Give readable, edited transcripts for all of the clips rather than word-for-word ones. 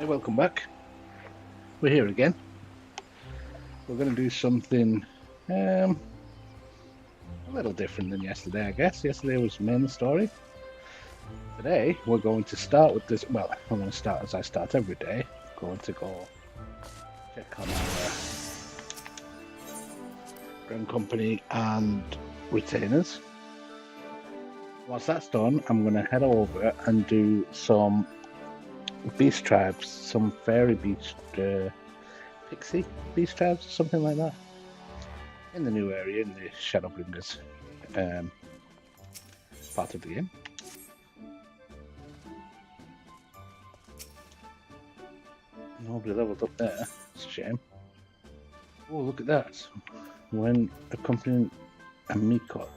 Hey, welcome back. We're here again. We're going to do something a little different than yesterday, I guess. Yesterday was the main story. Today, we're going to start with this. Well, I'm going to start as I start every day. Going to go check on our ground company and retainers. Once that's done, I'm going to head over and do some beast tribes, some fairy beast, pixie beast tribes, or something like that, in the new area, in the Shadowbringers part of the game. Nobody leveled up there. It's a shame. Oh, look at that. When accompanying a Mikot,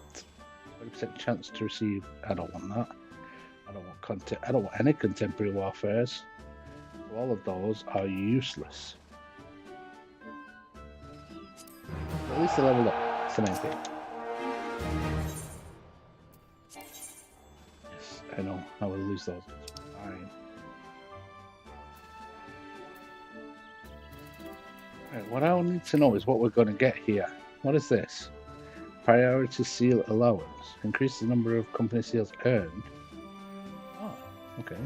20% chance to receive. I don't want that. I don't want any contemporary warfares. So all of those are useless. But at least they leveled up. That's the main thing. Yes, I know. I will lose those. It's fine. Right, what I need to know is what we're going to get here. What is this? Priority seal allowance. Increase the number of company seals earned. Oh, okay.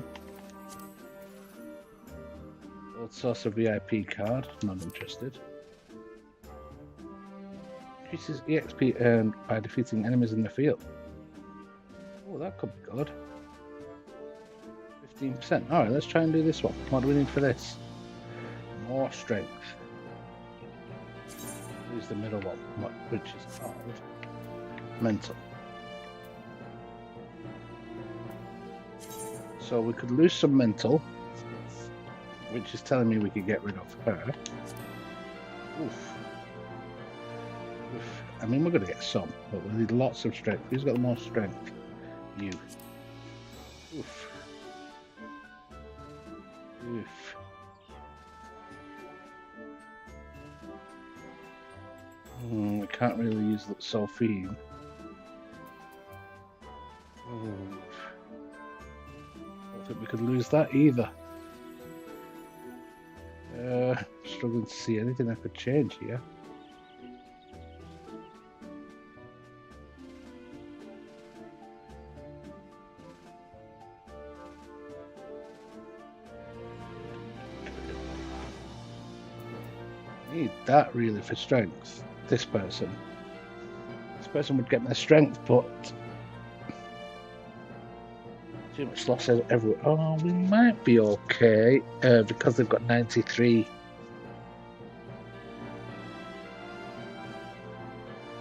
Gold Saucer VIP card. Not interested. Increases EXP earned by defeating enemies in the field. Oh, that could be good. 15%. Alright, let's try and do this one. What do we need for this? More strength. Use the middle one, which is called mental. So we could lose some mental, which is telling me we could get rid of her. Oof. Oof. I mean, we're going to get some, but we need lots of strength. Who's got the most strength? You. Oof. Oof. We can't really use the Sophie. I don't think we could lose that either. Struggling to see anything I could change here. Need that really for strength. This person would get my strength, but too much loss everywhere. Oh, we might be okay because they've got 93.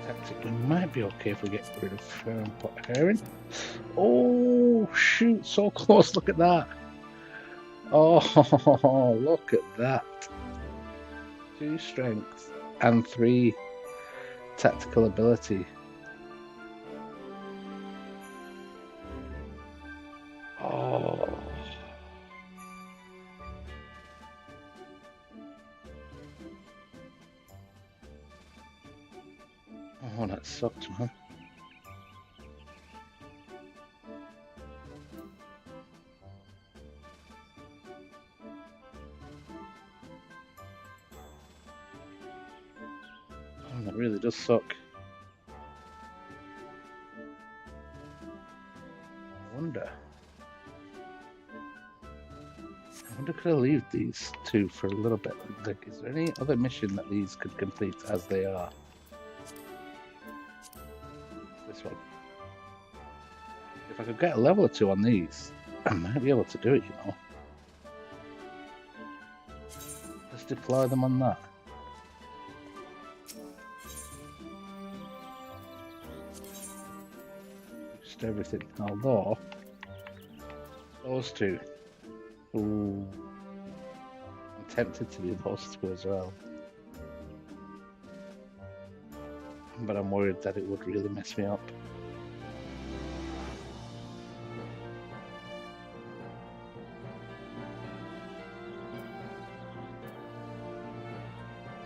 Tactic, we might be okay if we get rid of her and put her in. Oh shoot! So close. Look at that. Oh, look at that. 2 strength and 3 tactical ability. Oh. Oh, that sucked, man. Oh, that really does suck. I wonder could I leave these 2 for a little bit? Like, is there any other mission that these could complete as they are? This one. If I could get a level or 2 on these, I might be able to do it, you know. Let's deploy them on that. Just everything. Although, those 2. Ooh. I'm tempted to do those 2 as well. But I'm worried that it would really mess me up.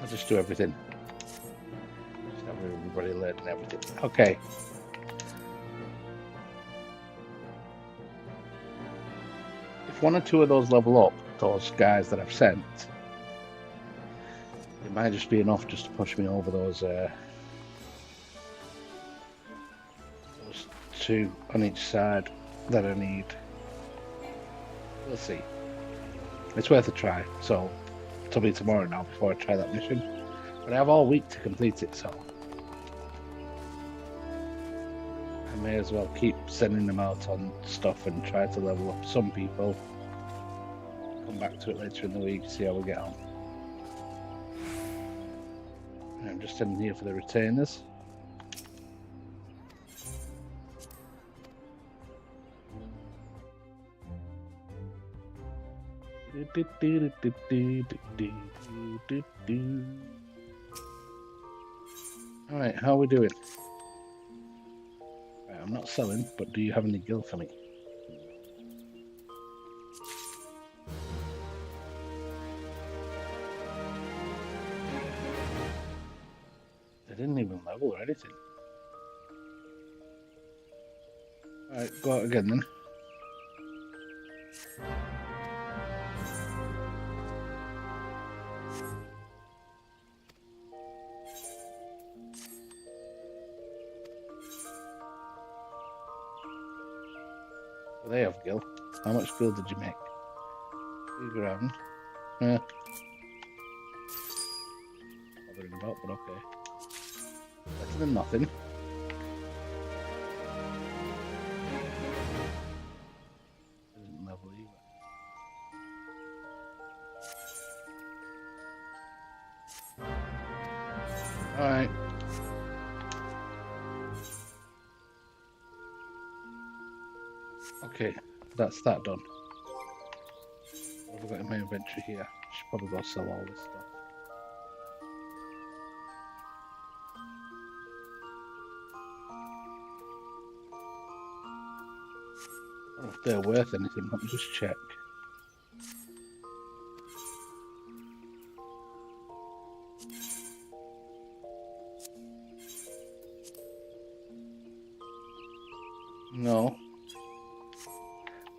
I'll just do everything. Just have everybody learning everything. Okay. If 1 or 2 of those level up, those guys that I've sent, it might just be enough just to push me over those two on each side that I need. We'll see. It's worth a try, so it'll be tomorrow now before I try that mission. But I have all week to complete it, so I may as well keep sending them out on stuff and try to level up some people. Come back to it later in the week, see how we get on. I'm just sending here for the retainers. Alright, how are we doing? Right, I'm not selling, but do you have any gil for me? They didn't even level or anything. Alright, go out again then. Well, they have gil. How much gil did you make? 3 grand. Bothering about, but okay. Better than nothing. Isn't level either. Alright. Okay, that's that done. What have I got in my inventory here? Should probably go sell all this stuff. I don't know if they're worth anything, let me just check. No.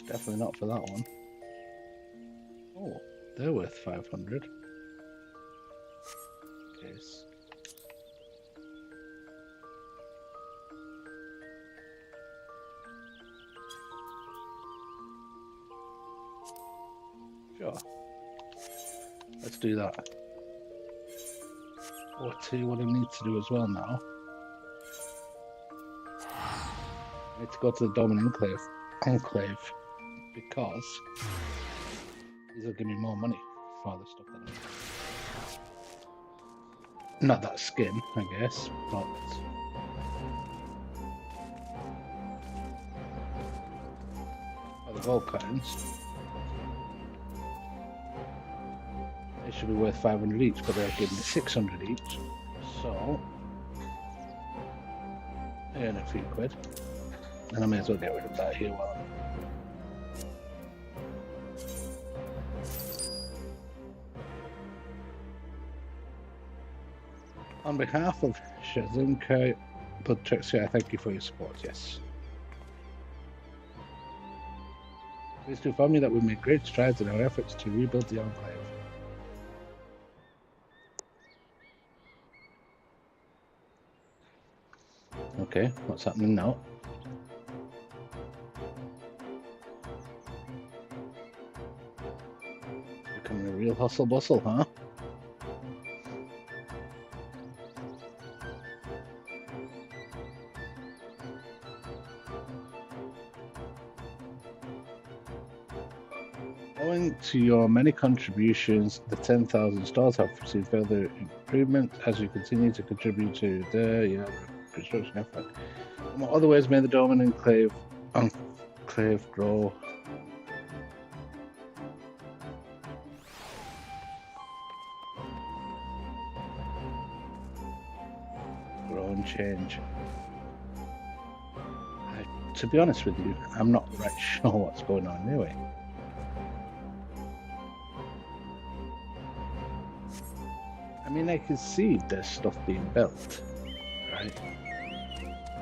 Definitely not for that one. Oh, they're worth 500. Yes. Sure. Let's do that. I'll tell you what I need to do as well now. I need to go to the Dominant Enclave. Because these will give me more money for the stuff that I need. Not that skin, I guess, but for the gold coins, they should be worth 500 each, but they're giving me 600 each, so I earn a few quid, and I may as well get rid of that here while I'm on behalf of Shadowbringers, Blood Trixie, I thank you for your support, yes. Please do inform me that we made great strides in our efforts to rebuild the Enclave. Okay, what's happening now? It's becoming a real hustle bustle, huh? Owing to your many contributions, the 10,000 stores have received further improvement as you continue to contribute to the construction effort. In what other ways may the Dominant Enclave grow? Grow and change. To be honest with you, I'm not right sure what's going on anyway. I mean, I can see there's stuff being built, right?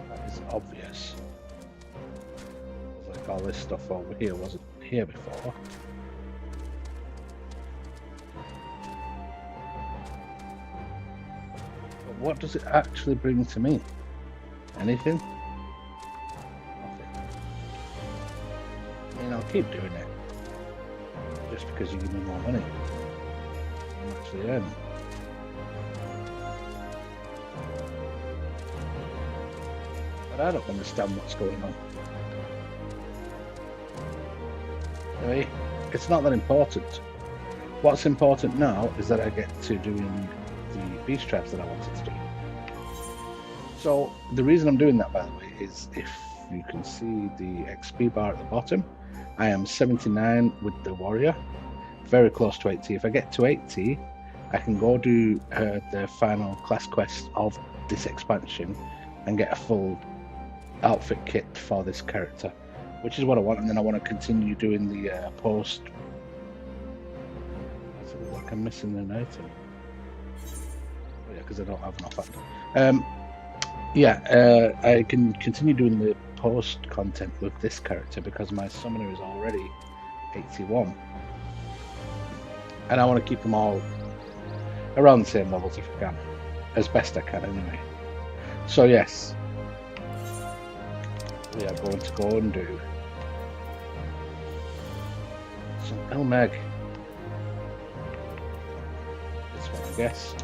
That is obvious. Like all this stuff over here wasn't here before. what does it actually bring to me? Anything? Nothing. I mean, I'll keep doing it. Just because you give me more money. I'm actually earning. But I don't understand what's going on. Anyway, it's not that important. What's important now is that I get to doing the beast traps that I wanted to do. So the reason I'm doing that, by the way, is if you can see the XP bar at the bottom, I am 79 with the warrior, very close to 80. If I get to 80, I can go do the final class quest of this expansion and get a full outfit kit for this character, which is what I want. And then I want to continue doing the post. It looks like I'm missing an item. Oh, yeah, because I don't have enough. I can continue doing the post content with this character because my summoner is already 81. And I want to keep them all around the same levels if I can. As best I can, anyway. So, yes. We are going to go and do some Elmeg. This one, I guess.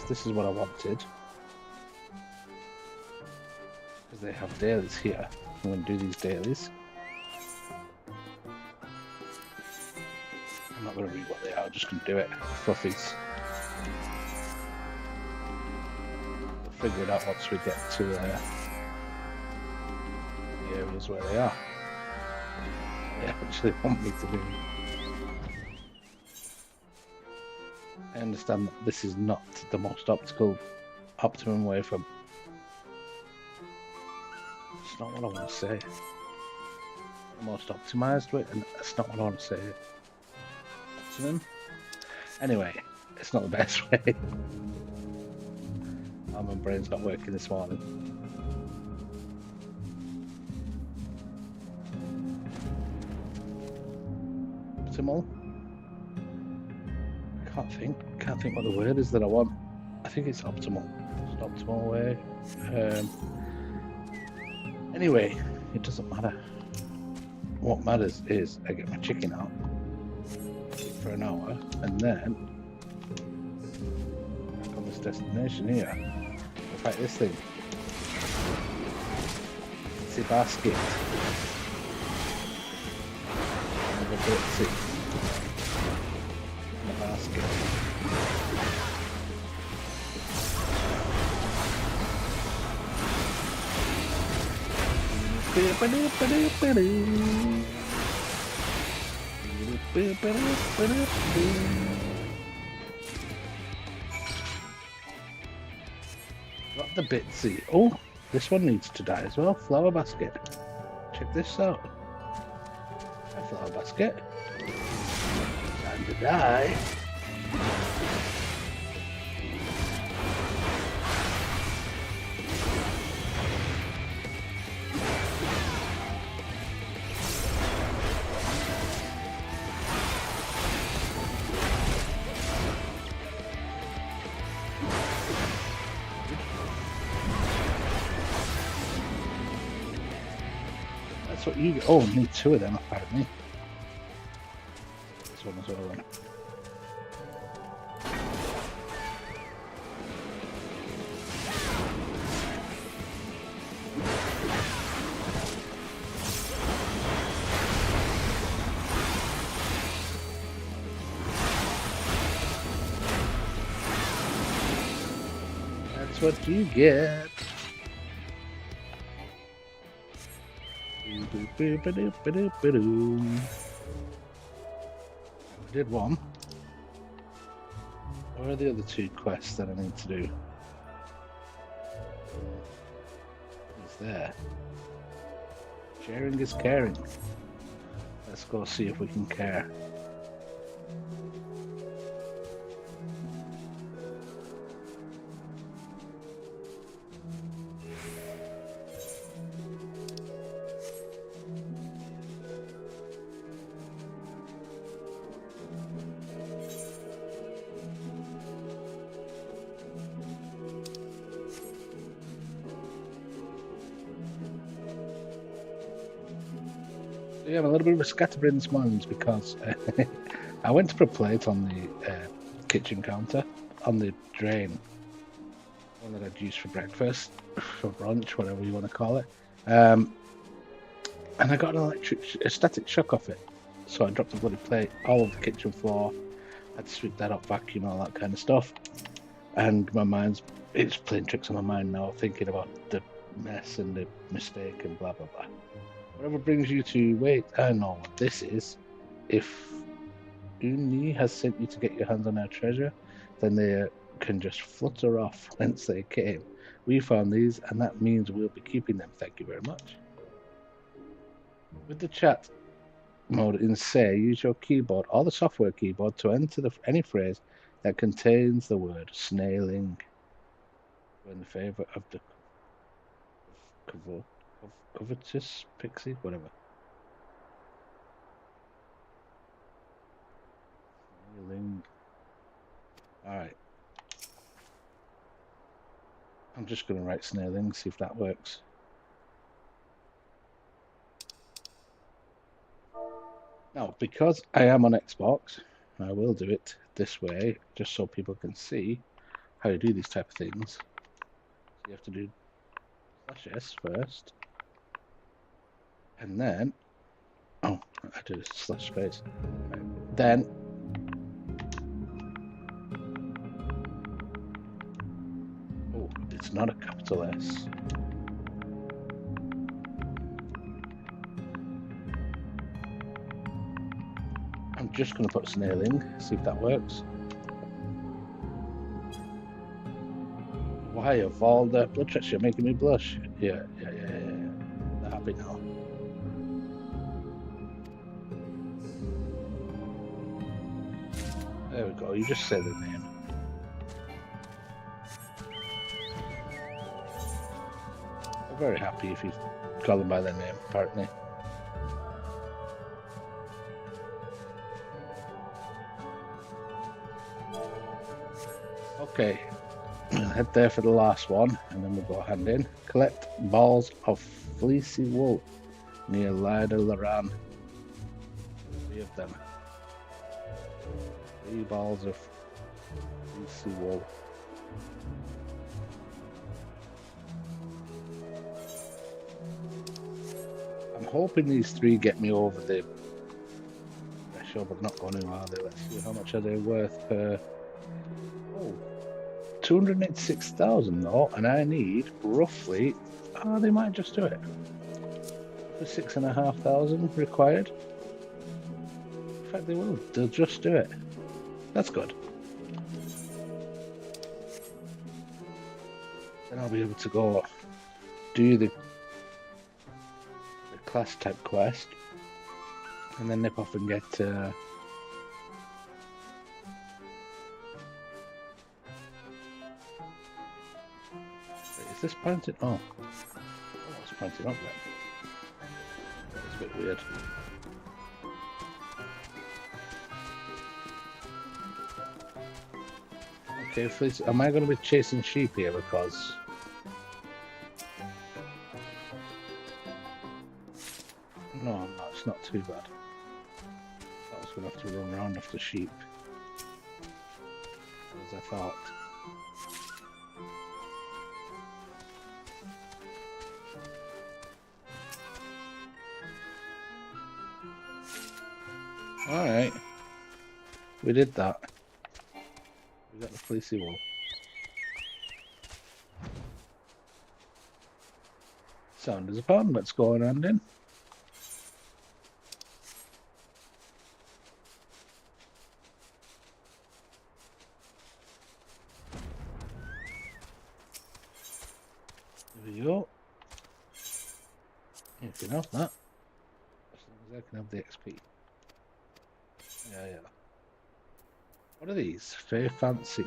This is what I wanted. Because they have dailies here. I'm going to do these dailies. I'm not going to read what they are, I'm just going to do it. Fluffies. We'll figure it out once we get to the areas where they are. They actually want me to do. I understand that this is not the most optimum way from. It's not what I want to say. The most optimized way, and that's not what I want to say. Optimum? Anyway, it's not the best way. Oh, my brain's not working this morning. Optimal? Can't think what the word is that I want. I think it's optimal. It's an optimal way. Anyway, it doesn't matter. What matters is I get my chicken out for an hour and then back on this destination here. We'll fight this thing. It's a basket. And a bitsy. Basket. Got the bitsy. Oh, this one needs to die as well. Flower basket. Check this out. A flower basket. Time to die. That's what you get. Oh, I need two of them apparently. This one as well then. That's what you get. We did one. What are the other two quests that I need to do? What's there? Sharing is caring. Let's go see if we can care. Yeah, I'm a little bit of a scatterbrain this morning because I went to put a plate on the kitchen counter on the drain, one that I'd used for breakfast, for brunch, whatever you want to call it. And I got an a static shock off it. So I dropped the bloody plate all over the kitchen floor. I had to sweep that up, vacuum, all that kind of stuff. And it's playing tricks on my mind now, thinking about the mess and the mistake and blah, blah, blah. Whatever brings you to wait, I know what this is. If Uni has sent you to get your hands on our treasure, then they can just flutter off whence they came. We found these, and that means we'll be keeping them. Thank you very much. With the chat mode in Say, use your keyboard or the software keyboard to enter any phrase that contains the word snailing. We're in the favour of the covetous pixie, whatever. Snailing. Alright. I'm just going to write snailing, see if that works. Now, because I am on Xbox, I will do it this way, just so people can see how you do these type of things. So you have to do /s first, and then, oh, I did a /space. Right. Then, oh, it's not a capital S. I'm just going to put snailing, see if that works. Why of all the blood tricks, you're making me blush. Yeah. They're happy now. There we go, you just say the name. I'm very happy if you call them by their name, apparently. Okay, we'll head there for the last one, and then we'll go hand in. Collect balls of fleecy wool near Lida Laran. 3 of them. 3 balls of fleecy wool. I'm hoping these 3 get me over the threshold, but not going to, are they? Let's see, how much are they worth per... Oh, 286,000 though, and I need roughly... Oh, they might just do it. For 6,500 required. In fact, they will. They'll just do it. That's good. Then I'll be able to go do the class type quest, and then nip off and get is this pointed? Oh, it's pointed up then. That's a bit weird. Okay, please. Am I going to be chasing sheep here? Because no, it's not too bad. I was going to have to run around after sheep, as I thought. Alright, we did that. We got the fleecy wool. Sound as a pond, let's go around in. There we go. You can have that. As long as I can have the XP. Yeah. What are these? Fair fancy.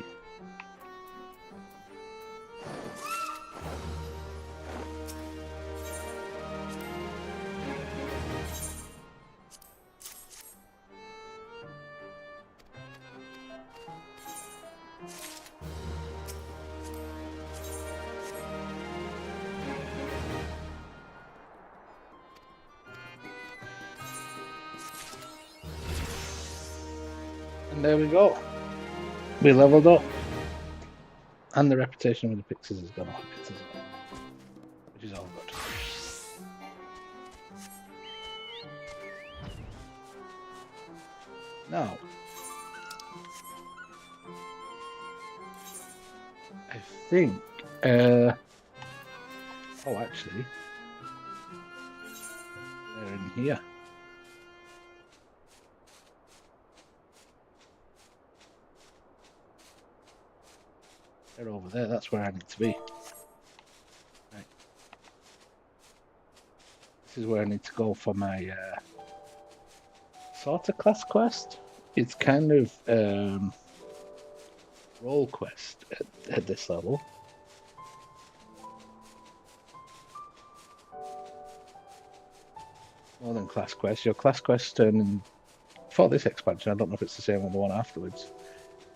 And there we go. We leveled up. And the reputation with the pixies has gone up a bit as well, which is all good. Now, I think, oh, actually, they're in here. They're over there. That's where I need to be. Right. This is where I need to go for my sort of class quest. It's kind of role quest at this level. More than class quest. Your class quest turn for this expansion. I don't know if it's the same on the one afterwards.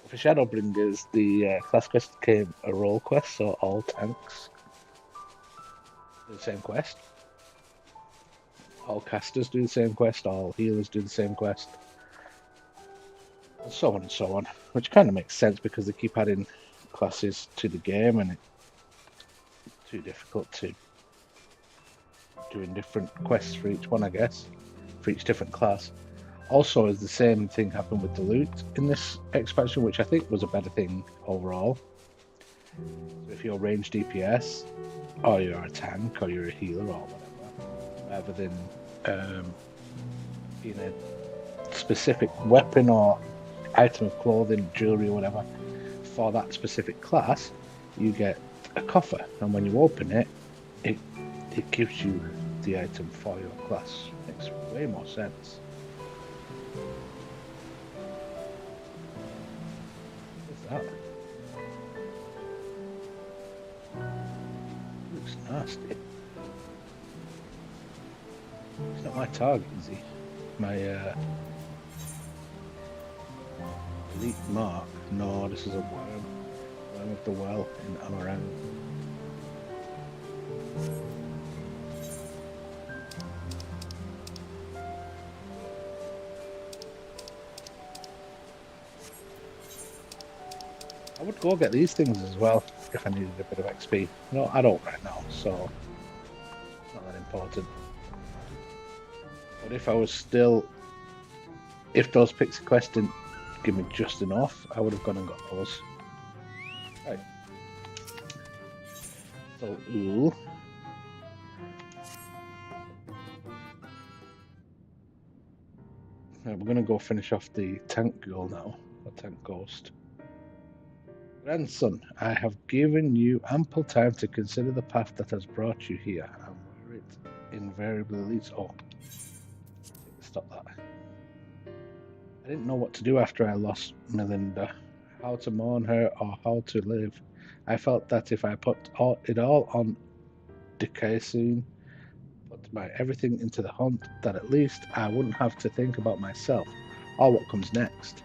For Shadowbringers, the class quest became a role quest, so all tanks do the same quest. All casters do the same quest, all healers do the same quest. And so on and so on. Which kind of makes sense because they keep adding classes to the game and it's too difficult to doing different quests for each one, I guess. For each different class. Also, as the same thing happened with the loot in this expansion, which I think was a better thing overall. So if you're ranged DPS, or you're a tank, or you're a healer, or whatever, rather than being a specific weapon or item of clothing, jewelry, or whatever, for that specific class, you get a coffer, and when you open it, it gives you the item for your class. Makes way more sense. That looks nasty. It's not my target, is he? My elite mark. No, this is a worm. Worm of the well in Amaranth. I would go get these things as well if I needed a bit of XP. No, I don't right now, so it's not that important. But if I was still, if those pixie quests didn't give me just enough, I would have gone and got those. Right. So, ooh. Right, we're going to go finish off the tank girl now, or tank ghost. Grandson, I have given you ample time to consider the path that has brought you here, and where it invariably leads. Oh, stop that. I didn't know what to do after I lost Melinda, how to mourn her or how to live. I felt that if I put it all on Decaysoon, put my everything into the hunt, that at least I wouldn't have to think about myself or what comes next.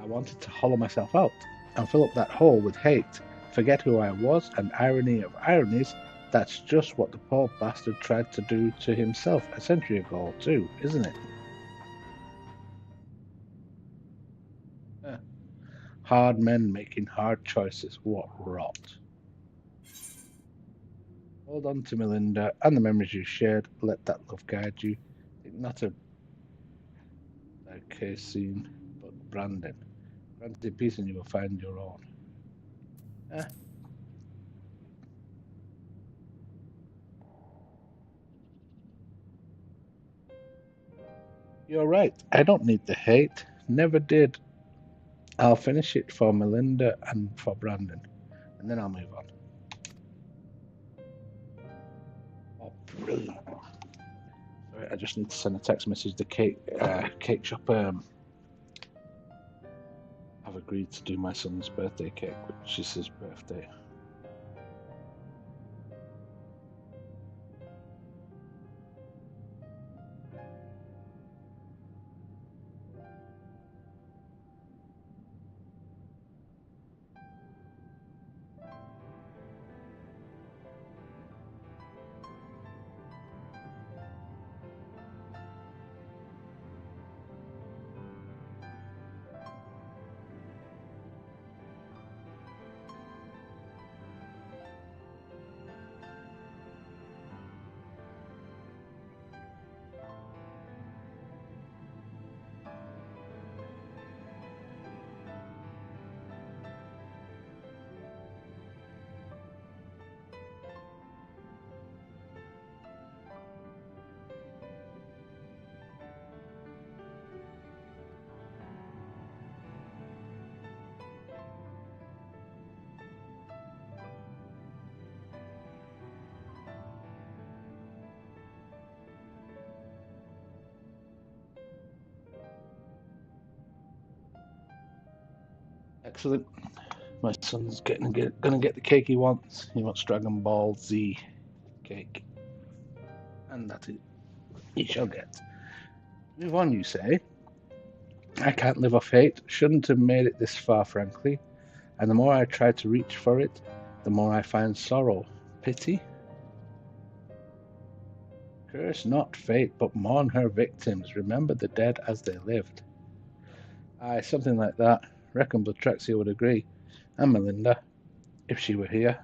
I wanted to hollow myself out and fill up that hole with hate, forget who I was, and irony of ironies, that's just what the poor bastard tried to do to himself a century ago too, isn't it? Hard men making hard choices, what rot. Hold on to Melinda and the memories you shared, let that love guide you. Think not of Casey, but Brandon. Granted peace and you will find your own. You're right. I don't need the hate. Never did. I'll finish it for Melinda and for Brandon, and then I'll move on. Oh, brilliant. Sorry, I just need to send a text message. The cake shop have agreed to do my son's birthday cake, which is his birthday. Excellent. My son's gonna get the cake he wants. He wants Dragon Ball Z cake. And that he shall get. Move on, you say? I can't live off hate. Shouldn't have made it this far, frankly. And the more I try to reach for it, the more I find sorrow. Pity? Curse not fate, but mourn her victims. Remember the dead as they lived. Aye, something like that. Reckon Blatraxia would agree. And Melinda, if she were here,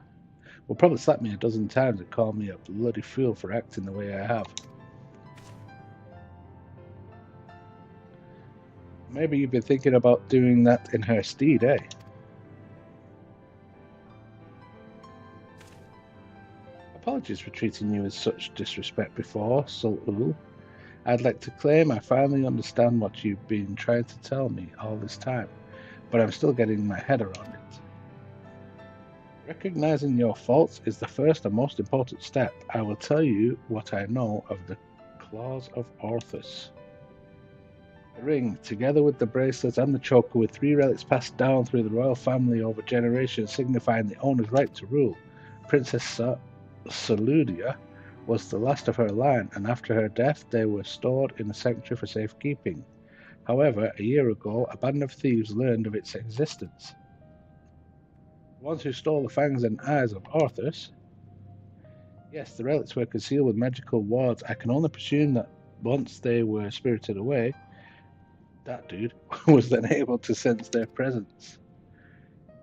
would probably slap me a dozen times and call me a bloody fool for acting the way I have. Maybe you've been thinking about doing that in her stead, eh? Apologies for treating you with such disrespect before, Sul-Ul. I'd like to claim I finally understand what you've been trying to tell me all this time, but I'm still getting my head around it. Recognizing your faults is the first and most important step. I will tell you what I know of the Claws of Orthus. The ring, together with the bracelet and the choker, with 3 relics passed down through the royal family over generations, signifying the owner's right to rule. Princess Saludia was the last of her line, and after her death they were stored in a sanctuary for safekeeping. However, a year ago, a band of thieves learned of its existence. The ones who stole the fangs and eyes of Orthus? Yes, the relics were concealed with magical wards. I can only presume that once they were spirited away, that dude was then able to sense their presence.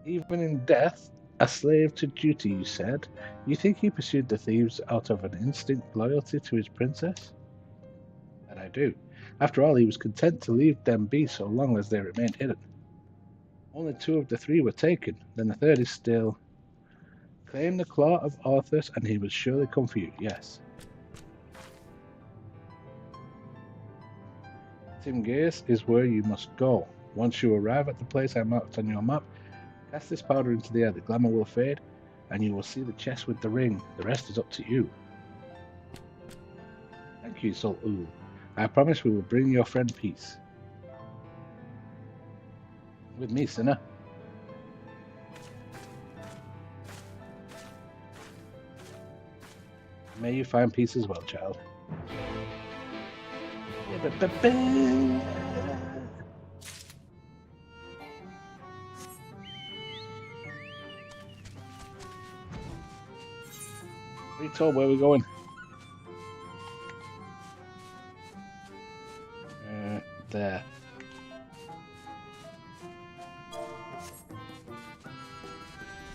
Even in death, a slave to duty, you said? You think he pursued the thieves out of an instinct loyalty to his princess? And I do. After all, he was content to leave them be so long as they remained hidden. Only 2 of the 3 were taken, then the 3rd is still. Claim the Claw of Orthus, and he will surely come for you, yes. Timgaeus is where you must go. Once you arrive at the place I marked on your map, cast this powder into the air, the glamour will fade, and you will see the chest with the ring. The rest is up to you. Thank you, Sul-Ul. I promise we will bring your friend peace. With me, sinner. May you find peace as well, child. Be told where we're going. There.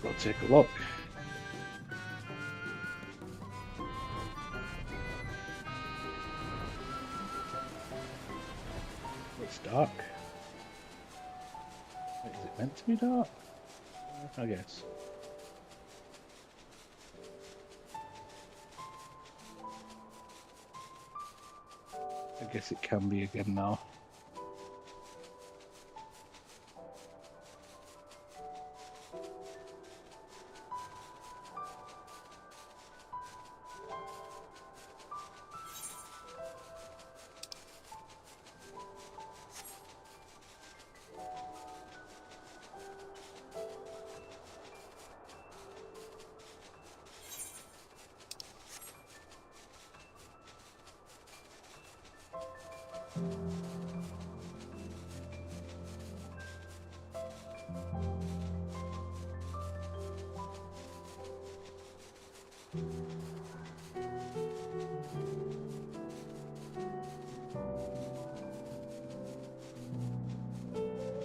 Go take a look. It's dark. Wait, is it meant to be dark? I guess. I guess it can be again now.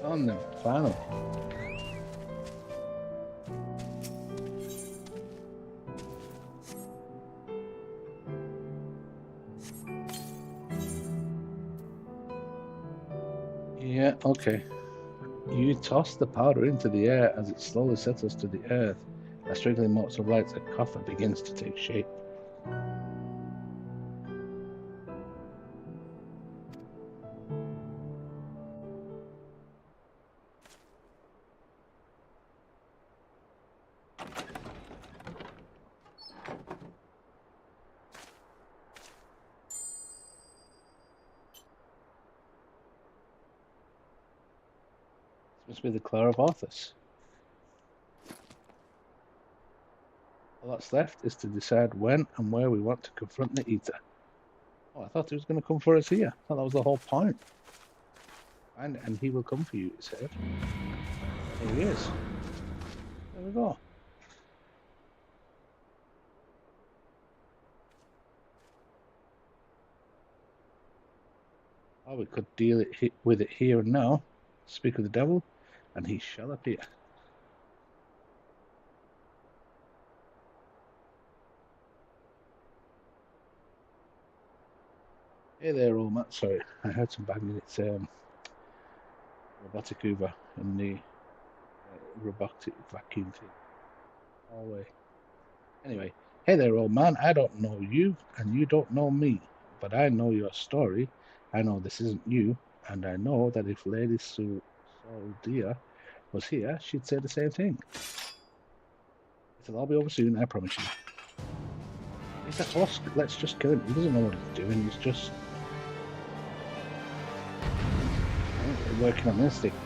On them, finally. Yeah, okay. You toss the powder into the air as it slowly settles to the earth. As straggling motes of light, a coffer begins to take shape. Must be the Claw of Arthas. All that's left is to decide when and where we want to confront the Eater. Oh, I thought he was going to come for us here. I thought that was the whole point. And he will come for you, it said. Here he is. There we go. Or we could deal with it here and now. Speak with the devil, and he shall appear. Hey there, old man. Sorry, I heard some banging. It's robotic Hoover in the robotic vacuum thing. Hallway. Anyway, hey there, old man. I don't know you, and you don't know me, but I know your story. I know this isn't you, and I know that if Lady Soldia was here, she'd say the same thing. It'll all be over soon, I promise you. He's a husk. Let's just kill him. He doesn't know what he's doing. He's just working on instinct.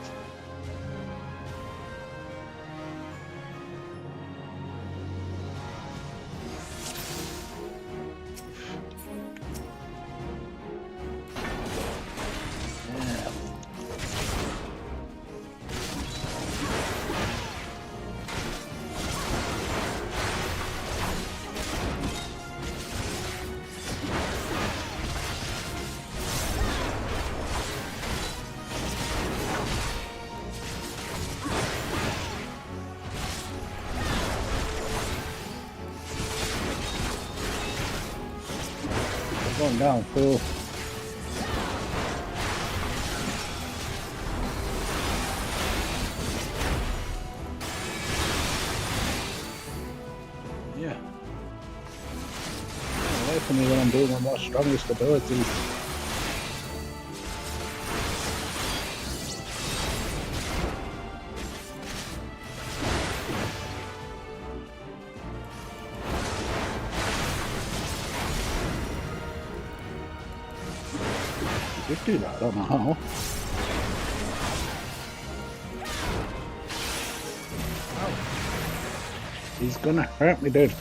Going down, cool. Yeah. Away from me when I'm doing my more strongest abilities. Do that, I don't know how. He's gonna hurt me, dude.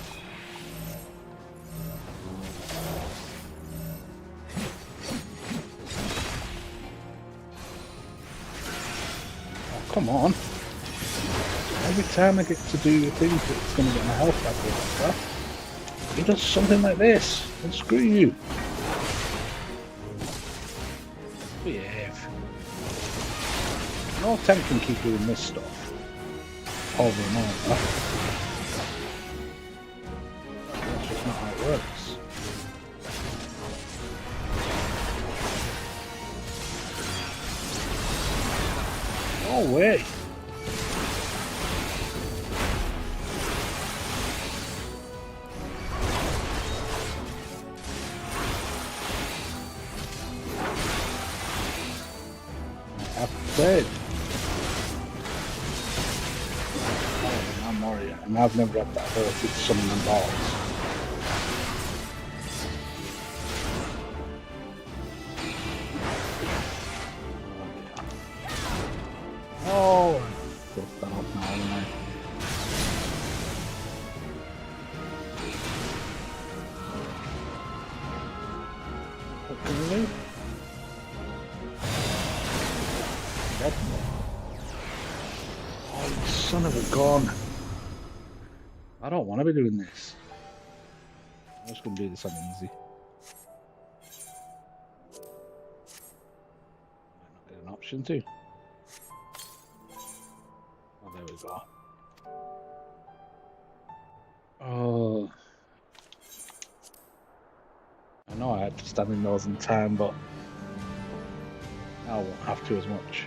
Oh, come on. Every time I get to do the things that's gonna get my health back or whatever, he does something like this, and screw you. No tank can keep doing this stuff over and over. That's just not how it works. No way! I've played. And I've never had that ability to summon them balls. Oh, I fucked that up now, haven't I? What can we do? Yep. Oh, you son of a gun. I don't want to be doing this. I'm just going to do this on easy. Might not get an option to. Oh, there we go. Oh. I know I had to stand in those in time, but I won't have to as much.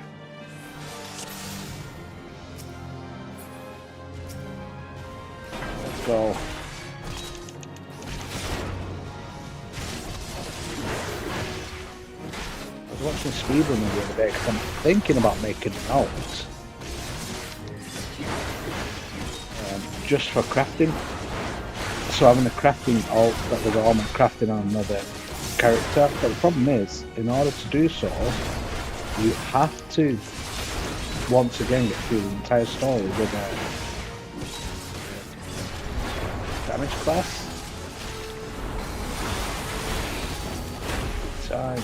Go. I was watching a speedrunner the other day because I'm thinking about making an alt just for crafting. So having a crafting alt that does all my crafting on another character. But the problem is, in order to do so, you have to once again get through the entire story with a damage class. Time.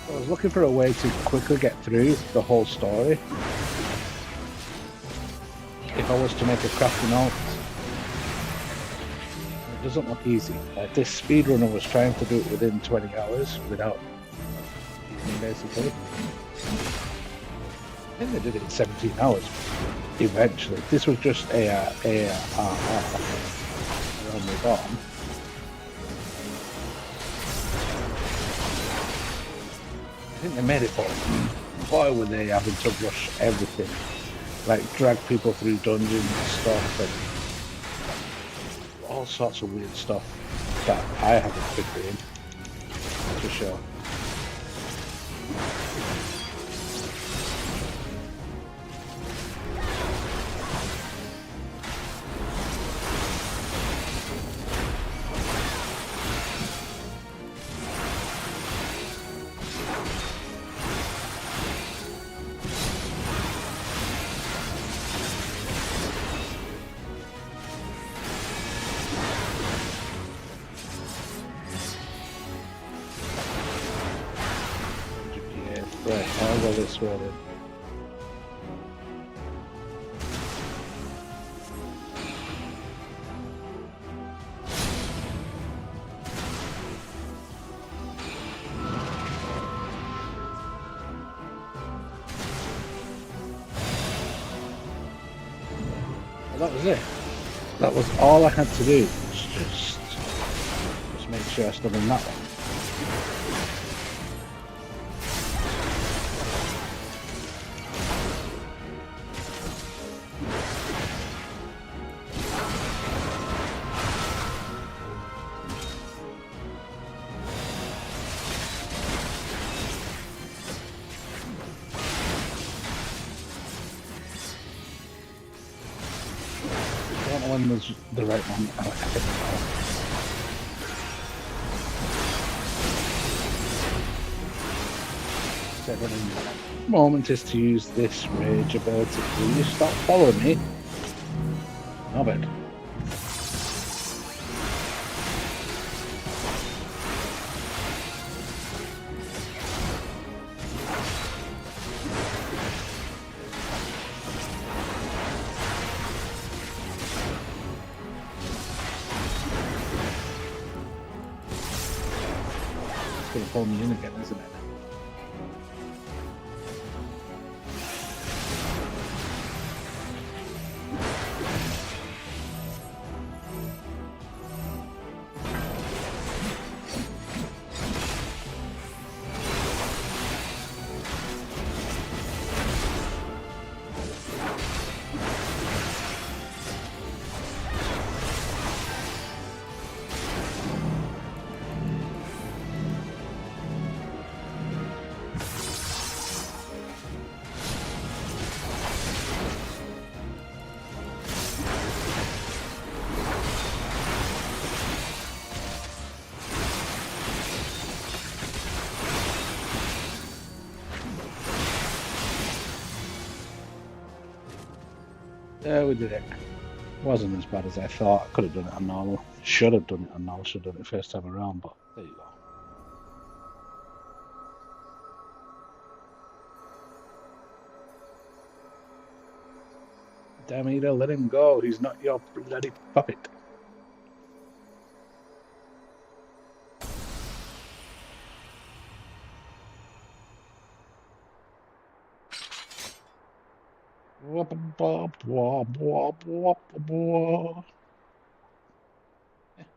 I was looking for a way to quickly get through the whole story. If I was to make a crafting alt, it doesn't look easy. Like this speedrunner was trying to do it within 20 hours without eating, basically. I think they did it in 17 hours eventually. This was just a move on. I think they made it, but boy were they having to rush everything. Like drag people through dungeons and stuff and all sorts of weird stuff that I haven't figured in, for sure. Right, I'll go this way then. Well, that was it. That was all I had to do. Just make sure I stood in that one. One was the right one. I don't know. The moment is to use this rage ability. Will you stop following me? No bad. Gonna pull me in again, isn't it? Yeah, we did it. Wasn't as bad as I thought. I could have done it on normal. Should have done it on normal. Should have done it first time around, but there you go. Damn it, let him go. He's not your bloody puppet.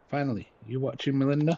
Finally, you watching, Melinda?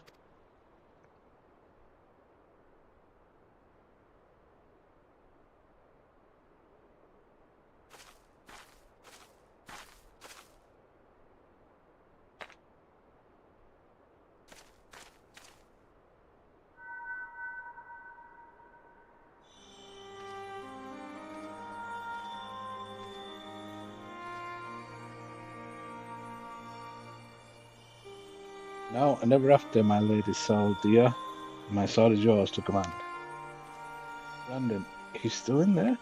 Now and ever after, my lady Sol, dear. My sword is yours to command. Brandon, he's still in there?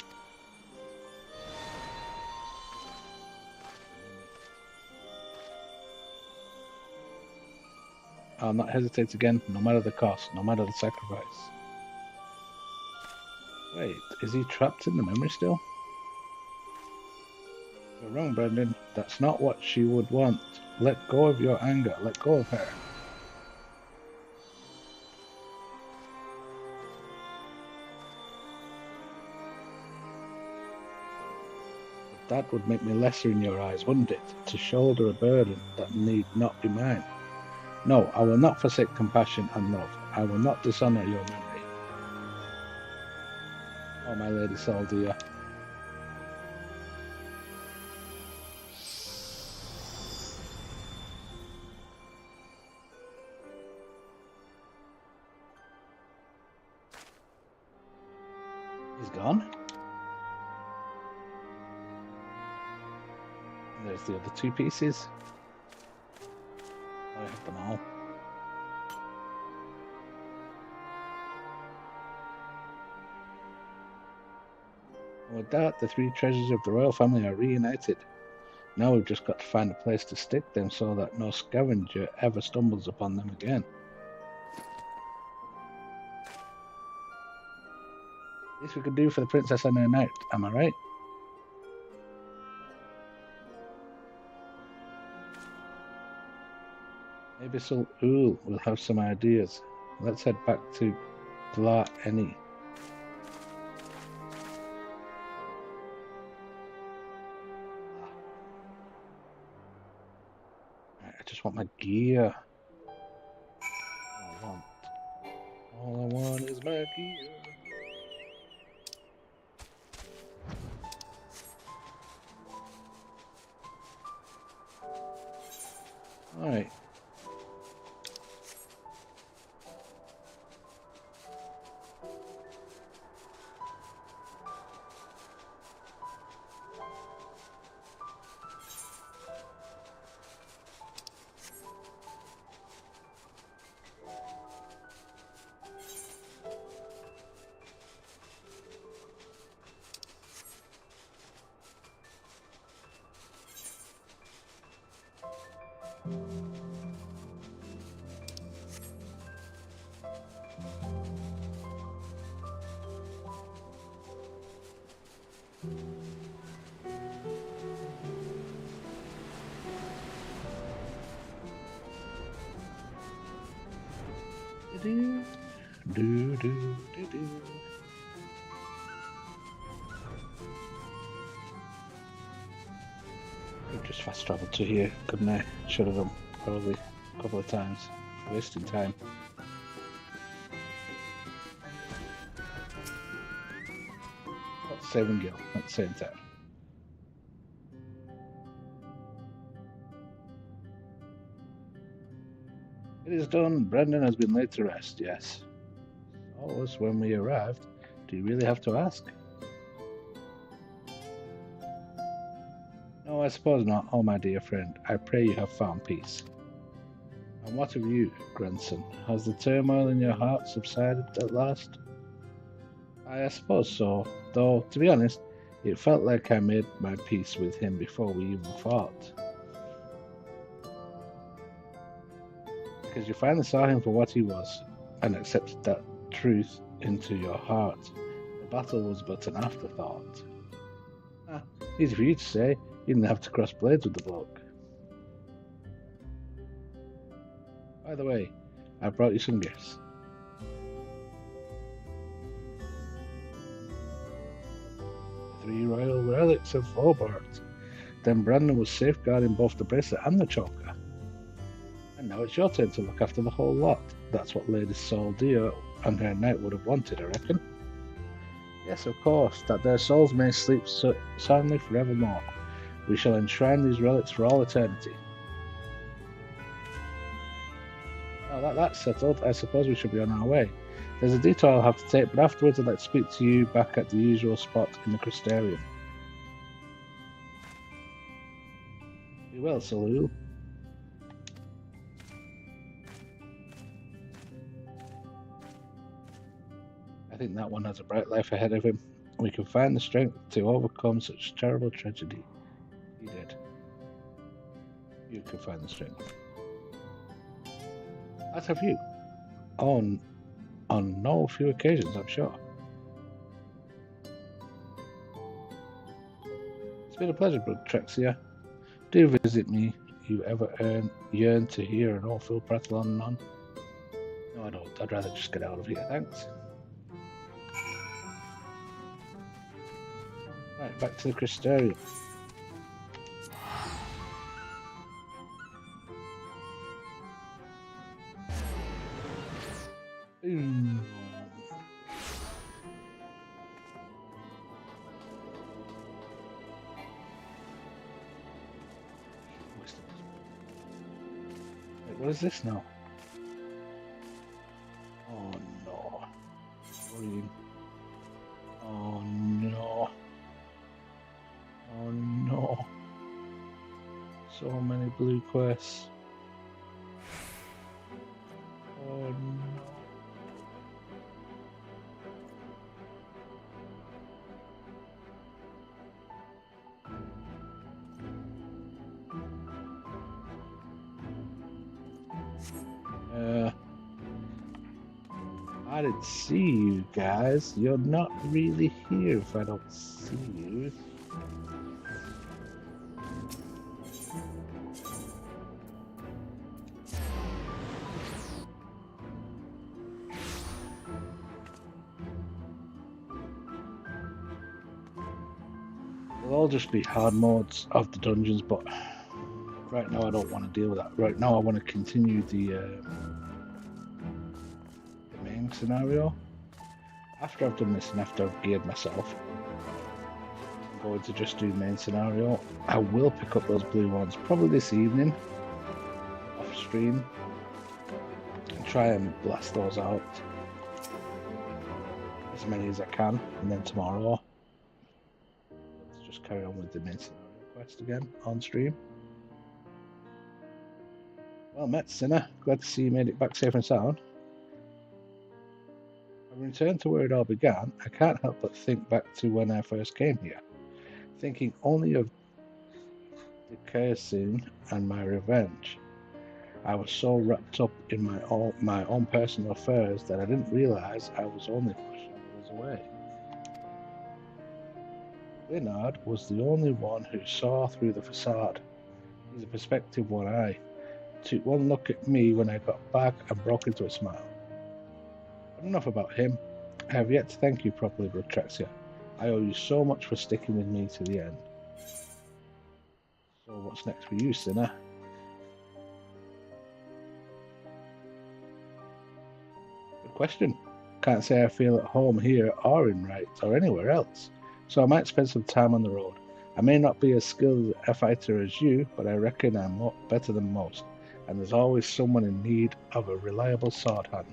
I'll not hesitate again, no matter the cost, no matter the sacrifice. Wait, is he trapped in the memory still? You're wrong, Brendan. That's not what she would want. Let go of your anger. Let go of her. But that would make me lesser in your eyes, wouldn't it? To shoulder a burden that need not be mine. No, I will not forsake compassion and love. I will not dishonour your memory. Oh, my lady Sol, dear. He's gone. And there's the other two pieces. I have them all. And with that, the three treasures of the royal family are reunited. Now we've just got to find a place to stick them so that no scavenger ever stumbles upon them again. Least we could do for the princess and her knight, am I right? Maybe Sul Ul will have some ideas. Let's head back to Dla Eni. I just want my gear. All I want is my gear. Alright. Do do do do do. I've just fast travelled to here, couldn't I? Should have done probably a couple of times, wasting time. Got saving Gil at the same time. It is done. Brendan has been laid to rest, yes. Always when we arrived. Do you really have to ask? No, I suppose not. Oh, my dear friend, I pray you have found peace. And what of you, grandson? Has the turmoil in your heart subsided at last? I suppose so, though, to be honest, it felt like I made my peace with him before we even fought. Because you finally saw him for what he was, and accepted that truth into your heart. The battle was but an afterthought. Easy for you to say. You didn't have to cross blades with the bloke. By the way, I brought you some gifts. 3 royal relics of Hobart. Then Brandon was safeguarding both the bracelet and the choker. And now it's your turn to look after the whole lot. That's what Lady Sol Dear and her knight would have wanted, I reckon. Yes, of course, that their souls may sleep soundly forevermore. We shall enshrine these relics for all eternity. Now that's settled, I suppose we should be on our way. There's a detour I'll have to take, but afterwards I'd like to speak to you back at the usual spot in the Crystarium. Be well, Salul. think that one has a bright life ahead of him. We can find the strength to overcome such terrible tragedy. He did. You can find the strength. As have you. On no few occasions, I'm sure. It's been a pleasure, Brother Trexia. Do visit me. You ever yearn to hear an awful prattle on and on? No, I don't. I'd rather just get out of here, thanks. Right, back to the Crystarium. Ooh. Wait, what is this now? Oh no. Green. Oh no. Oh no. So many blue quests. Oh no. I didn't see you guys. You're not really here if I don't see you. They'll all just be hard modes of the dungeons, but right now I don't want to deal with that. Right now I want to continue the main scenario. After I've done this and after I've geared myself, I'm going to just do main scenario. I will pick up those blue ones probably this evening off stream and try and blast those out as many as I can, and then tomorrow let's just carry on with the main scenario quest again on stream. Well met, Sinner. Glad to see you made it back safe and sound. I returned to where it all began. I can't help but think back to when I first came here, thinking only of the Kayasin and my revenge. I was so wrapped up in my own personal affairs that I didn't realize I was only pushing others away. Leonard was the only one who saw through the facade. He's a perspective one eye. Took one look at me when I got back and broke into a smile. But enough about him. I have yet to thank you properly, Brotrexia. I owe you so much for sticking with me to the end. So what's next for you, Sinner? Good question. Can't say I feel at home here or in Wright or anywhere else, so I might spend some time on the road. I may not be as skilled a fighter as you, but I reckon I'm better than most, and there's always someone in need of a reliable sword hand.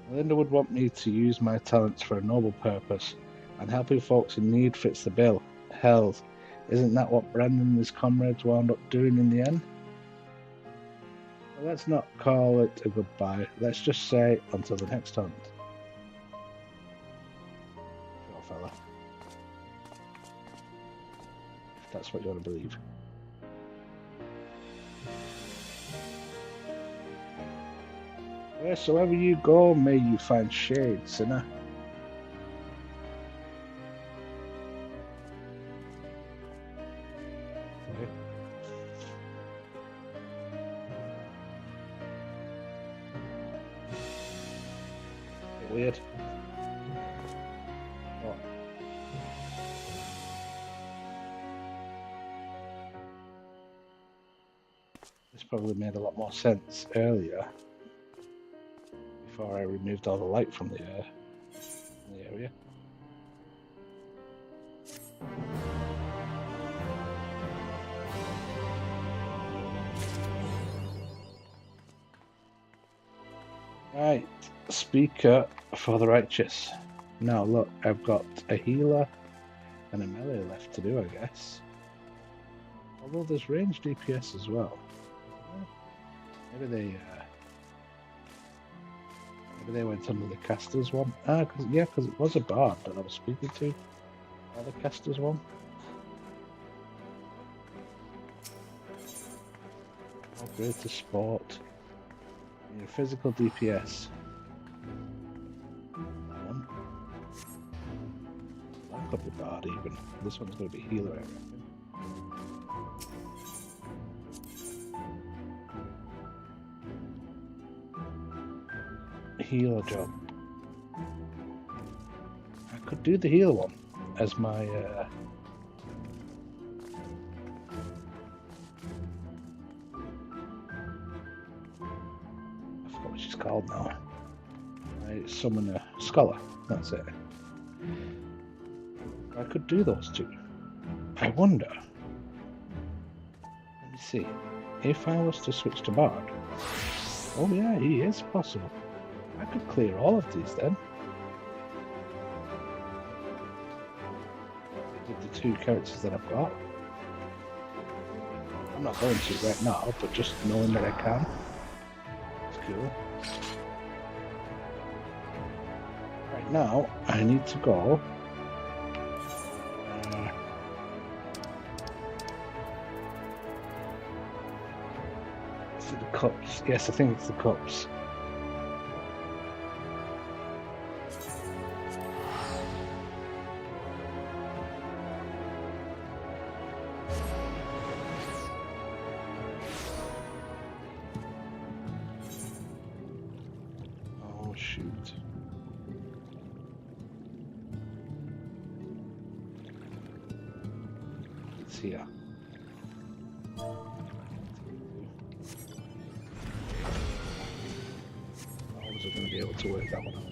Melinda would want me to use my talents for a noble purpose, and helping folks in need fits the bill. Hells, isn't that what Brandon and his comrades wound up doing in the end? Well, let's not call it a goodbye. Let's just say until the next hunt. Sure, fella. If that's what you want to believe. Wheresoever you go, may you find shade, Sinner. Okay. Weird. Oh. This probably made a lot more sense earlier, before I removed all the light from the area. Right, speaker for the righteous. Now look, I've got a healer and a melee left to do, I guess. Although there's range DPS as well. Maybe they Maybe they went under the casters one. Ah, because it was a bard that I was speaking to. The casters one. Greater sport. Your physical DPS. That one. That could be bad even. This one's going to be healer, I reckon. Healer job. I could do the healer one as my I forgot what she's called now. I summon a scholar, that's it. I could do those two. I wonder. Let me see. If I was to switch to Bard. Oh yeah, he is possible. I could clear all of these then. With the two characters that I've got. I'm not going to right now, but just knowing that I can. It's cool. Right now, I need to go. Is it the cups? Yes, I think it's the cups. Oh, shoot. It's here. I wasn't going to be able to work that one out.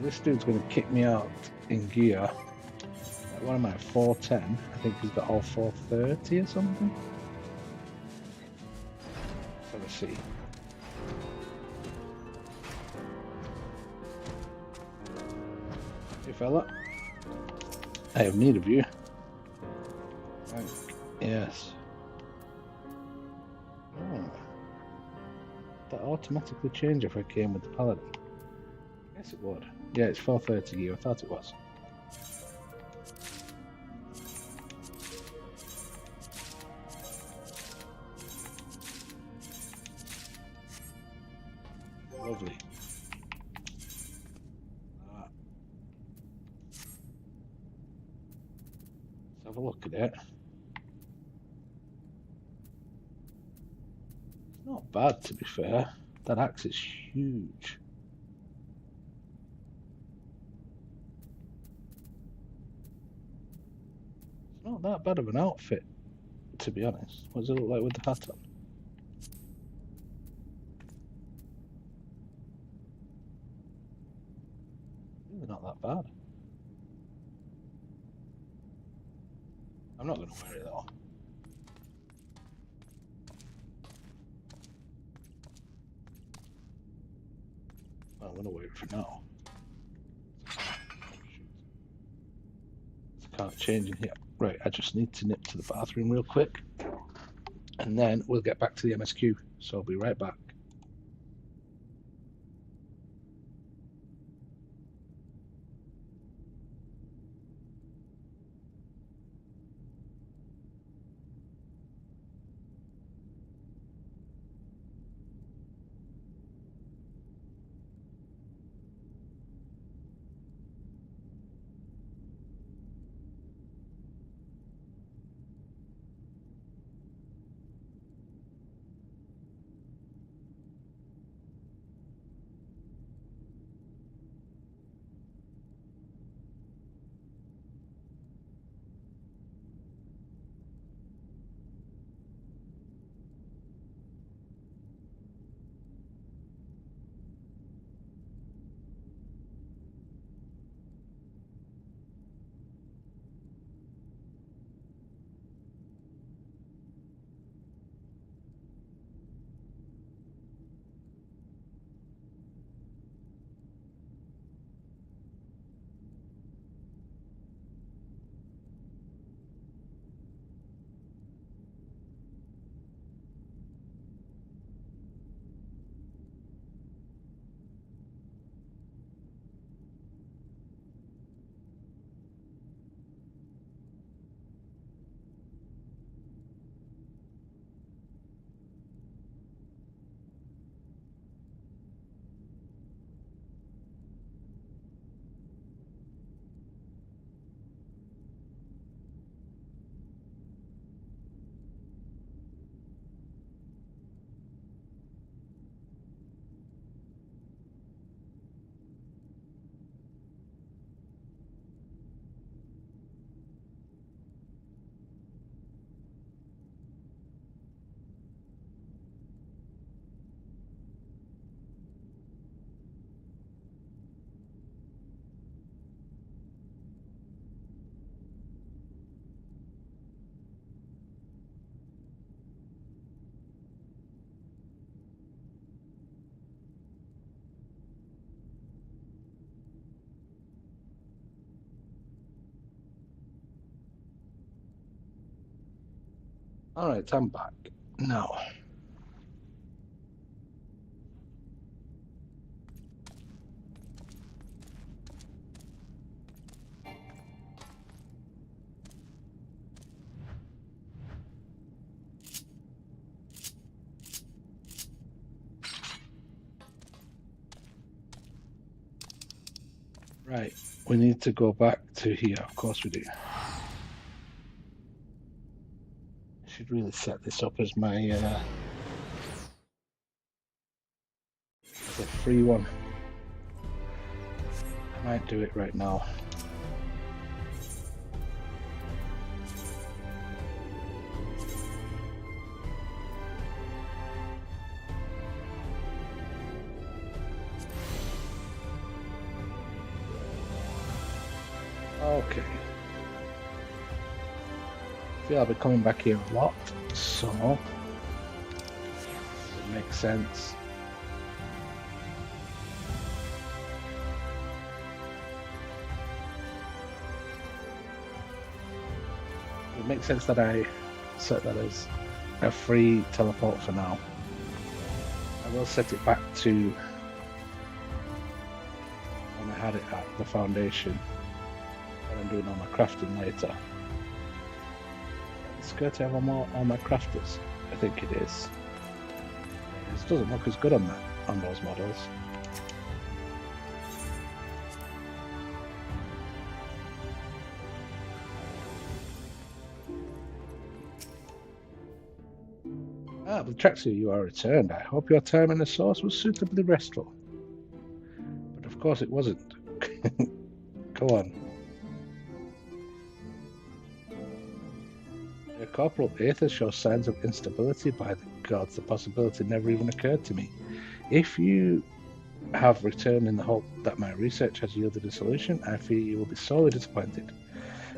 This dude's going to kick me out in gear. What am I, 410? I think he's got all 430 or something. Let's see. Hey fella, I have need of you. Right. Yes. Oh. That automatically change if I came with the paladin? Yes, it would. Yeah, it's 430 gear. I thought it was. Lovely. Let's have a look at it. It's not bad, to be fair. That axe is huge. It's not that bad of an outfit, to be honest. What does it look like with the hat on? Really not that bad. I'm not going to wear it though. I'm going to wear it for now. I can't change in here. Right, I just need to nip to the bathroom real quick. And then we'll get back to the MSQ. So I'll be right back. Alright, I'm back. Now. Right, we need to go back to here. Of course we do. I should really set this up as my as a free one. I might do it right now. Okay. I feel I'll be coming back here a lot, so it makes sense. It makes sense that I set that as a free teleport for now. I will set it back to when I had it at the foundation. I'm doing all my crafting later. It's good to have all my crafters. I think it is. This doesn't look as good on those models. Ah, but Traxxas, you are returned. I hope your time in the source was suitably restful. But of course it wasn't. Go on. Your Corporal Aether shows signs of instability. By the gods, the possibility never even occurred to me. If you have returned in the hope that my research has yielded a solution, I fear you will be sorely disappointed.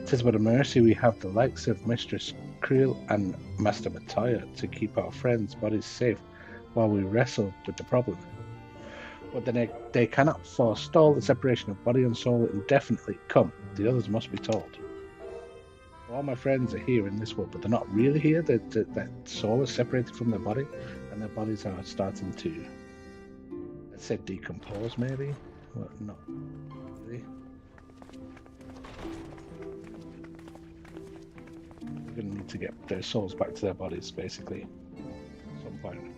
'Tis but a mercy we have the likes of Mistress Creel and Master Mattia to keep our friends' bodies safe while we wrestle with the problem. But then they cannot forestall the separation of body and soul indefinitely. Come, the others must be told. All my friends are here in this world, but they're not really here. That soul is separated from their body, and their bodies are starting to, let's say, decompose, maybe? Well, not really. We're going to need to get their souls back to their bodies, basically, at some point.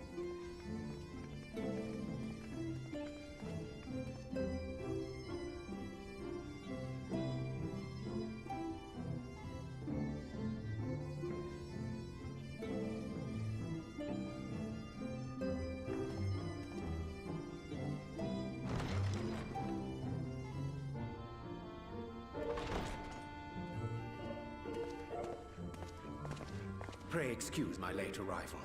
Pray excuse my late arrival.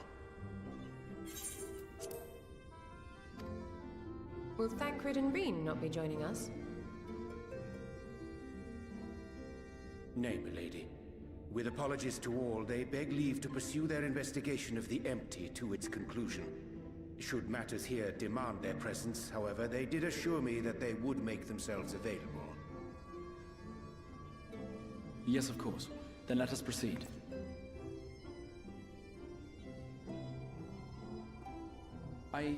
Will Thancred and Reen not be joining us? Nay, milady. With apologies to all, they beg leave to pursue their investigation of the empty to its conclusion. Should matters here demand their presence, however, they did assure me that they would make themselves available. Yes, of course. Then let us proceed.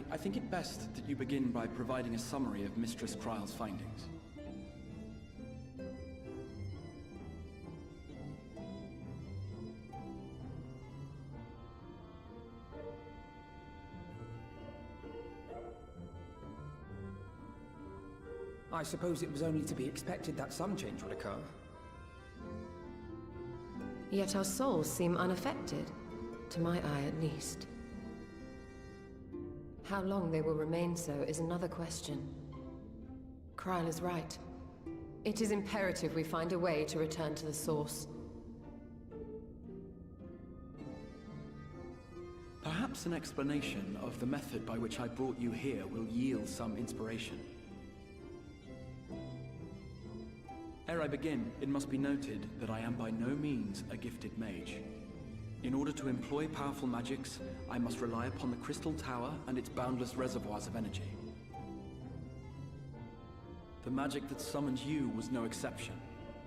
I think it best that you begin by providing a summary of Mistress Kryle's findings. I suppose it was only to be expected that some change would occur. Yet our souls seem unaffected, to my eye at least. How long they will remain so is another question. Kryle is right. It is imperative we find a way to return to the source. Perhaps an explanation of the method by which I brought you here will yield some inspiration. Ere I begin, it must be noted that I am by no means a gifted mage. In order to employ powerful magics, I must rely upon the Crystal Tower and its boundless reservoirs of energy. The magic that summons you was no exception.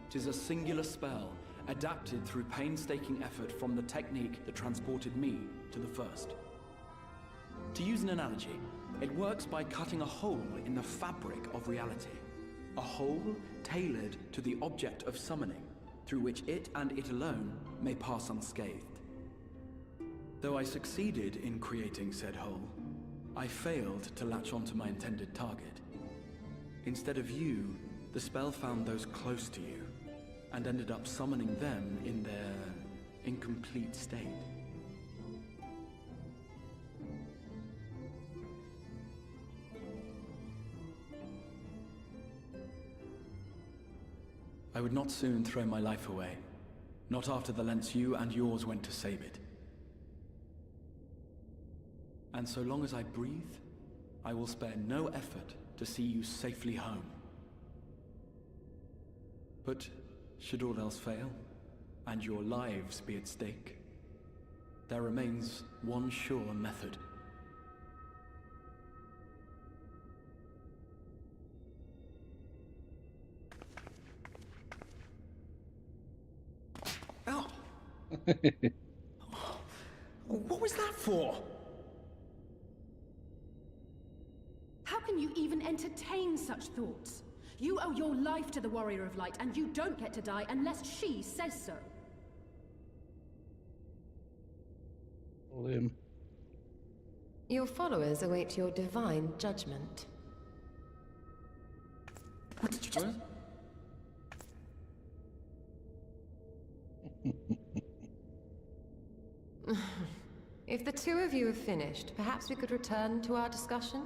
'Tis a singular spell, adapted through painstaking effort from the technique that transported me to the first. To use an analogy, it works by cutting a hole in the fabric of reality. A hole tailored to the object of summoning, through which it and it alone may pass unscathed. Though I succeeded in creating said hole, I failed to latch onto my intended target. Instead of you, the spell found those close to you, and ended up summoning them in their incomplete state. I would not soon throw my life away, not after the lengths you and yours went to save it. And so long as I breathe, I will spare no effort to see you safely home. But should all else fail, and your lives be at stake, there remains one sure method. Ow! What was that for? How can you even entertain such thoughts? You owe your life to the Warrior of Light, and you don't get to die unless she says so. Him. Your followers await your divine judgment. What did you just... If the two of you have finished, perhaps we could return to our discussion?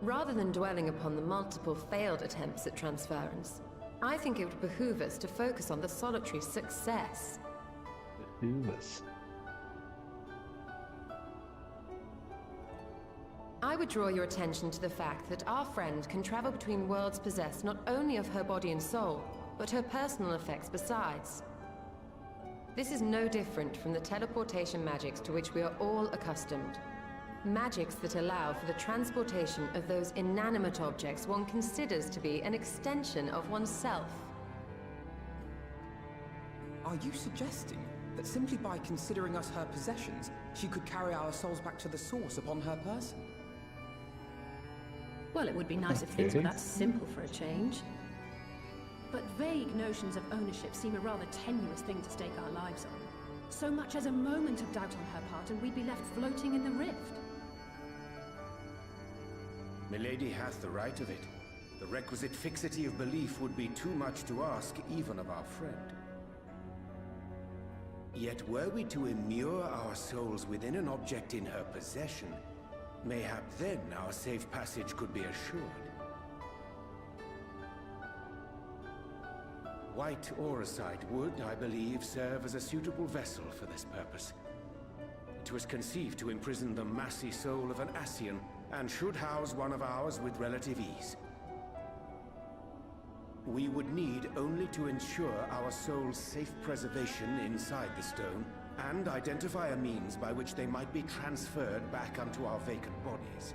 Rather than dwelling upon the multiple failed attempts at transference, I think it would behoove us to focus on the solitary success. Behoove us. I would draw your attention to the fact that our friend can travel between worlds possessed not only of her body and soul, but her personal effects besides. This is no different from the teleportation magics to which we are all accustomed. Magics that allow for the transportation of those inanimate objects one considers to be an extension of oneself. Are you suggesting that simply by considering us her possessions, she could carry our souls back to the source upon her person? Well, it would be nice if things were that simple for a change. But vague notions of ownership seem a rather tenuous thing to stake our lives on. So much as a moment of doubt on her part and we'd be left floating in the rift. Milady hath the right of it. The requisite fixity of belief would be too much to ask even of our friend. Yet were we to immure our souls within an object in her possession, mayhap then our safe passage could be assured. White Auracite would, I believe, serve as a suitable vessel for this purpose. It was conceived to imprison the massy soul of an Ascian, and should house one of ours with relative ease. We would need only to ensure our soul's safe preservation inside the stone, and identify a means by which they might be transferred back unto our vacant bodies.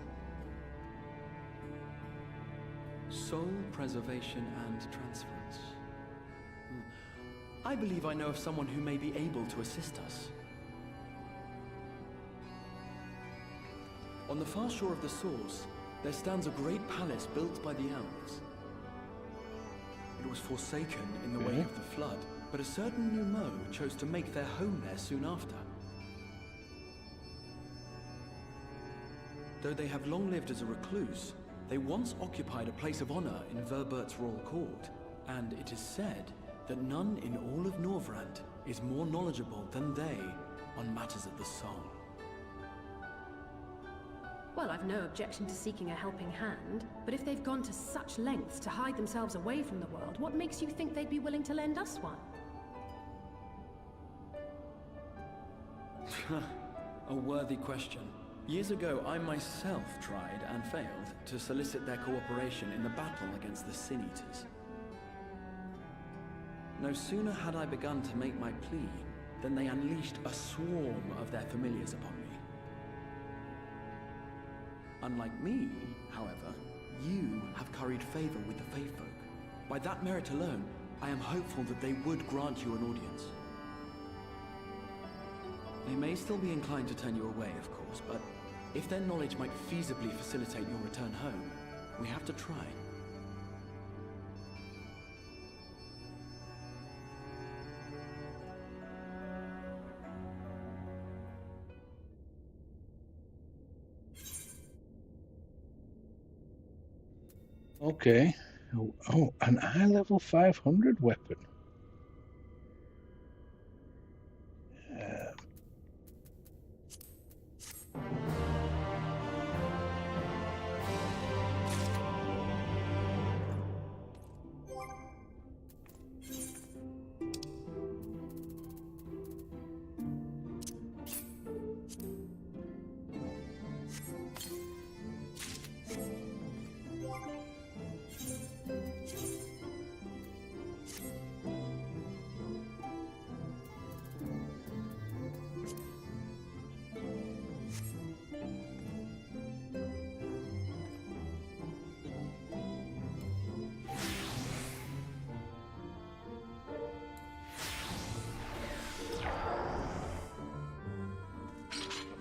Soul preservation and transference. I believe I know of someone who may be able to assist us. On the far shore of the source, there stands a great palace built by the elves. It was forsaken in the wake of the flood, but a certain Numo chose to make their home there soon after. Though they have long lived as a recluse, they once occupied a place of honor in Verbert's royal court, and it is said that none in all of Norvrant is more knowledgeable than they on matters of the soul. Well, I've no objection to seeking a helping hand, but if they've gone to such lengths to hide themselves away from the world, what makes you think they'd be willing to lend us one? A worthy question. Years ago, I myself tried and failed to solicit their cooperation in the battle against the Sin Eaters. No sooner had I begun to make my plea than they unleashed a swarm of their familiars upon me. Unlike me, however, you have curried favor with the Fae folk. By that merit alone, I am hopeful that they would grant you an audience. They may still be inclined to turn you away, of course, but if their knowledge might feasibly facilitate your return home, we have to try. Okay. Oh, an eye level 500 weapon.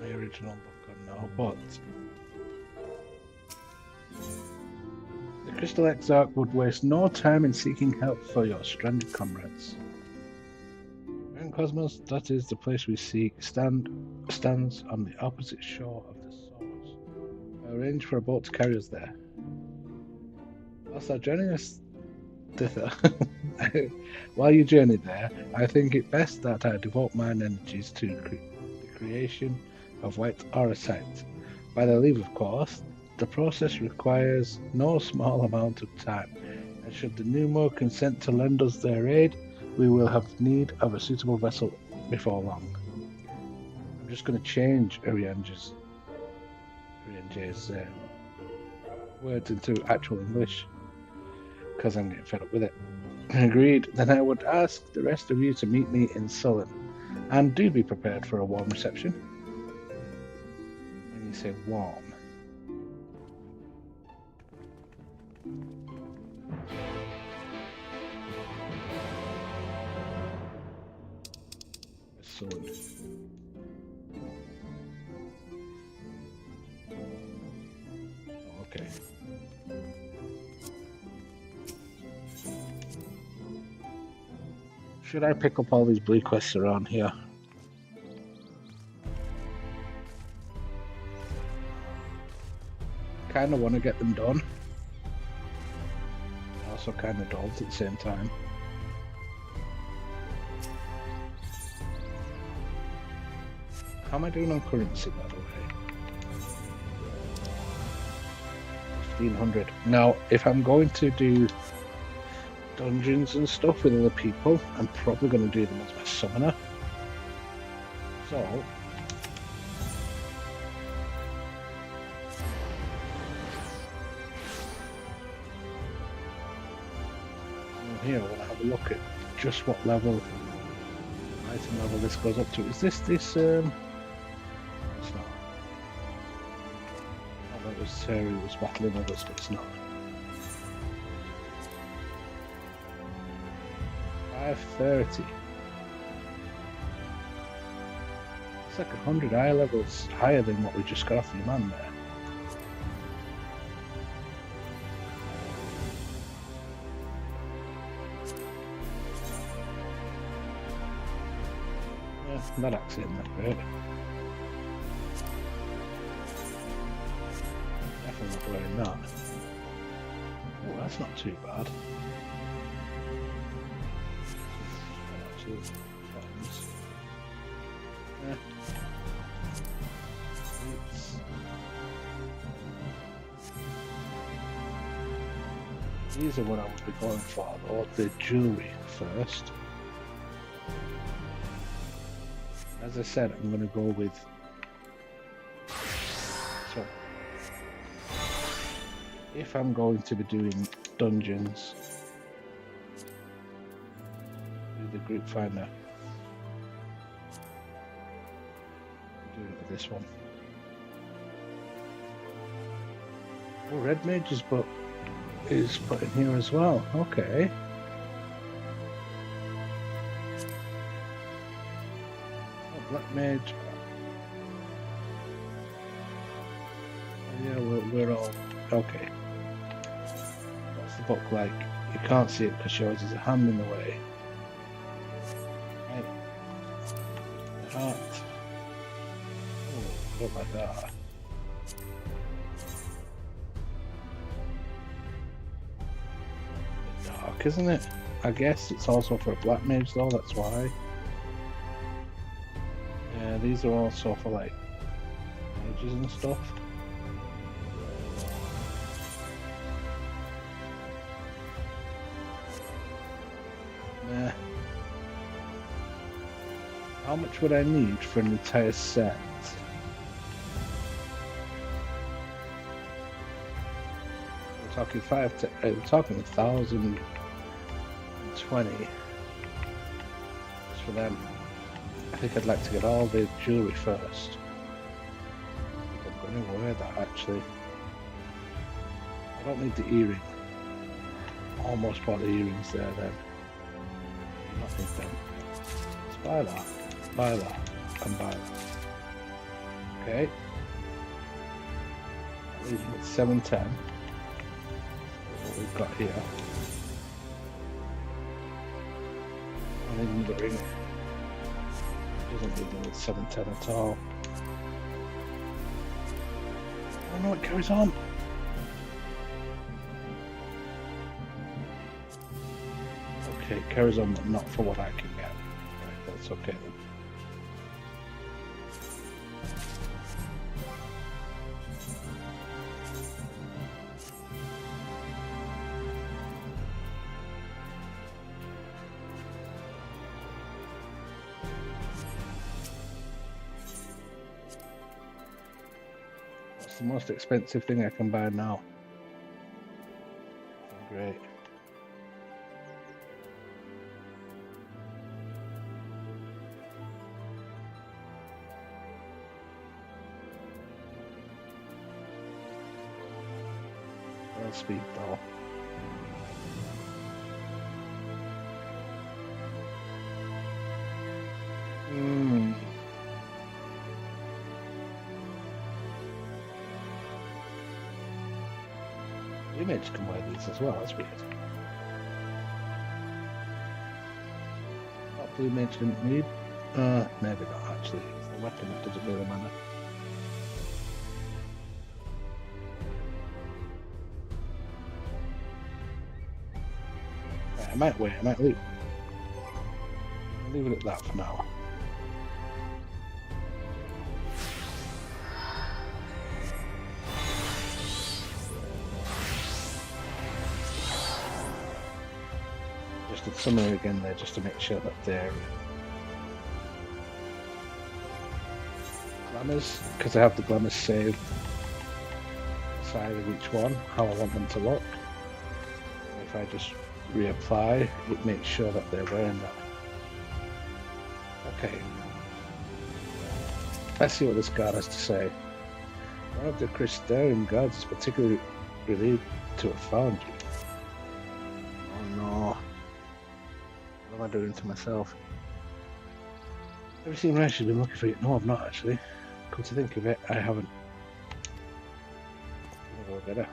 My original book on now, but the Crystal Exarch would waste no time in seeking help for your stranded comrades. In Cosmos, that is the place we seek, stands on the opposite shore of the source. Arrange for a boat to carry us there. Also, joining us thither, while you journey there, I think it best that I devote mine energies to the creation of white auracite. By their leave, of course. The process requires no small amount of time, and should the Numo consent to lend us their aid, we will have need of a suitable vessel before long. I'm just going to change Urianje's words into actual English, because I'm getting fed up with it. Agreed. Then I would ask the rest of you to meet me in Sullen, and do be prepared for a warm reception. When you say warm. Sullen. Oh, okay. Should I pick up all these blue quests around here? Kind of want to get them done. Also kind of don't at the same time. How am I doing on currency, by the way? 1500. Now, if I'm going to do dungeons and stuff with other people, I'm probably going to do them as my summoner. So, here I want to have a look at just what level, item level this goes up to. Is this, it's not. Oh, that was Terry was battling others, but it's not. 530. It's like 100 eye levels higher than what we just got off the man there. Not actually that great. Definitely not wearing that. Oh, that's not too bad. Yeah. These are what I would be going for, though. The jewellery first. As I said, I'm going to go with. So, if I'm going to be doing dungeons with the group finder, I'm doing it with this one. Oh, Red Mage is put in here as well. Okay. Black Mage. Yeah, we're all okay. What's the book like? You can't see it because shows there's a hand in the way. Right. The heart. Oh, I don't like that. Dark, isn't it? I guess it's also for a black mage though, that's why. Yeah, these are also for like mages and stuff. Nah. How much would I need for an entire set? We're talking we're talking 1,020 just for them. I think I'd like to get all the jewellery first. I think I'm going to wear that actually. I don't need the earring. Almost bought the earrings there then. Not need them. Let's buy that, and buy that. Okay. That leaves me at 710. What we've got here. I need another ring. Doesn't leave me with 710 at all. Oh no, it carries on. Okay, it carries on, but not for what I can get. Right, that's okay then. What's the most expensive thing I can buy now? Great. Speed though. The image can wear these as well, that's weird. What blue mage didn't need? Maybe not actually. It's the weapon that doesn't really matter. I might wait, I might leave. I'll leave it at that for now. Just did summary again there just to make sure that they're glamours, because I have the glamours saved side of each one, how I want them to look. If I just reapply, it makes sure that they're wearing that. Okay. Let's see what this guard has to say. One of the Christarian guards is particularly relieved to have found you. Oh no. What am I doing to myself? Have you seen where she's been looking for you? No, I've not actually. Come to think of it, I haven't. I'll go get her.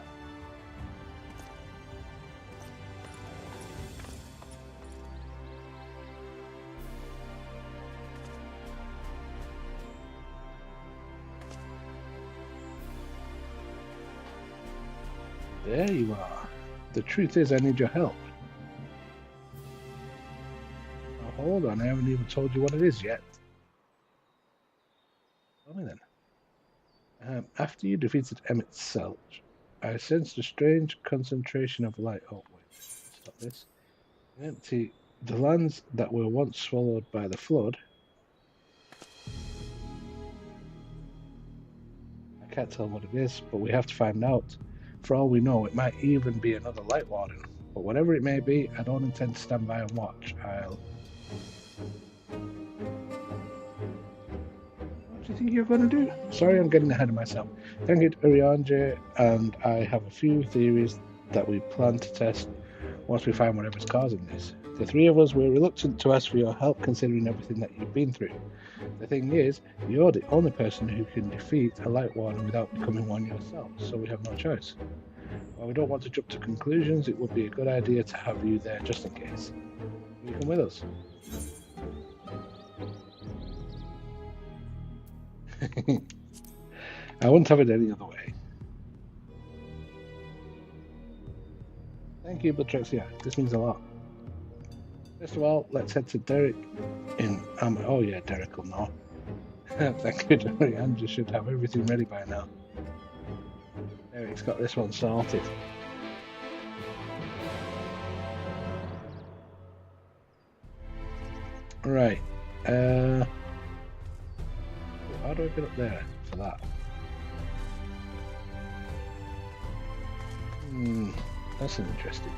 There you are. The truth is, I need your help. Now, hold on, I haven't even told you what it is yet. Tell me then. After you defeated Emmett Selch, I sensed a strange concentration of light. Oh, wait. Stop this. Empty. The lands that were once swallowed by the flood. I can't tell what it is, but we have to find out. For all we know, it might even be another Light Warden. But whatever it may be, I don't intend to stand by and watch. What do you think you're going to do? Sorry, I'm getting ahead of myself. Thank you to Urianje, and I have a few theories that we plan to test once we find whatever's causing this. The three of us were reluctant to ask for your help considering everything that you've been through. The thing is, you're the only person who can defeat a Light One without becoming one yourself, so we have no choice. While we don't want to jump to conclusions, it would be a good idea to have you there just in case. Will you come with us? I wouldn't have it any other way. Thank you, Betrexia. This means a lot. First of all, let's head to Derek in... oh yeah, Derek will know. Thank you, Derek. Andrew should have everything ready by now. Derek's got this one sorted. Right. How do I get up there for that? That's interesting.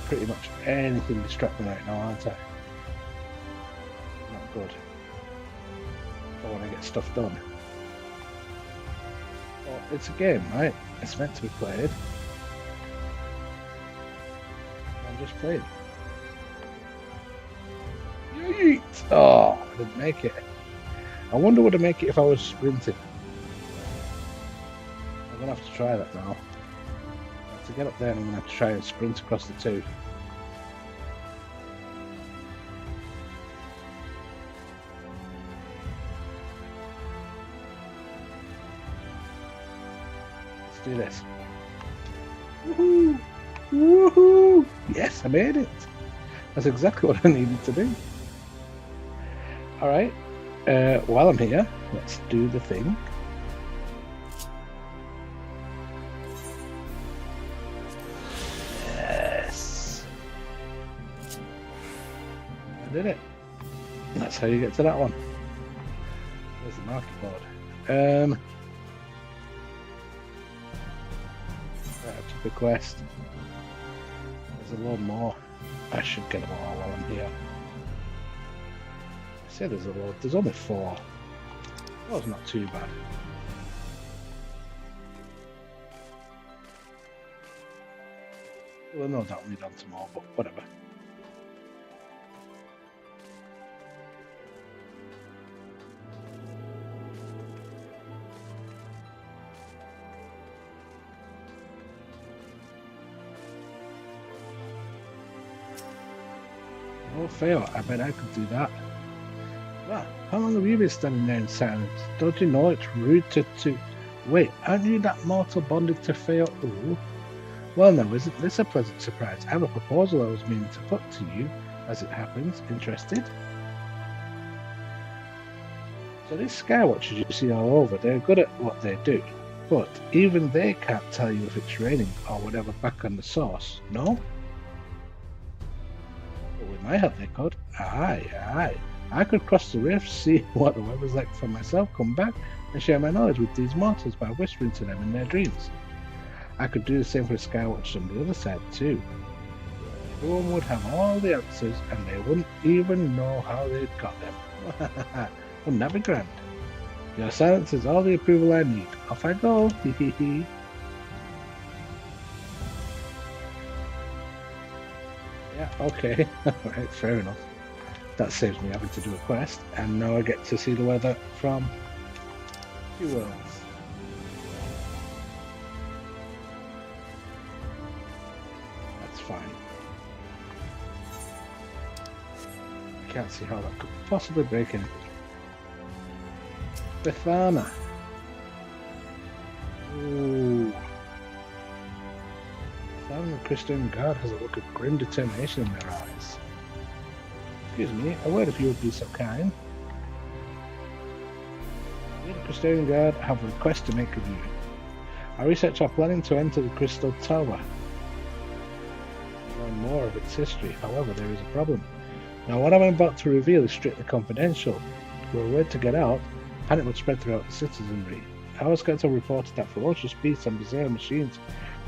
Pretty much anything distract me right now, aren't I? Not good. I want to get stuff done. Well, it's a game, right? It's meant to be played. I'm just playing. Yeet! Oh, I didn't make it. I wonder would I make it if I was sprinting. I'm gonna have to try that now. To get up there, I'm going to have to try and sprint across the two. Let's do this. Woohoo! Woohoo! Yes, I made it! That's exactly what I needed to do. Alright, while I'm here, let's do the thing. Did it? That's how you get to that one. There's the market board. Right, I took a quest. There's a lot more. I should get them all while I'm here. I say there's a lot. There's only 4. That was not too bad. Well, no doubt we'll need on some more, but whatever. Oh, fail. I bet I could do that. Well, how long have you been standing there in silence? Don't you know it's rude to... Wait, aren't you that mortal bonded to Fail? Ooh. Well, now, isn't this a pleasant surprise? I have a proposal I was meaning to put to you, as it happens. Interested? So these Skywatchers you see all over, they're good at what they do. But even they can't tell you if it's raining or whatever back on the source, no? With my help they could. Aye. I could cross the rift, see what the weather's like for myself, come back and share my knowledge with these mortals by whispering to them in their dreams. I could do the same for the Skywatchers on the other side too. Everyone would have all the answers and they wouldn't even know how they'd got them. Wouldn't that be grand? Your silence is all the approval I need. Off I go. Hehehe. Yeah, okay. Right, fair enough. That saves me having to do a quest, and now I get to see the weather from 2 worlds. That's fine. I can't see how that could possibly break anything. Bethana. Ooh. The Christian guard has a look of grim determination in their eyes. Excuse me, a word if you would be so kind. We, the Christian Guard, have a request to make of you. Our research are planning to enter the Crystal Tower. Learn more of its history, however, there is a problem. Now, what I'm about to reveal is strictly confidential. If we were word to get out, panic would spread throughout the citizenry. Our scouts have reported that ferocious beasts and bizarre machines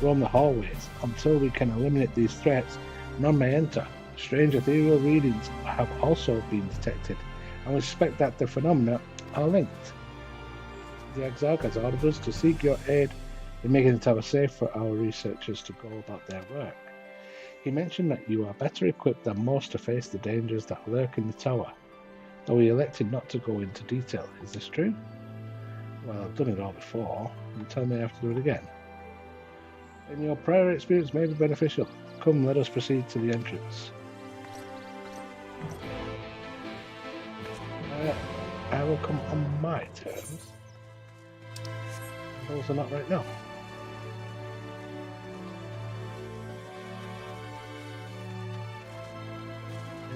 roam the hallways. Until we can eliminate these threats, none may enter. Strange ethereal readings have also been detected, and we suspect that the phenomena are linked. The Exarch has ordered us to seek your aid in making the tower safe for our researchers to go about their work. He mentioned that you are better equipped than most to face the dangers that lurk in the tower, though he elected not to go into detail. Is this true? Well, I've done it all before. You tell me I have to do it again. And your prior experience may be beneficial. Come, let us proceed to the entrance. I will come on my terms. Those are not right now.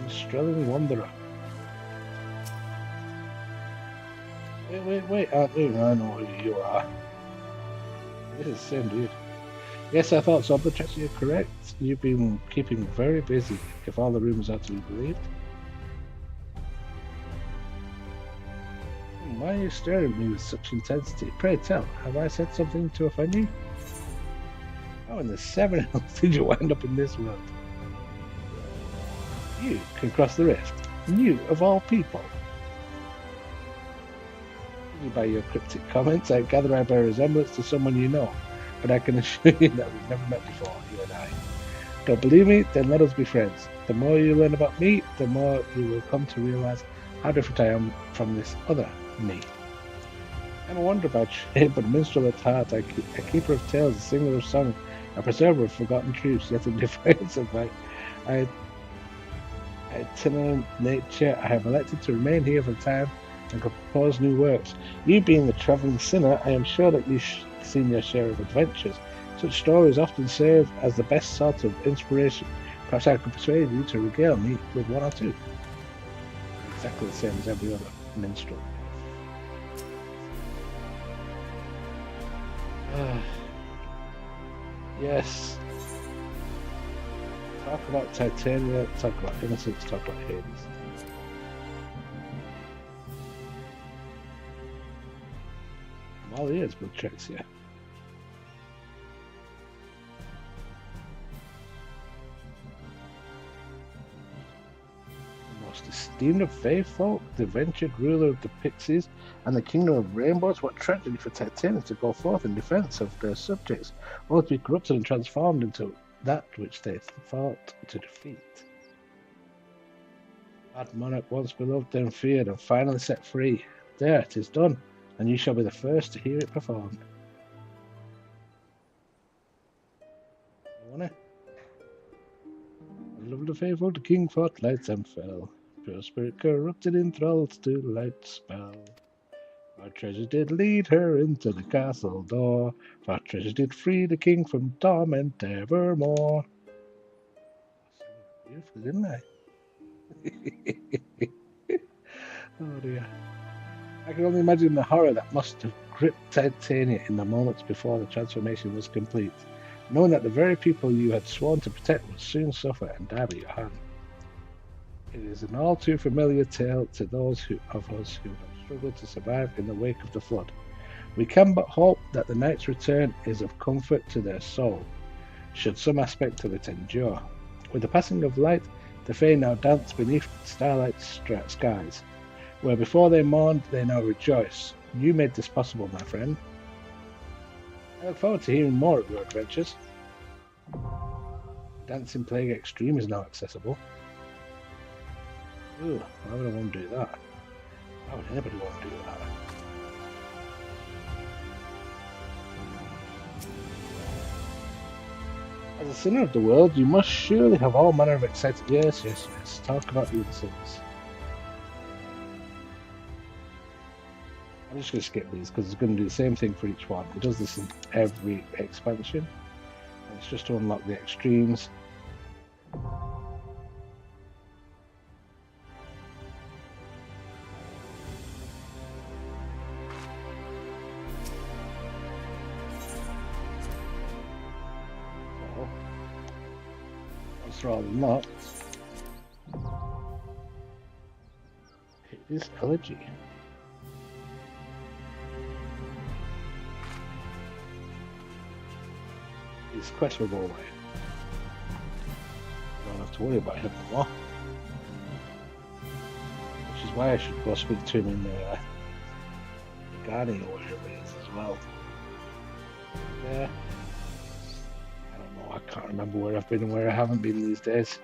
Strelling Wanderer. Wait, I know who you are. This is the same dude. Yes, I thought so, but you're correct. You've been keeping very busy, if all the rumours are to be believed. Why are you staring at me with such intensity? Pray tell, have I said something to offend you? How in the seven hells did you wind up in this world? You can cross the rift. You, of all people. By your cryptic comments, I gather I bear a resemblance to someone you know, but I can assure you that we've never met before, you and I. Don't believe me? Then let us be friends. The more you learn about me, the more you will come to realize how different I am from this other me. I'm a wanderer by trade, but a minstrel at heart. A keeper of tales, a singer of song, a preserver of forgotten truths, yet in defiance of my itinerant nature, I have elected to remain here for a time and compose new works. You being a travelling sinner, I am sure that you've seen your share of adventures. Such stories often serve as the best sort of inspiration. Perhaps I could persuade you to regale me with one or two. Exactly the same as every other minstrel. Yes. Talk about Titania, talk about innocence, talk about Hades. I'm all ears, but tricks, yeah. The most esteemed of faithful, the ventured ruler of the Pixies, and the kingdom of rainbows. What tragedy for Titania to go forth in defense of their subjects, all to be corrupted and transformed into that which they fought to defeat. That monarch once beloved and feared, and finally set free. There, it is done, and you shall be the first to hear it performed. I loved the faithful, the king fought lights and fell. Pure spirit corrupted in thralls to light spell. Our treasure did lead her into the castle door. Our treasure did free the king from torment evermore. Beautiful, didn't I? Oh dear. I can only imagine the horror that must have gripped Titania in the moments before the transformation was complete, knowing that the very people you had sworn to protect would soon suffer and die by your hand. It is an all too familiar tale to those of us who have struggled to survive in the wake of the flood. We can but hope that the night's return is of comfort to their soul, should some aspect of it endure. With the passing of light, the Fae now dance beneath starlight skies. Where before they mourned, they now rejoice. You made this possible, my friend. I look forward to hearing more of your adventures. Dancing Plague Extreme is now accessible. Ooh, why would I want to do that? Why would anybody want to do that? As a sinner of the world, you must surely have all manner of exciting... Yes. Talk about the other sins. I'm just going to skip these because it's going to do the same thing for each one. It does this in every expansion. And it's just to unlock the extremes. Rather not. It is Elegy. It's questionable way. I don't have to worry about him anymore. Which is why I should go speak to him in Garni or whatever it is as well. there. I don't know, I can't remember where I've been and where I haven't been these days.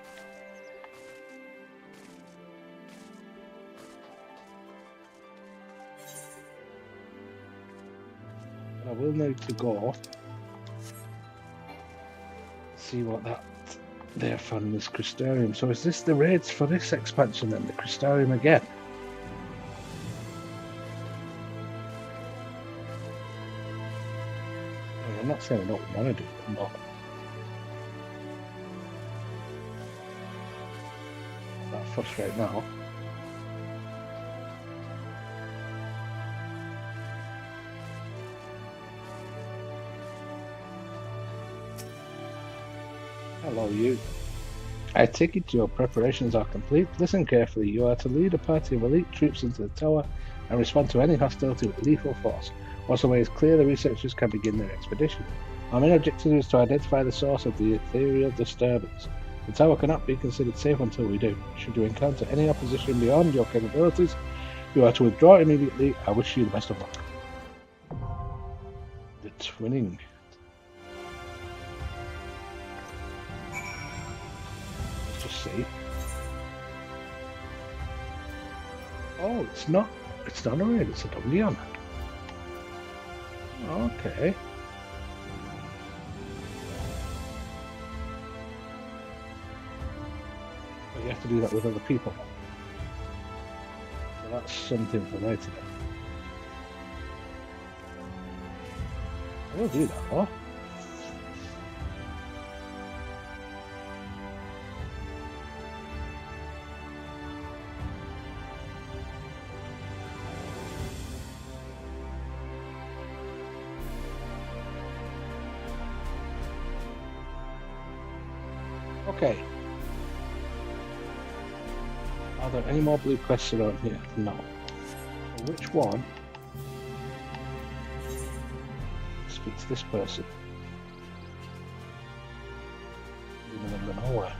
But I will need to go see what that they're from this Crystarium. So is this the raids for this expansion then? The Crystarium again? I'm not saying I don't want to do them, but that fuss right now. Hello, you. I take it your preparations are complete. Listen carefully. You are to lead a party of elite troops into the tower and respond to any hostility with lethal force. Once the way is clear, the researchers can begin their expedition. Our main objective is to identify the source of the ethereal disturbance. The tower cannot be considered safe until we do. Should you encounter any opposition beyond your capabilities, you are to withdraw immediately. I wish you the best of luck. The twinning. Let's just see. Oh, it's not a raid, it's a dungeon. Okay. But you have to do that with other people. So that's something for later then. I will do that, huh? Okay. Are there any more blue quests around here? No. So which one? Speak to this person. In the middle of nowhere.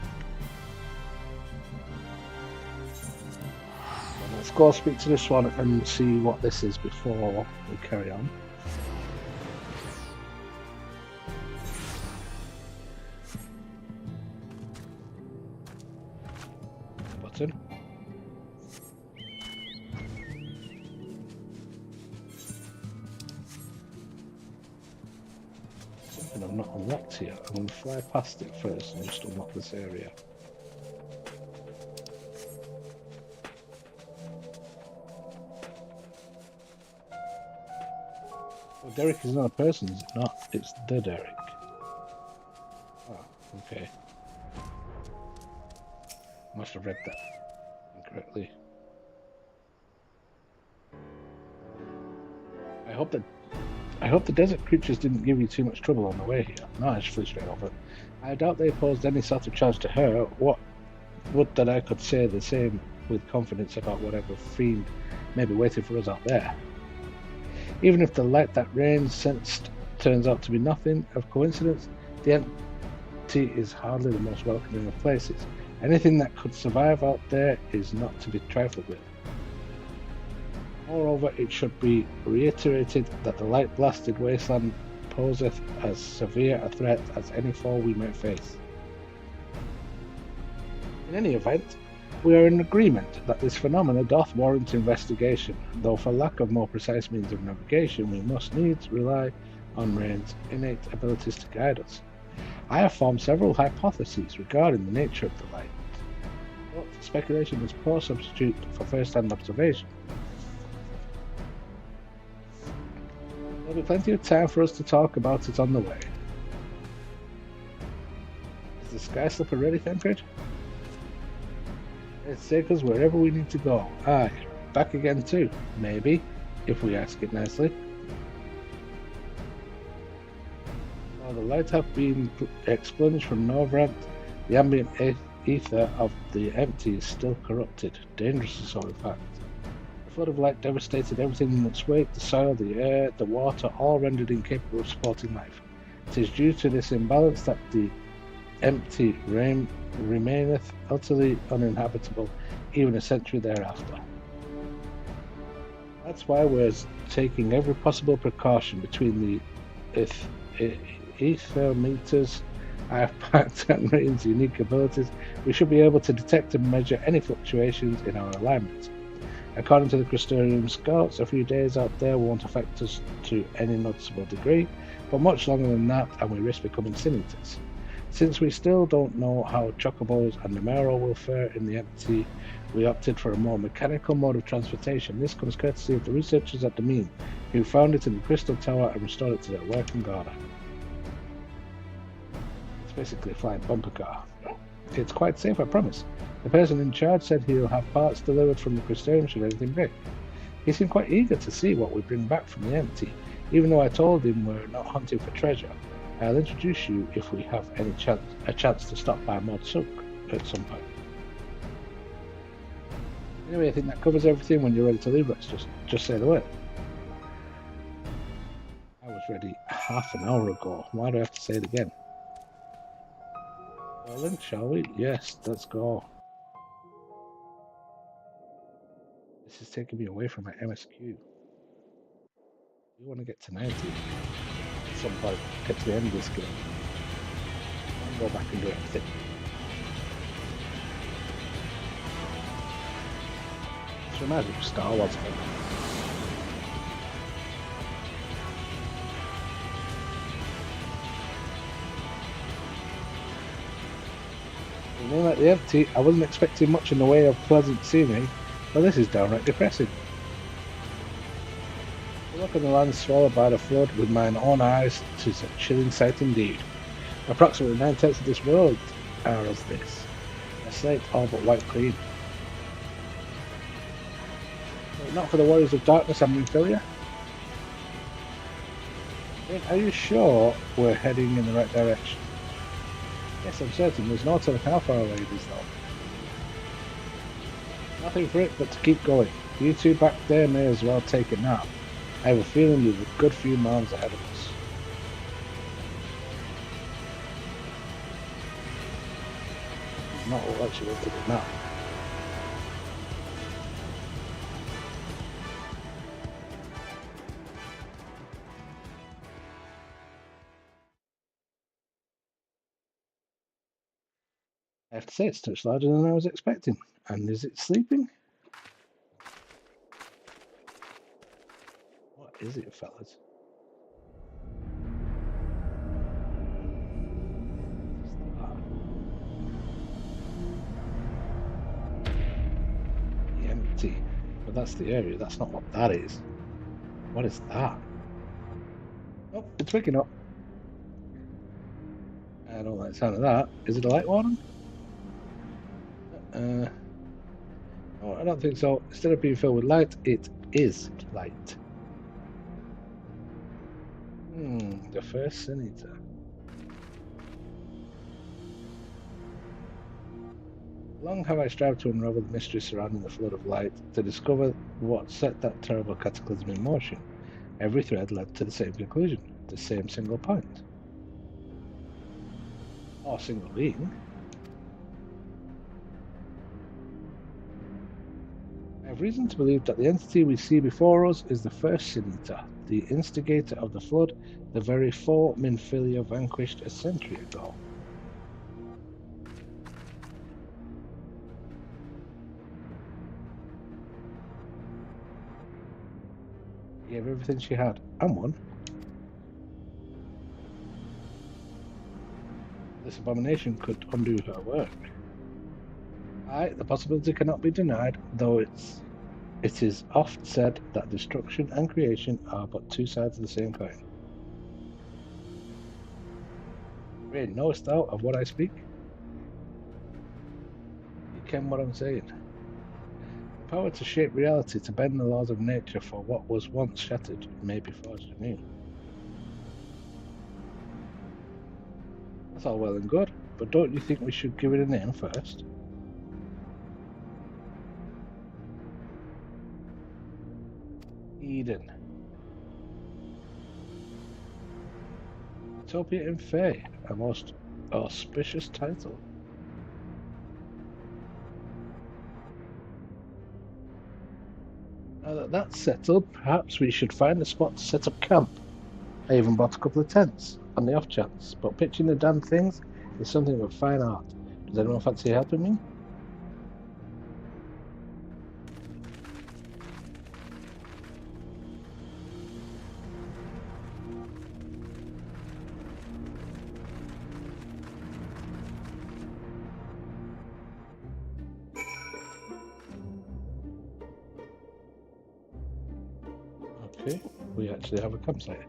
Well, let's go speak to this one and see what this is before we carry on. Button. Something I've not unlocked here. I'm going to fly past it first and just unlock this area. Well, Derek is not a person, is it not? It's the Derek. Oh, okay. Must have read that incorrectly. I hope the desert creatures didn't give you too much trouble on the way here. No, I just flew straight over. I doubt they posed any sort of charge to her. What would that I could say the same with confidence about whatever fiend may be waiting for us out there. Even if the light that Rain sensed turns out to be nothing of coincidence, the empty is hardly the most welcoming of places. Anything that could survive out there is not to be trifled with. Moreover, it should be reiterated that the light-blasted wasteland poseth as severe a threat as any foe we may face. In any event, we are in agreement that this phenomena doth warrant investigation, though for lack of more precise means of navigation we must needs rely on Rain's innate abilities to guide us. I have formed several hypotheses regarding the nature of the light, but speculation is poor substitute for first-hand observation. There'll be plenty of time for us to talk about it on the way. Is the sky slipper ready, Tancred? Let's take us wherever we need to go. Aye, back again too, maybe, if we ask it nicely. While the light have been expunged from Norvrant, the ambient ether of the empty is still corrupted, dangerously so in fact. The flood of light devastated everything in its wake, the soil, the air, the water, all rendered incapable of supporting life. It is due to this imbalance that the empty remaineth utterly uninhabitable, even a century thereafter. That's why we're taking every possible precaution between the ether meters I have packed and Raiden's unique abilities, we should be able to detect and measure any fluctuations in our alignment. According to the Crystarium scouts, a few days out there won't affect us to any noticeable degree, but much longer than that, and we risk becoming sin eaters. Since we still don't know how Chocobos and Numero will fare in the empty, we opted for a more mechanical mode of transportation. This comes courtesy of the researchers at the Mean, who found it in the Crystal Tower and restored it to their working order. It's basically a flying bumper car. It's quite safe, I promise. The person in charge said he'll have parts delivered from the Crystarium should anything break. He seemed quite eager to see what we bring back from the empty, even though I told him we're not hunting for treasure. I'll introduce you if we have a chance to stop by Mod Suk at some point. Anyway, I think that covers everything. When you're ready to leave, let's just say the word. I was ready half an hour ago. Why do I have to say it again? Well then, shall we? Yes, let's go. This is taking me away from my MSQ. We want to get to 90 at some point, get to the end of this game. I'll go back and do everything. This reminds me of Star Wars. At the empty, I wasn't expecting much in the way of pleasant scenery, but this is downright depressing. The look on the land swallowed by the flood with mine own eyes, 'tis a chilling sight indeed. Approximately 9/10 of this world are as this, a slate all but white clean. But not for the warriors of darkness and Minfilia. Are you sure we're heading in the right direction? Yes, I'm certain. There's no telling how far away it is, though. Nothing for it but to keep going. You two back there may as well take it now. I have a feeling there's a good few miles ahead of us. Not what you looked at it now. I have to say, it's much larger than I was expecting. And is it sleeping? What is it, fellas? Empty. But that's the area, that's not what that is. What is that? Oh, it's waking up. I don't like the sound of that. Is it a light warning? Oh, I don't think so. Instead of being filled with light, it is light. The first Sin-Eater. Long have I strived to unravel the mystery surrounding the flood of light, to discover what set that terrible cataclysm in motion. Every thread led to the same conclusion, the same single point. Or single being. I have reason to believe that the entity we see before us is the first Sin-Eater, the instigator of the flood, the very foe Minfilia vanquished a century ago. She gave everything she had, and won. This abomination could undo her work. Aye, the possibility cannot be denied, though it is oft said that destruction and creation are but two sides of the same coin. Rain, knowest thou of what I speak? You ken what I'm saying. The power to shape reality, to bend the laws of nature for what was once shattered, may be forged anew. That's all well and good, but don't you think we should give it a name first? Eden. Utopia in Fae, a most auspicious title. Now that that's settled, perhaps we should find a spot to set up camp. I even bought a couple of tents. on the off chance, but pitching the damn things is something of fine art. Does anyone fancy helping me? Okay, we actually have a campsite.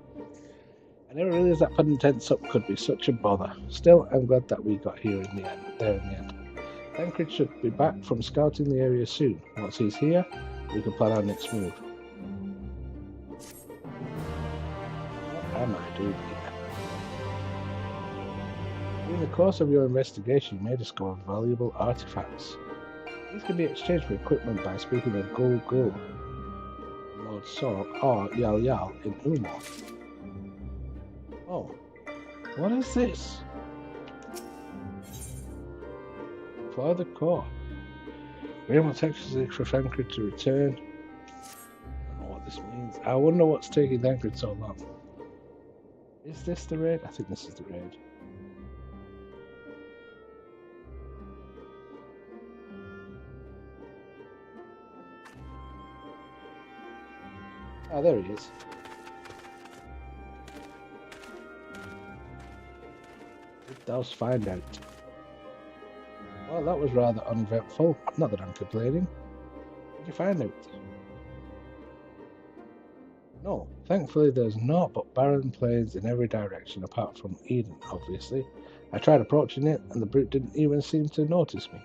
I never realised that putting tents up could be such a bother. Still, I'm glad that we got here in the end. Tancred should be back from scouting the area soon. Once he's here, we can plan our next move. What am I doing here? During the course of your investigation, you may discover valuable artifacts. These can be exchanged for equipment by speaking of Gul Gul, Lord Saul, or Yal Yal in Umar. Oh, what is this? Apply the core. Raymond texts for Tancred to return. I don't know what this means. I wonder what's taking Tancred so long. Is this the raid? I think this is the raid. Oh, there he is. Let us find out. Well, that was rather uneventful. Not that I'm complaining. What did you find out? No, thankfully there's naught but barren plains in every direction apart from Eden, obviously. I tried approaching it and the brute didn't even seem to notice me.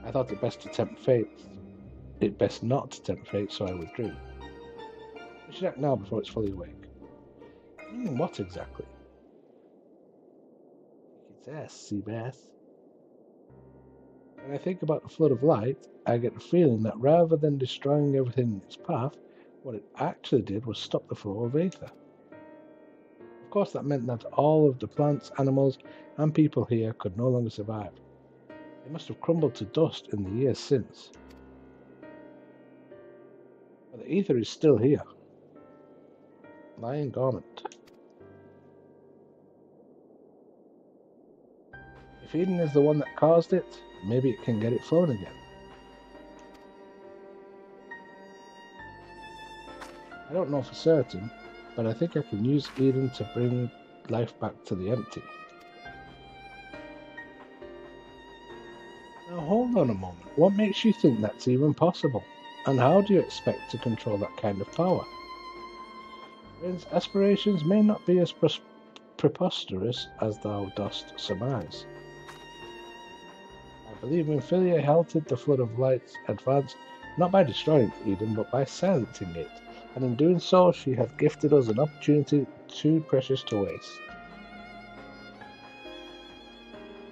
I thought it best not to tempt fate, so I withdrew. We should act now before it's fully awake. Meaning what exactly? It's Seabass. When I think about the flood of light, I get the feeling that rather than destroying everything in its path, what it actually did was stop the flow of aether. Of course, that meant that all of the plants, animals, and people here could no longer survive. They must have crumbled to dust in the years since. But the ether is still here, lying dormant. If Eden is the one that caused it, maybe it can get it flowing again. I don't know for certain, but I think I can use Eden to bring life back to the empty. Now hold on a moment, what makes you think that's even possible? And how do you expect to control that kind of power? Rain's aspirations may not be as preposterous as thou dost surmise. I believe Minfilia halted the flood of light's advance not by destroying Eden, but by silencing it, and in doing so she hath gifted us an opportunity too precious to waste.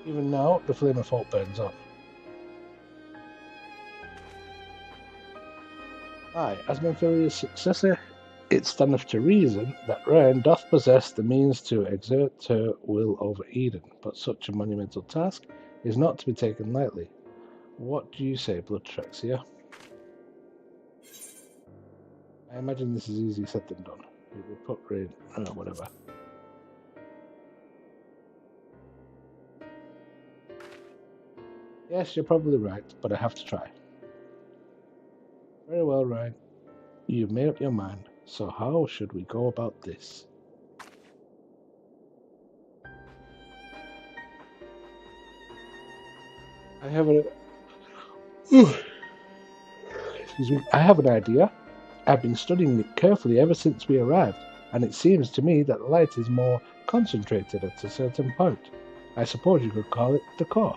Even now, the flame of hope burns on. Aye, as Minfilia's successor, it standeth to reason that Rain doth possess the means to exert her will over Eden, but such a monumental task is not to be taken lightly. What do you say, Blood Trexia? I imagine this is easier said than done. We will put Rain, whatever. Yes, you're probably right, but I have to try. Very well, Ryan. You've made up your mind, so how should we go about this? I have an idea. I've been studying it carefully ever since we arrived, and it seems to me that the light is more concentrated at a certain point. I suppose you could call it the core.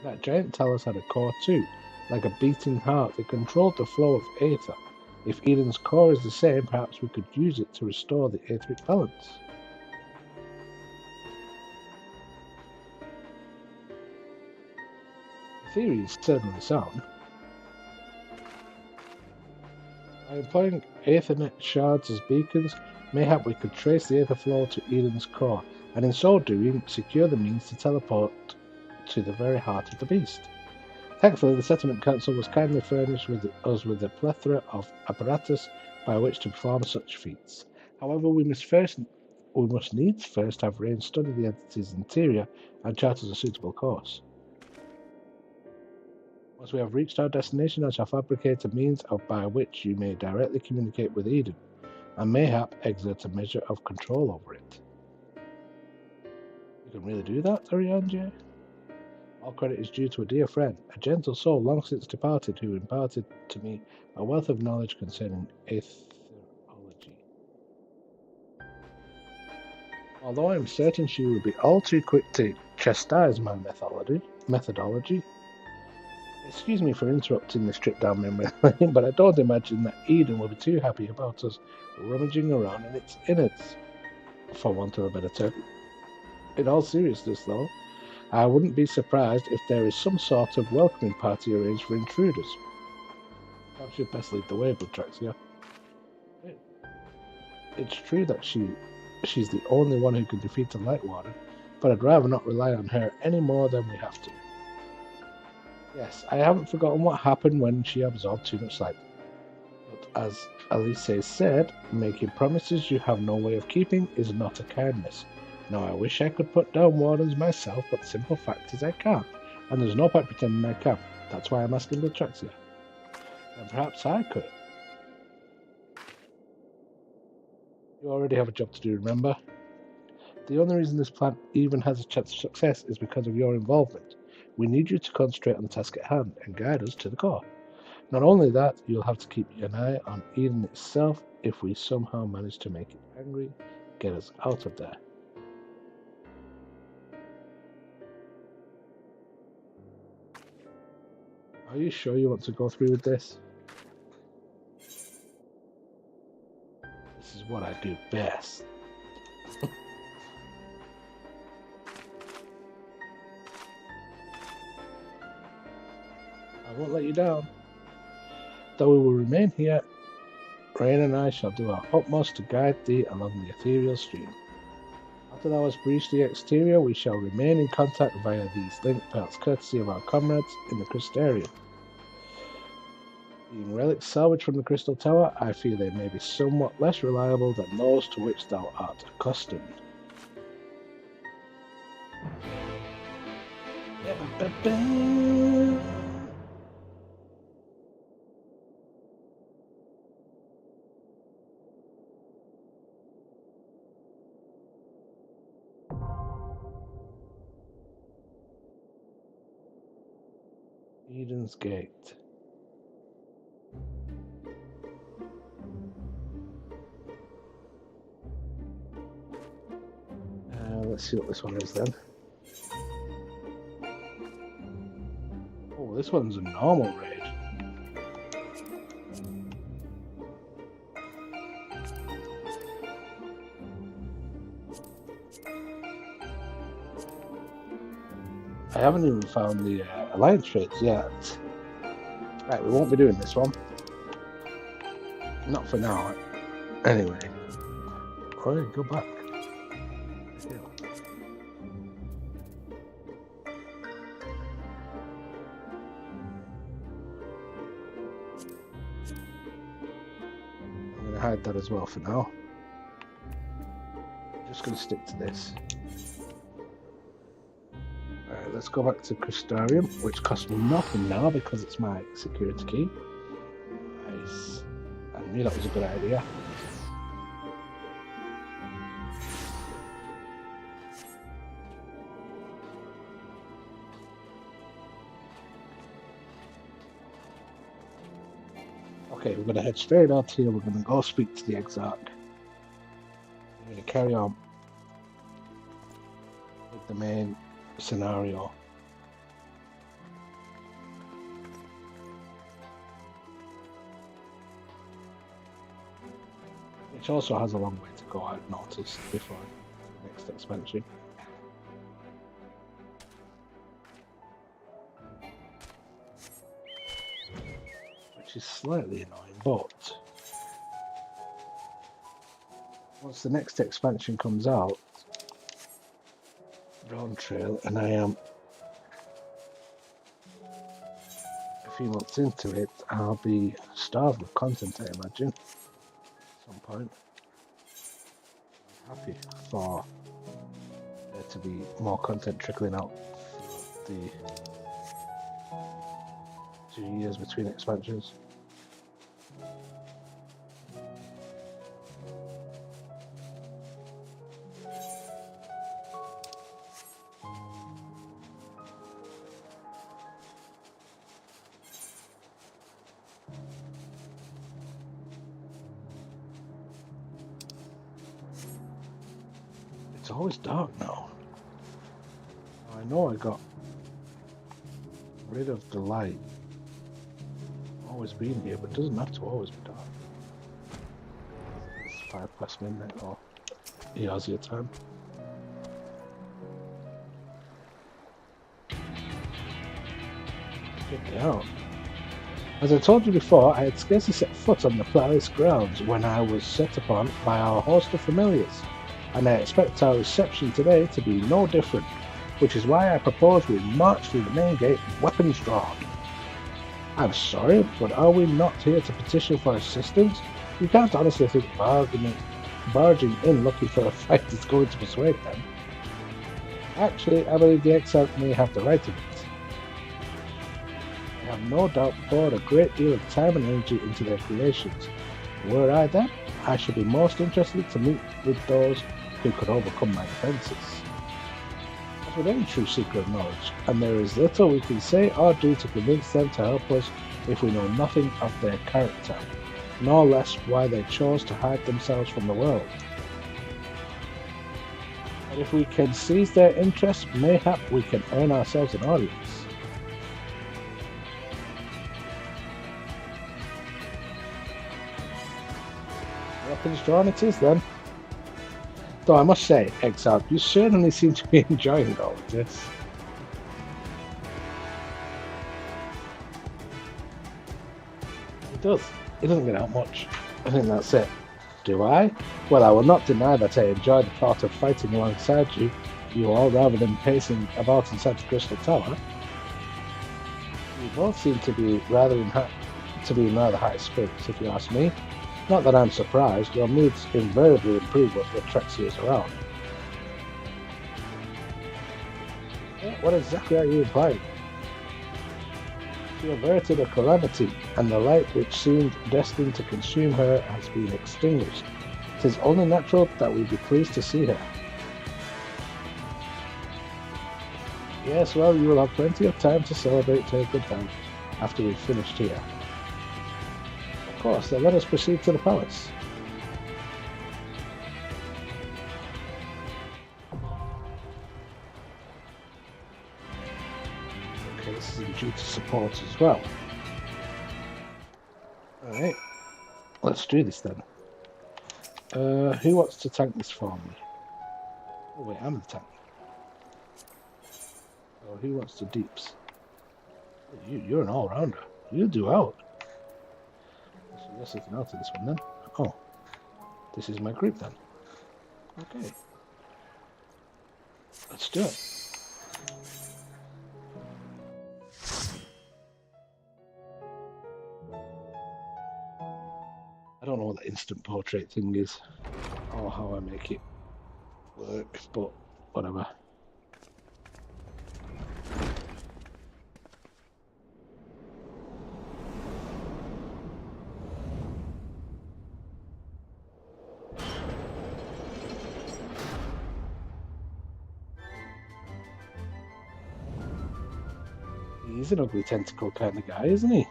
That giant talus had a core too, like a beating heart that controlled the flow of aether. If Eden's core is the same, perhaps we could use it to restore the aetheric balance. The theory is certainly sound. By employing Aethernet shards as beacons, mayhap we could trace the aether flow to Eden's core, and in so doing, secure the means to teleport to the very heart of the beast. Thankfully, the Settlement Council was kindly furnished with us with a plethora of apparatus by which to perform such feats. However, we must first we must needs first have Rain study the entity's interior and chart us a suitable course. Once we have reached our destination, I shall fabricate a means by which you may directly communicate with Eden, and mayhap exert a measure of control over it. You can really do that, Ariane? All credit is due to a dear friend, a gentle soul long since departed, who imparted to me a wealth of knowledge concerning aetherology. Although I am certain she will be all too quick to chastise my methodology. Excuse me for interrupting this trip down memory lane, but I don't imagine that Eden will be too happy about us rummaging around in its innards, for want of a better term. In all seriousness, though, I wouldn't be surprised if there is some sort of welcoming party arranged for intruders. Perhaps you'd best lead the way, Bloodtraxia. It's true that she's the only one who can defeat the Light Warden, but I'd rather not rely on her any more than we have to. Yes, I haven't forgotten what happened when she absorbed too much light. But as Alice said, making promises you have no way of keeping is not a kindness. Now, I wish I could put down wardens myself, but the simple fact is I can't, and there's no point pretending I can. That's why I'm asking Bloodtraxia. And perhaps I could. You already have a job to do, remember? The only reason this plan even has a chance of success is because of your involvement. We need you to concentrate on the task at hand and guide us to the core. Not only that, you'll have to keep an eye on Eden itself if we somehow manage to make it angry, get us out of there. Are you sure you want to go through with this? This is what I do best. I won't let you down. Though we will remain here, Rain and I shall do our utmost to guide thee along the ethereal stream. After thou hast breached the exterior, we shall remain in contact via these link belts, courtesy of our comrades in the Crystarium. Being relics salvaged from the Crystal Tower, I fear they may be somewhat less reliable than those to which thou art accustomed. Eden's Gate. Let's see what this one is then. Oh, this one's a normal raid. I haven't even found the alliance trades yet. Right, we won't be doing this one. Not for now. Anyway. Alright, go back. I'm going to hide that as well for now. I'm just going to stick to this. Alright, let's go back to Crystarium, which costs me nothing now because it's my security key. Nice. I knew that was a good idea. Okay, we're going to head straight out here. We're going to go speak to the Exarch. We're going to carry on with the main scenario. Which also has a long way to go, I've noticed, before the next expansion. Which is slightly annoying, but once the next expansion comes out, Dawn Trail, and I am a few months into it, I'll be starved of content, I imagine, at some point. I happy for there to be more content trickling out the 2 years between expansions. It's always dark now. I know I got rid of the light. Always been here, but it doesn't have to always be dark. It's 5 past midnight or Eorzea time. Get down. As I told you before, I had scarcely set foot on the palace grounds when I was set upon by our host of familiars, and I expect our reception today to be no different, which is why I propose we march through the main gate, weapons drawn. I'm sorry, but are we not here to petition for assistance? You can't honestly think barging in looking for a fight is going to persuade them. Actually, I believe the XIV may have the right of it. I have no doubt poured a great deal of time and energy into their creations. Were I them, I should be most interested to meet with those who could overcome my defences. As with any true seeker of knowledge, and there is little we can say or do to convince them to help us if we know nothing of their character, nor less why they chose to hide themselves from the world. But if we can seize their interest, mayhap we can earn ourselves an audience. Weapons drawn it is then. Though I must say, Exile, you certainly seem to be enjoying all of this. It does. It doesn't get out much. I think that's it. Do I? Well, I will not deny that I enjoy the thought of fighting alongside you all, rather than pacing about inside the Crystal Tower. You both seem to be in rather high spirits, if you ask me. Not that I'm surprised, your moods invariably improve what the attracts you around. What exactly are you implying? She averted a calamity, and the light which seemed destined to consume her has been extinguished. It is only natural that we be pleased to see her. Yes, well, you will have plenty of time to celebrate her good health after we've finished here. Of course, then let us proceed to the palace. Okay, this is in duty support as well. Alright, let's do this then. Who wants to tank this for me? Oh wait, I'm the tank. Oh, who wants to deeps? You're an all-rounder. You'll do out. There's nothing else in this one then. Oh, this is my group then. Okay. Let's do it. I don't know what the instant portrait thing is or how I make it work, but whatever. He's an ugly tentacle kind of guy, isn't he?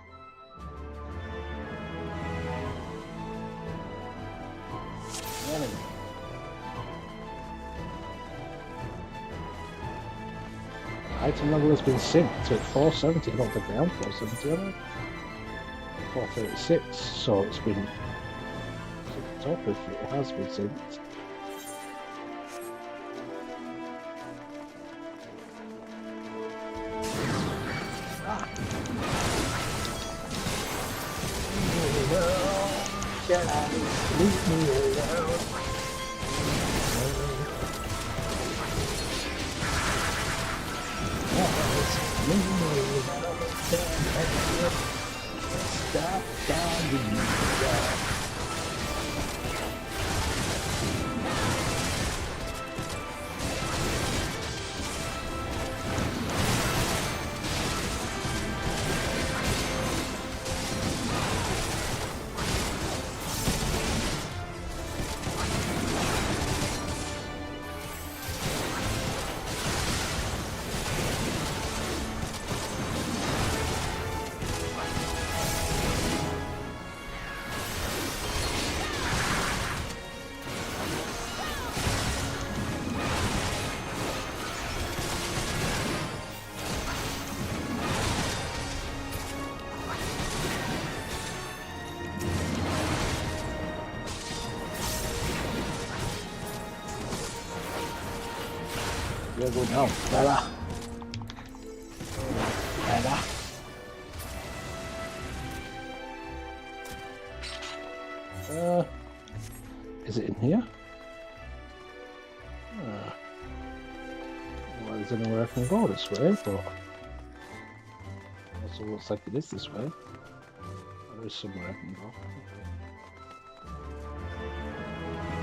Item level has been synced to 470. I don't think I am 470, am I? 436, so it's been synced up if it has been synced. Leave me alone. Stop down. You're going down, fella. Fella. Is it in here? Well, there's anywhere I can go this way, but also looks like it is this way. There is somewhere I can go. Okay.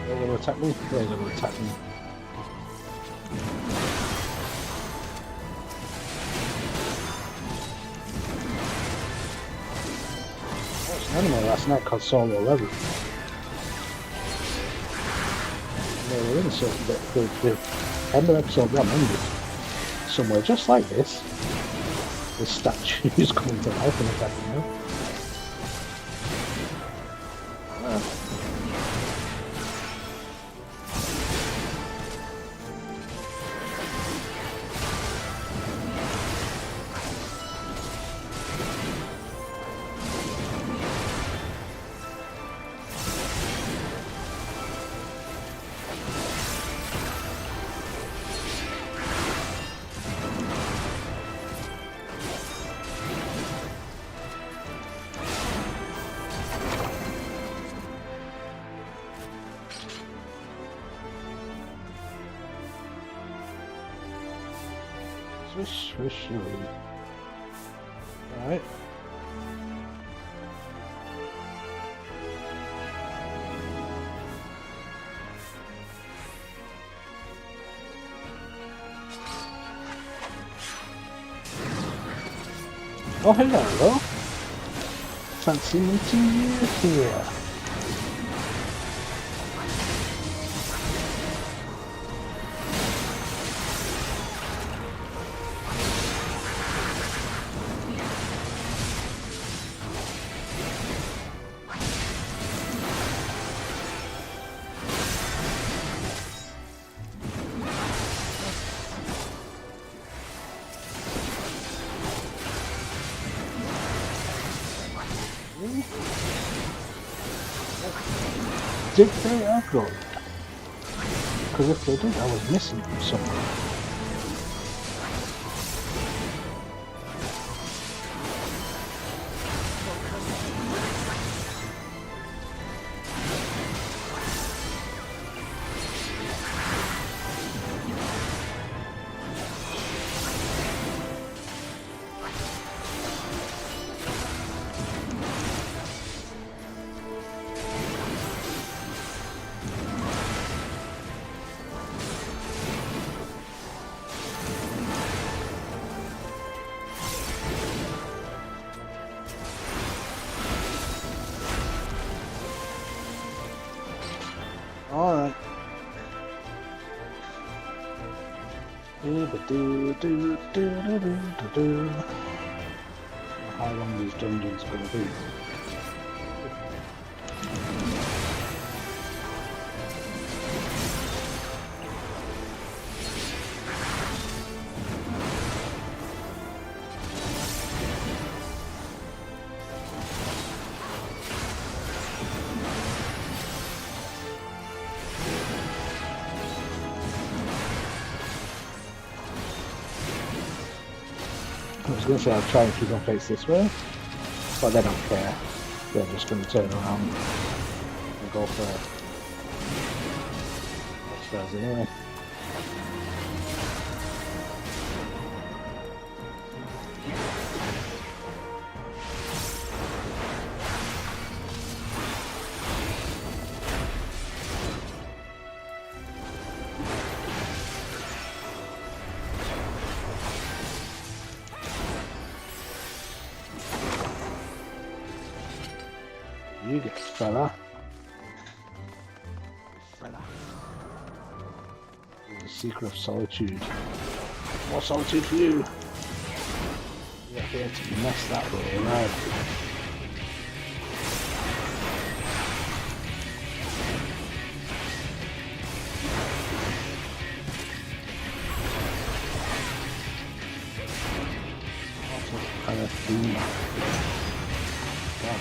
They're going to attack me? They're going to attack me. I watched an anime last night called Solo Level. They were in the end of episode 1 ended somewhere just like this. The statues coming to life and attacking them. Swish, swish, swish. Alright. Oh, hello. Fancy meeting you here. Did they aggro? Because if they did, I was missing them somewhere. Alright. How long these dungeons are going to be? I was going to say I'll try and keep my face this way, but they don't care. They're just going to turn around and go for upstairs anyway. You get fella. Fella. The secret of solitude. More solitude for you. You're here to mess that way around. Kind of theme. God.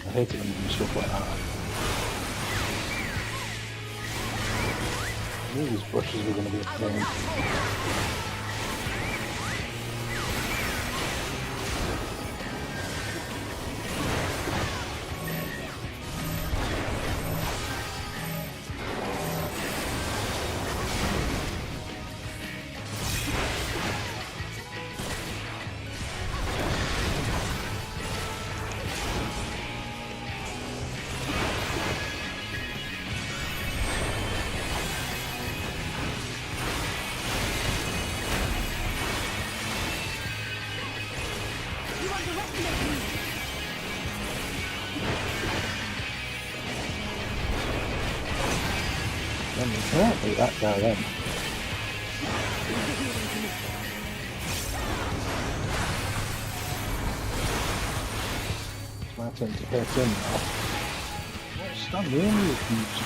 I hate it when you do stuff like that. I knew these brushes were going to be a pain. Apparently that guy then. It's my turn to hit him now. What's that really huge?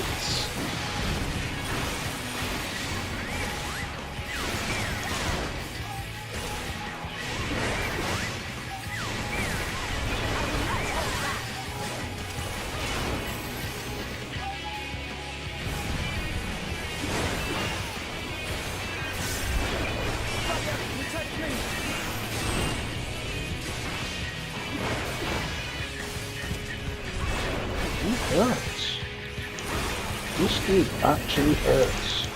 Hurts. This dude actually hurts.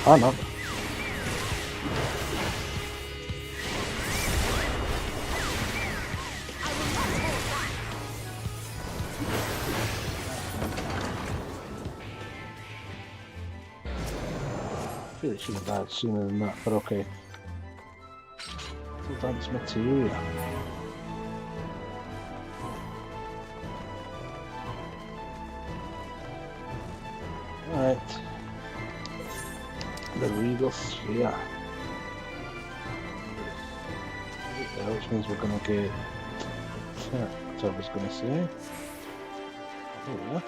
Oh no. I feel it should have died sooner than that, but okay. Full dance material. Right. The Regal Sphere. Which means we're gonna get what I was gonna say. Oh,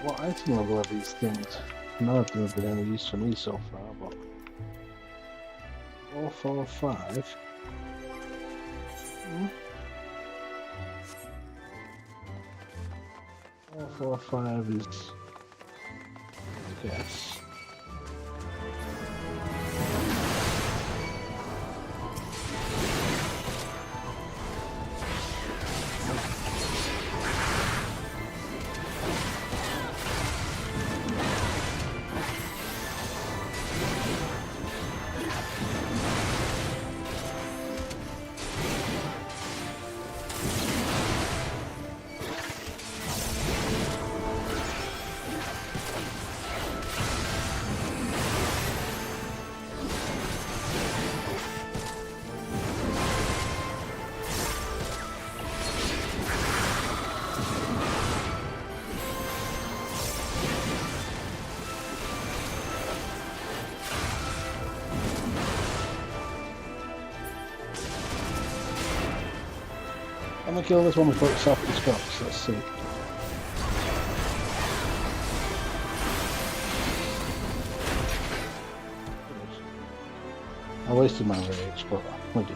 what item level are these things? None of them have been any use for me so far, but 4, 4, 5. 4, 4, 5 is, I guess. How many kill this one before it's off the Scots? Let's see. I wasted my rage, but we did.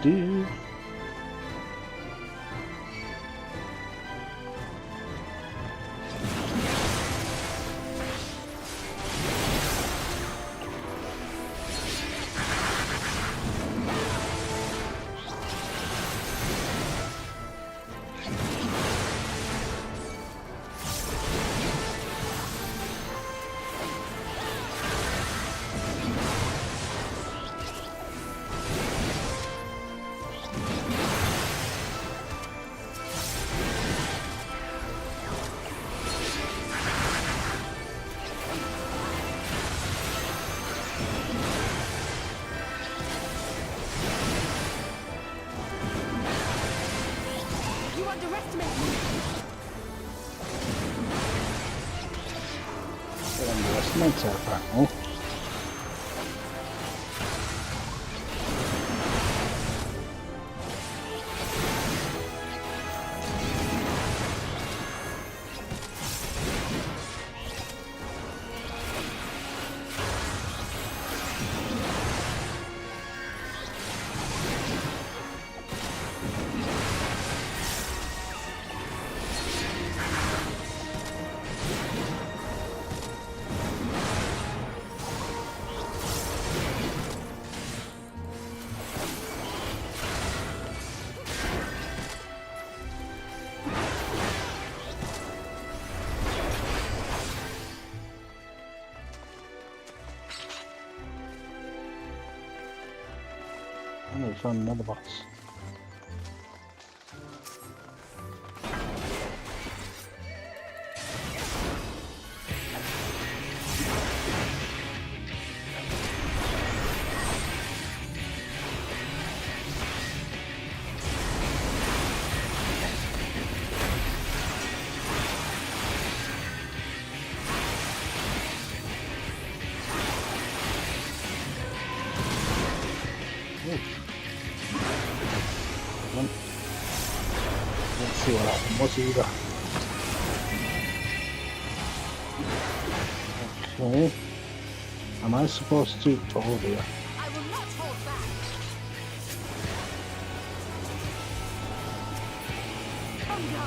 Do. Underestimate her apparently. And we found another boss. Let's see what happened. What's either? Okay. Am I supposed to? Oh dear. I will not hold back. Oh no.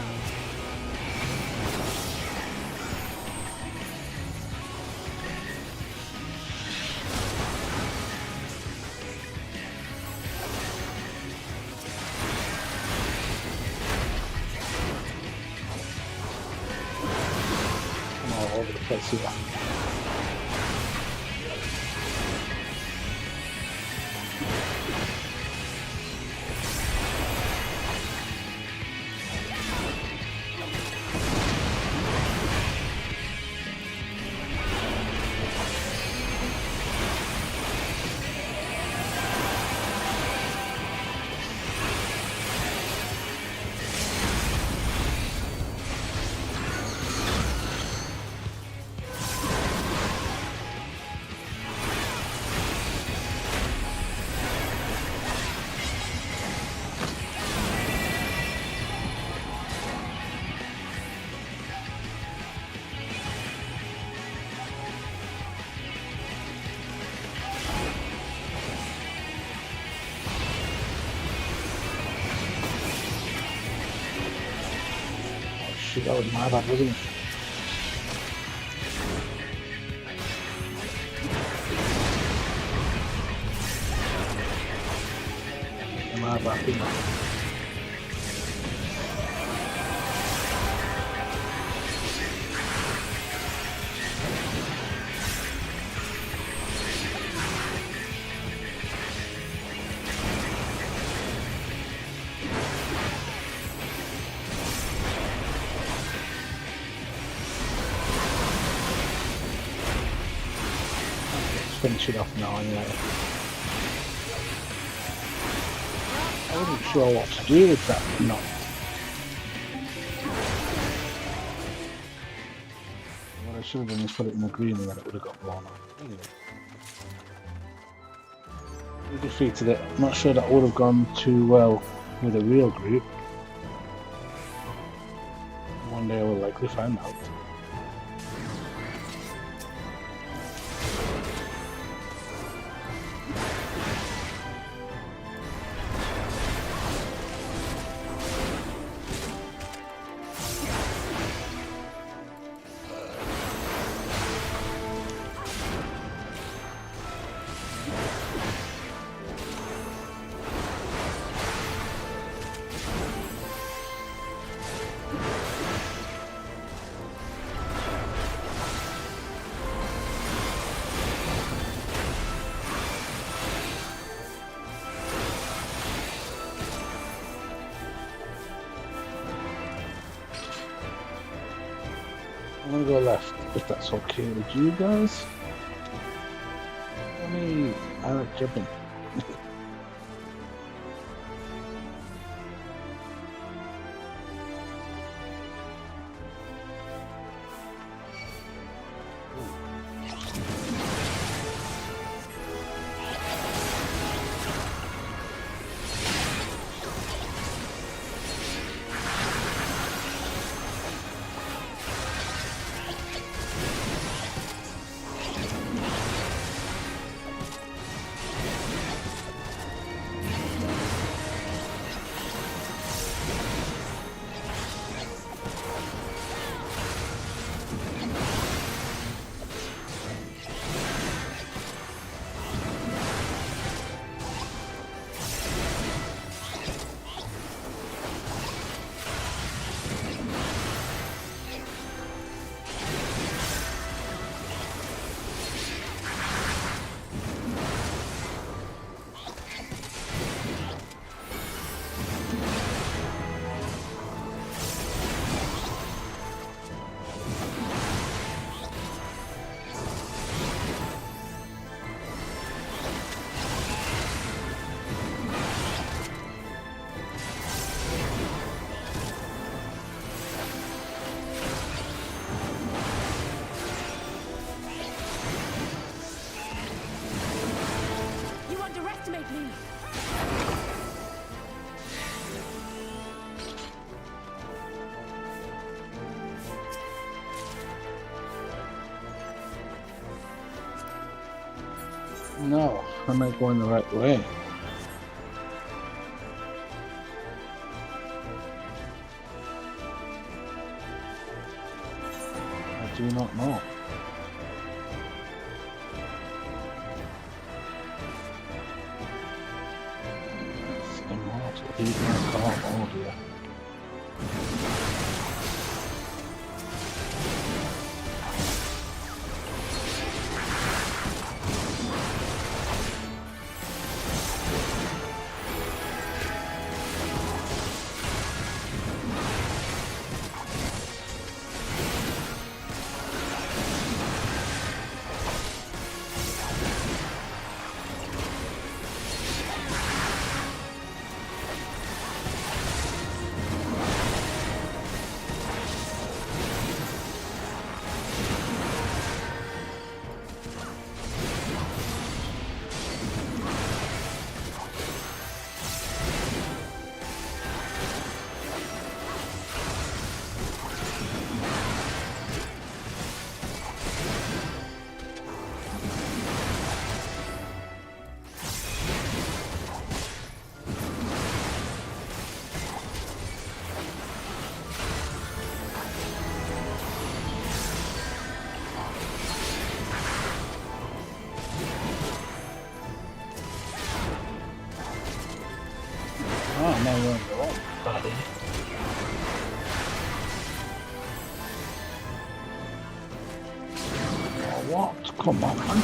I'm all over the place here. shit, that was my bad, wasn't it? My bad, didn't I? Finish it off now anyway. I wasn't sure what to do with that knot. What I should have done is put it in the green and then it would have got blown up. Anyway. We defeated it. I'm not sure that would have gone too well with a real group. One day I will likely find out. I'm gonna go left, if that's okay with you guys. I like jumping. No, I'm not going the right way. I do not know. It's immortal. He's not called. Oh dear. Come on, man.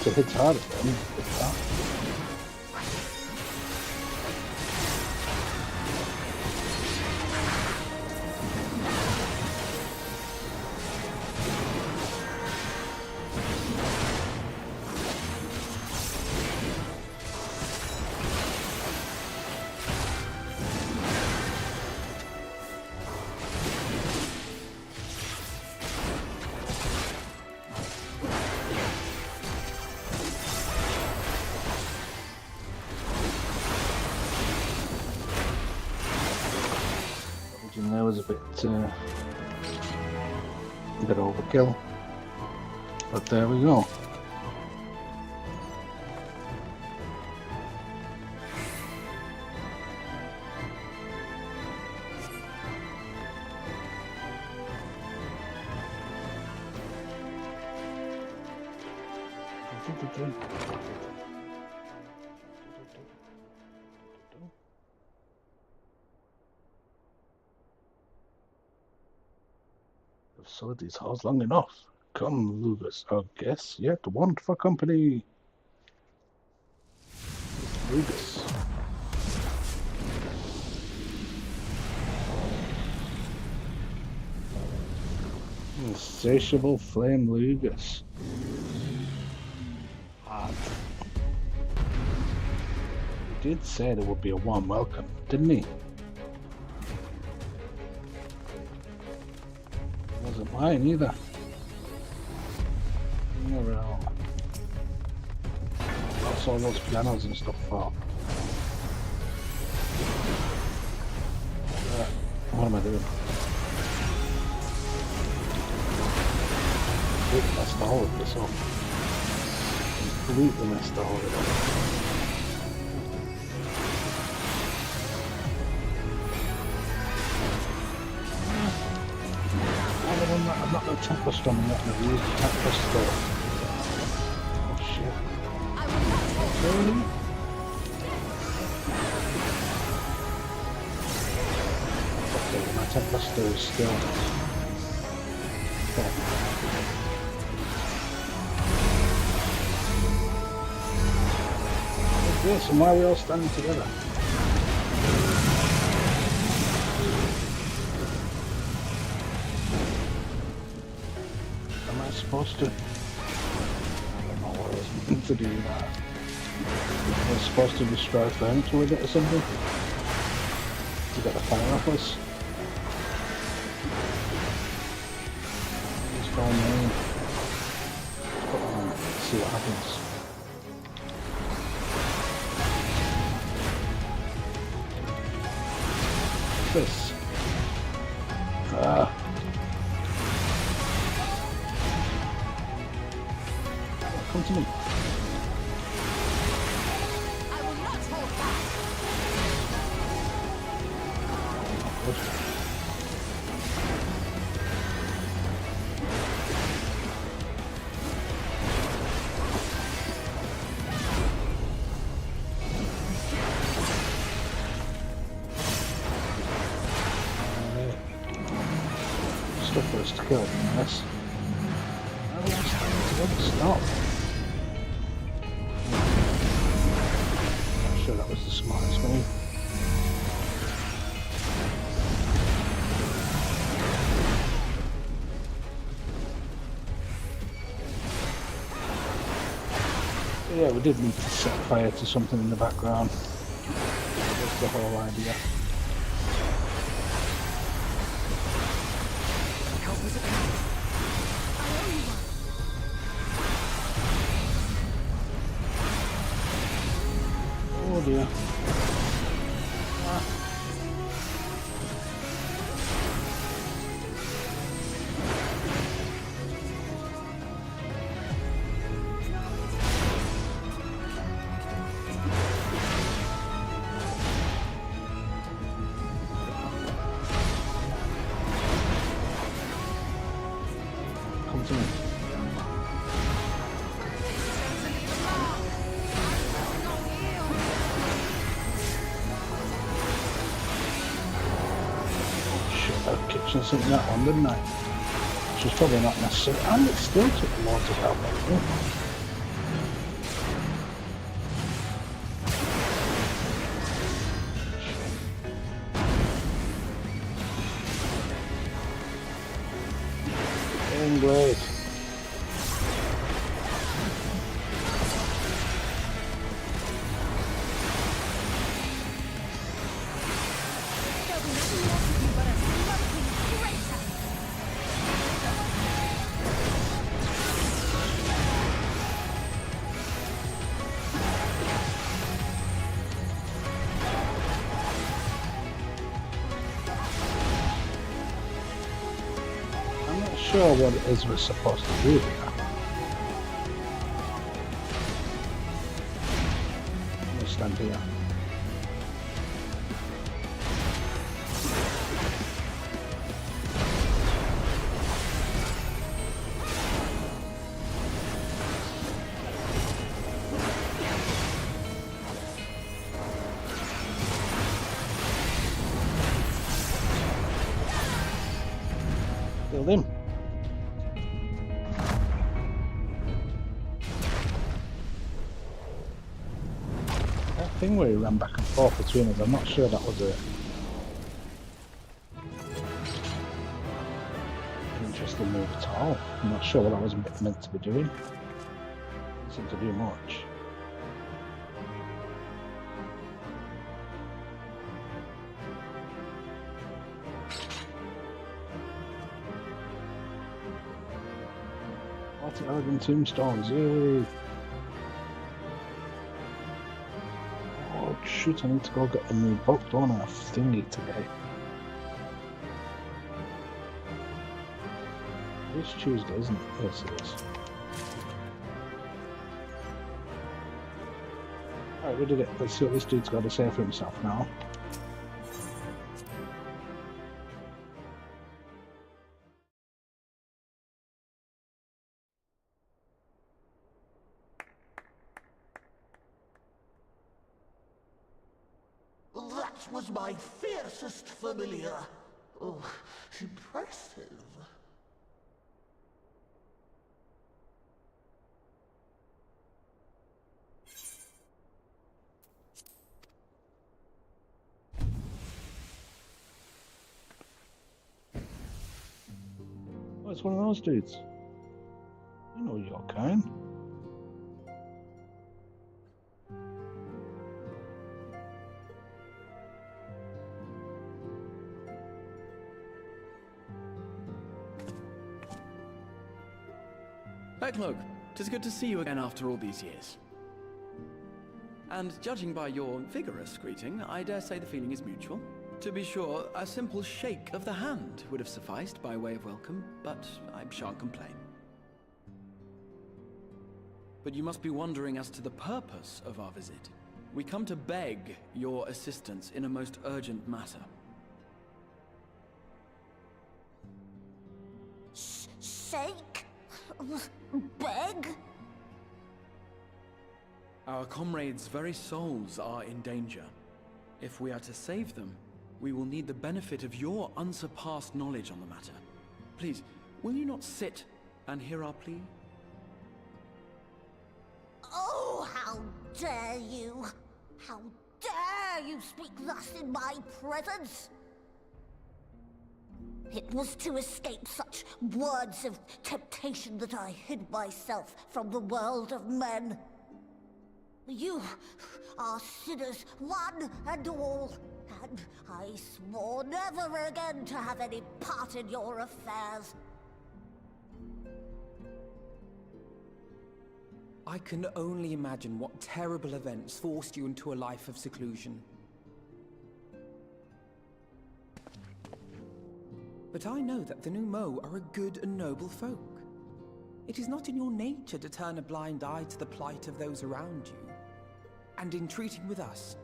To hit harder than that. There was a bit overkill, but there we go. I've sold these halls long enough. Come, Lucas, our guests yet want for company. Lucas. Insatiable flame Lucas. He did say there would be a warm welcome, didn't he? Wasn't mine either. Well, that's all those pianos and stuff for. What am I doing? Completely messed all of this up. Completely messed all of it up. I'm not going to attack the storm, I'm not going to use the attack the storm. Oh shit. Really? Okay, my Tempester is still... What's this? And why are we all standing together? Supposed to. I don't know what I was meant to do that. I was supposed to destroy furniture with it or something. To get the fire off us. Just go on there. Put it on. See what happens. What's this? Come to me. I will not hold back. Stuff for us to kill, yes. Stop. I'm sure that was the smartest move. Yeah, we did need to set fire to something in the background. That's the whole idea. Help us at hand. Oh dear. Come to me. Shit, I kitchen sink that one, didn't I? Which was probably not necessary, and it still took loads of help out of me. Blade. I'm not sure what it is we're supposed to do here. I'm gonna stand here. Killed him. That thing where he ran back and forth between us, I'm not sure that was an interesting move at all. I'm not sure what I was meant to be doing. Didn't seem to do much. Elegant tombstones, yay! Oh shoot, I need to go get a new book, don't I? Thingy today. It's Tuesday, isn't it? Yes, it is. Alright, we did it. Let's see what this dude's got to say for himself now. That was my fiercest familiar. Oh, impressive. Oh, it's one of those dudes. You know your kind. Backlook, 'tis good to see you again after all these years. And judging by your vigorous greeting, I dare say the feeling is mutual. To be sure, a simple shake of the hand would have sufficed by way of welcome, but I shan't complain. But you must be wondering as to the purpose of our visit. We come to beg your assistance in a most urgent matter. Sake? Beg? Our comrades' very souls are in danger. If we are to save them, we will need the benefit of your unsurpassed knowledge on the matter. Please, will you not sit and hear our plea? Oh, how dare you! How dare you speak thus in my presence! It was to escape such words of temptation that I hid myself from the world of men. You are sinners, one and all, and I swore never again to have any part in your affairs. I can only imagine what terrible events forced you into a life of seclusion. But I know that the Numo are a good and noble folk. It is not in your nature to turn a blind eye to the plight of those around you. And in treating with us,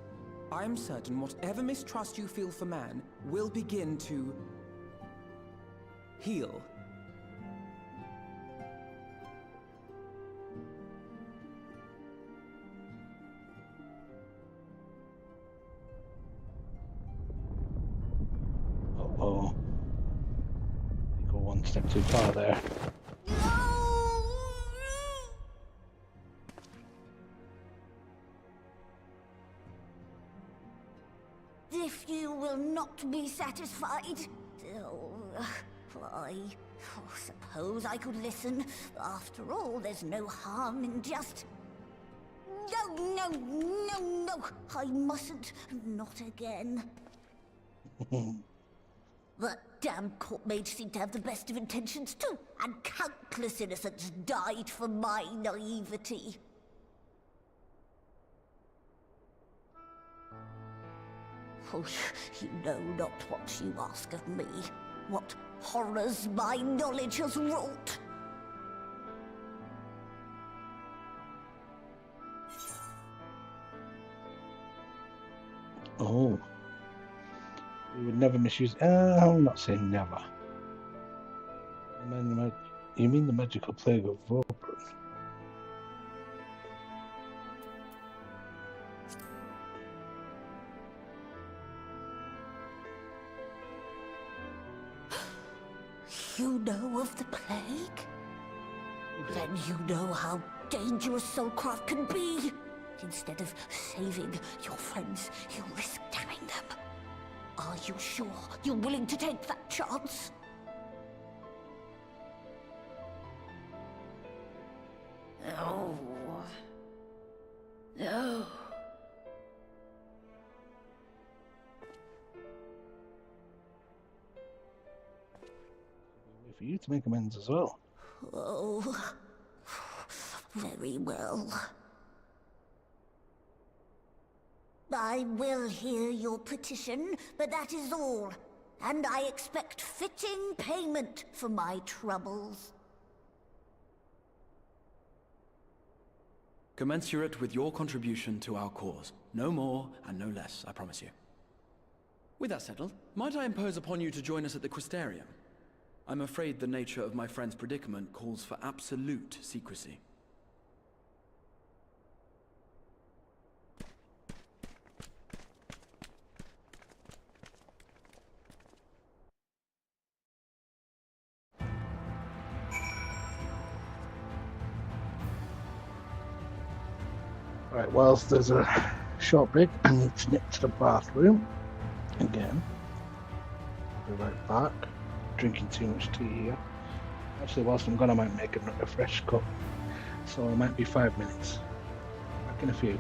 I am certain whatever mistrust you feel for man will begin to heal. Uh-oh. You go one step too far there. If you will not be satisfied, I suppose I could listen. After all, there's no harm in just... No, I mustn't. Not again. That damn court mage seemed to have the best of intentions too, and countless innocents died for my naivety. Oh, you know not what you ask of me, what horrors my knowledge has wrought. Oh. We would never misuse... I'm not saying never. You mean the magical plague of Vorpal? You know of the plague? Then you know how dangerous soulcraft can be. Instead of saving your friends, you risk damning them. Are you sure you're willing to take that chance? No. No. For you to make amends as well. Oh, very well. I will hear your petition, but that is all. And I expect fitting payment for my troubles. Commensurate with your contribution to our cause. No more and no less, I promise you. With that settled, might I impose upon you to join us at the Crystarium? I'm afraid the nature of my friend's predicament calls for absolute secrecy. Right, whilst there's a short break, I need to nip to the bathroom again. Be right back. Drinking too much tea here. Actually, whilst I'm gone, I might make a fresh cup. So it might be 5 minutes. Back in a few.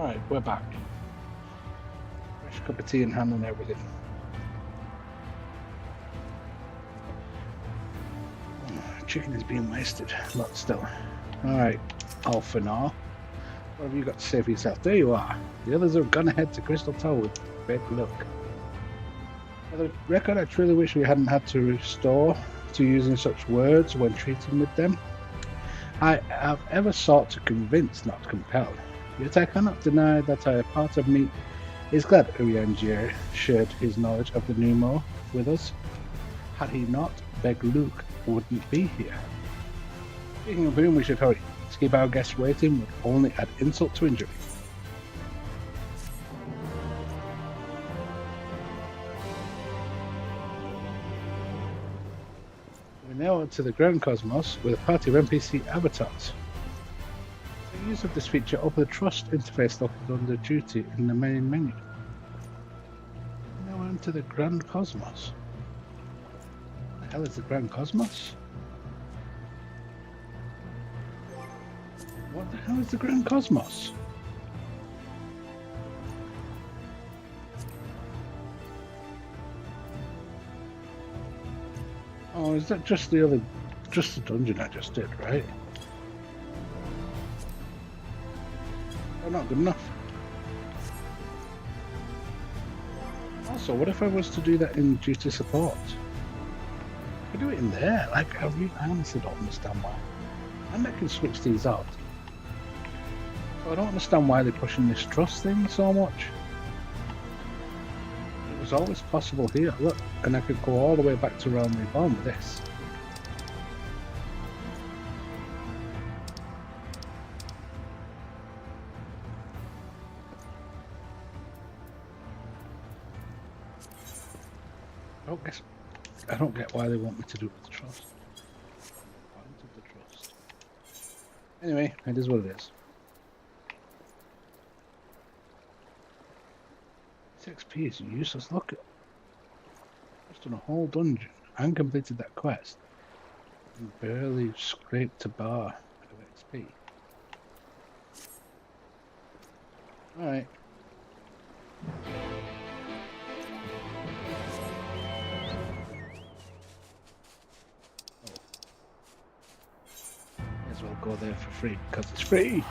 Alright, we're back. Fresh cup of tea in hand and everything. Chicken is being wasted, but still. Alright, Alpha now. What have you got to say for yourself? There you are. The others have gone ahead to Crystal Tower with big luck. For the record, I truly wish we hadn't had to restore to using such words when treating with them. I have ever sought to convince, not compel. Yet I cannot deny that a part of me is glad Urianger shared his knowledge of the Numo with us. Had he not, Beg Luke wouldn't be here. Speaking of whom, we should hurry. To keep our guests waiting would only add insult to injury. We're now to the Grand Cosmos with a party of NPC avatars. The use of this feature opened the Trust interface located under Duty in the main menu. Now on to the Grand Cosmos. What the hell is the Grand Cosmos? What the hell is the Grand Cosmos? Oh, is that just the dungeon I just did, right? Oh, not good enough. Also, what if I was to do that in duty support? I could do it in there. Like, I honestly don't understand why. And I can switch these out. So I don't understand why they're pushing this trust thing so much. It was always possible here, look, and I could go all the way back to Realm Reborn with this. I don't get why they want me to do it with the trust. Point of the trust. Anyway, it is what it is. This XP is useless. Look, I've just done a whole dungeon and completed that quest and barely scraped a bar of XP. Alright. May as well go there for free because it's free.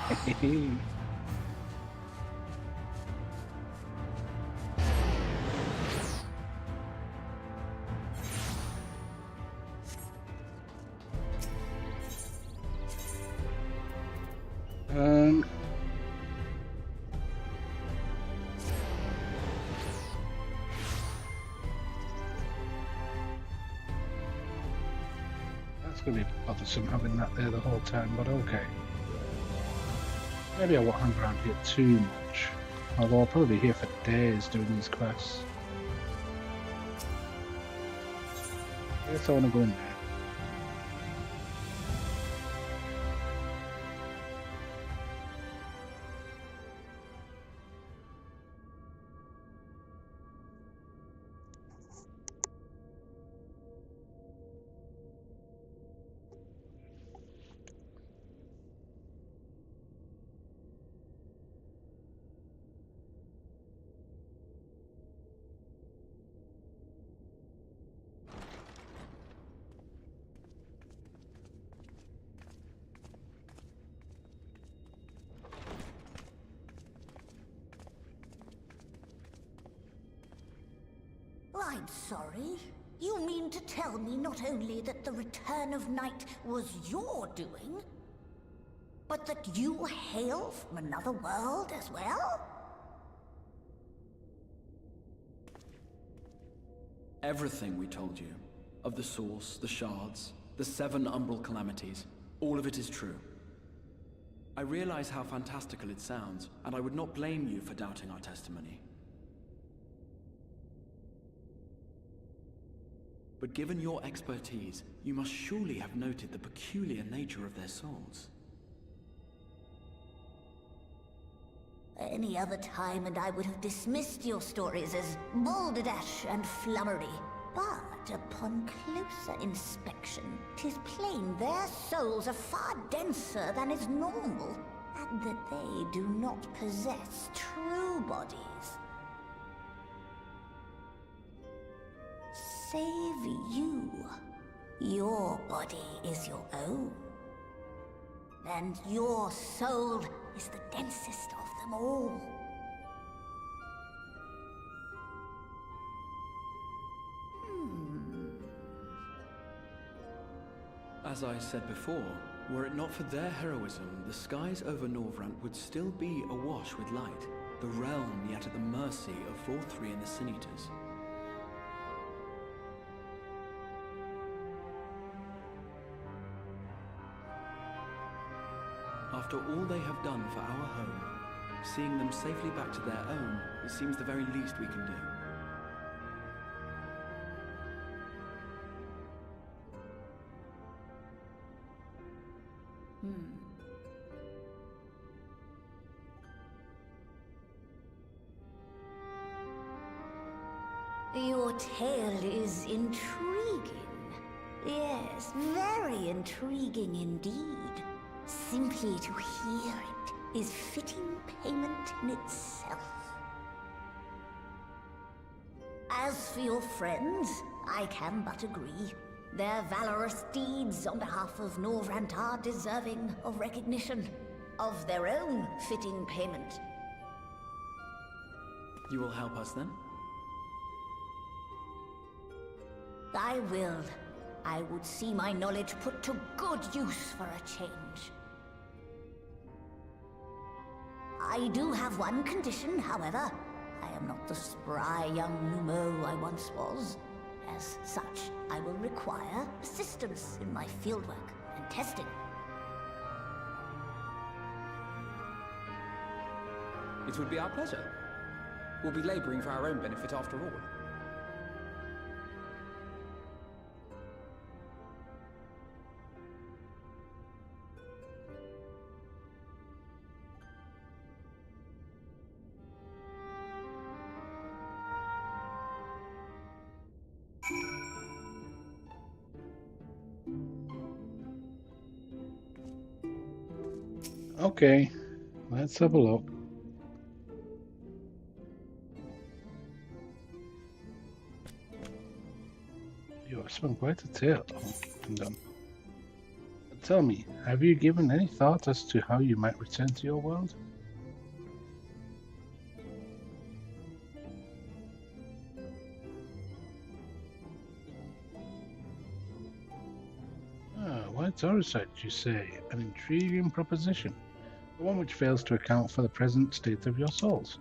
That's going to be bothersome having that there the whole time, but okay. Maybe I won't hang around here too much, although I'll probably be here for days doing these quests. I guess I want to go in there. I'm sorry. You mean to tell me not only that the return of night was your doing, but that you hail from another world as well? Everything we told you, of the source, the shards, the 7 umbral calamities, all of it is true. I realize how fantastical it sounds, and I would not blame you for doubting our testimony. But given your expertise, you must surely have noted the peculiar nature of their souls. Any other time and I would have dismissed your stories as balderdash and flummery. But upon closer inspection, 'tis plain their souls are far denser than is normal. and that they do not possess true bodies. Save you. Your body is your own. And your soul is the densest of them all. As I said before, were it not for their heroism, the skies over Norvrant would still be awash with light, the realm yet at the mercy of all three in the Sin-Eaters. After all they have done for our home, seeing them safely back to their own, it seems the very least we can do. Your tale is intriguing. Yes, very intriguing indeed. Simply to hear it is fitting payment in itself. As for your friends, I can but agree. Their valorous deeds on behalf of Norvrant are deserving of recognition, of their own fitting payment. You will help us then? I will. I would see my knowledge put to good use for a change. I do have one condition, however. I am not the spry young Numo I once was. As such, I will require assistance in my fieldwork and testing. It would be our pleasure. We'll be laboring for our own benefit after all. Okay, let's have a look. You have spun quite a tale. Tell me, have you given any thought as to how you might return to your world? White Orisite, you say? An intriguing proposition, but one which fails to account for the present state of your souls.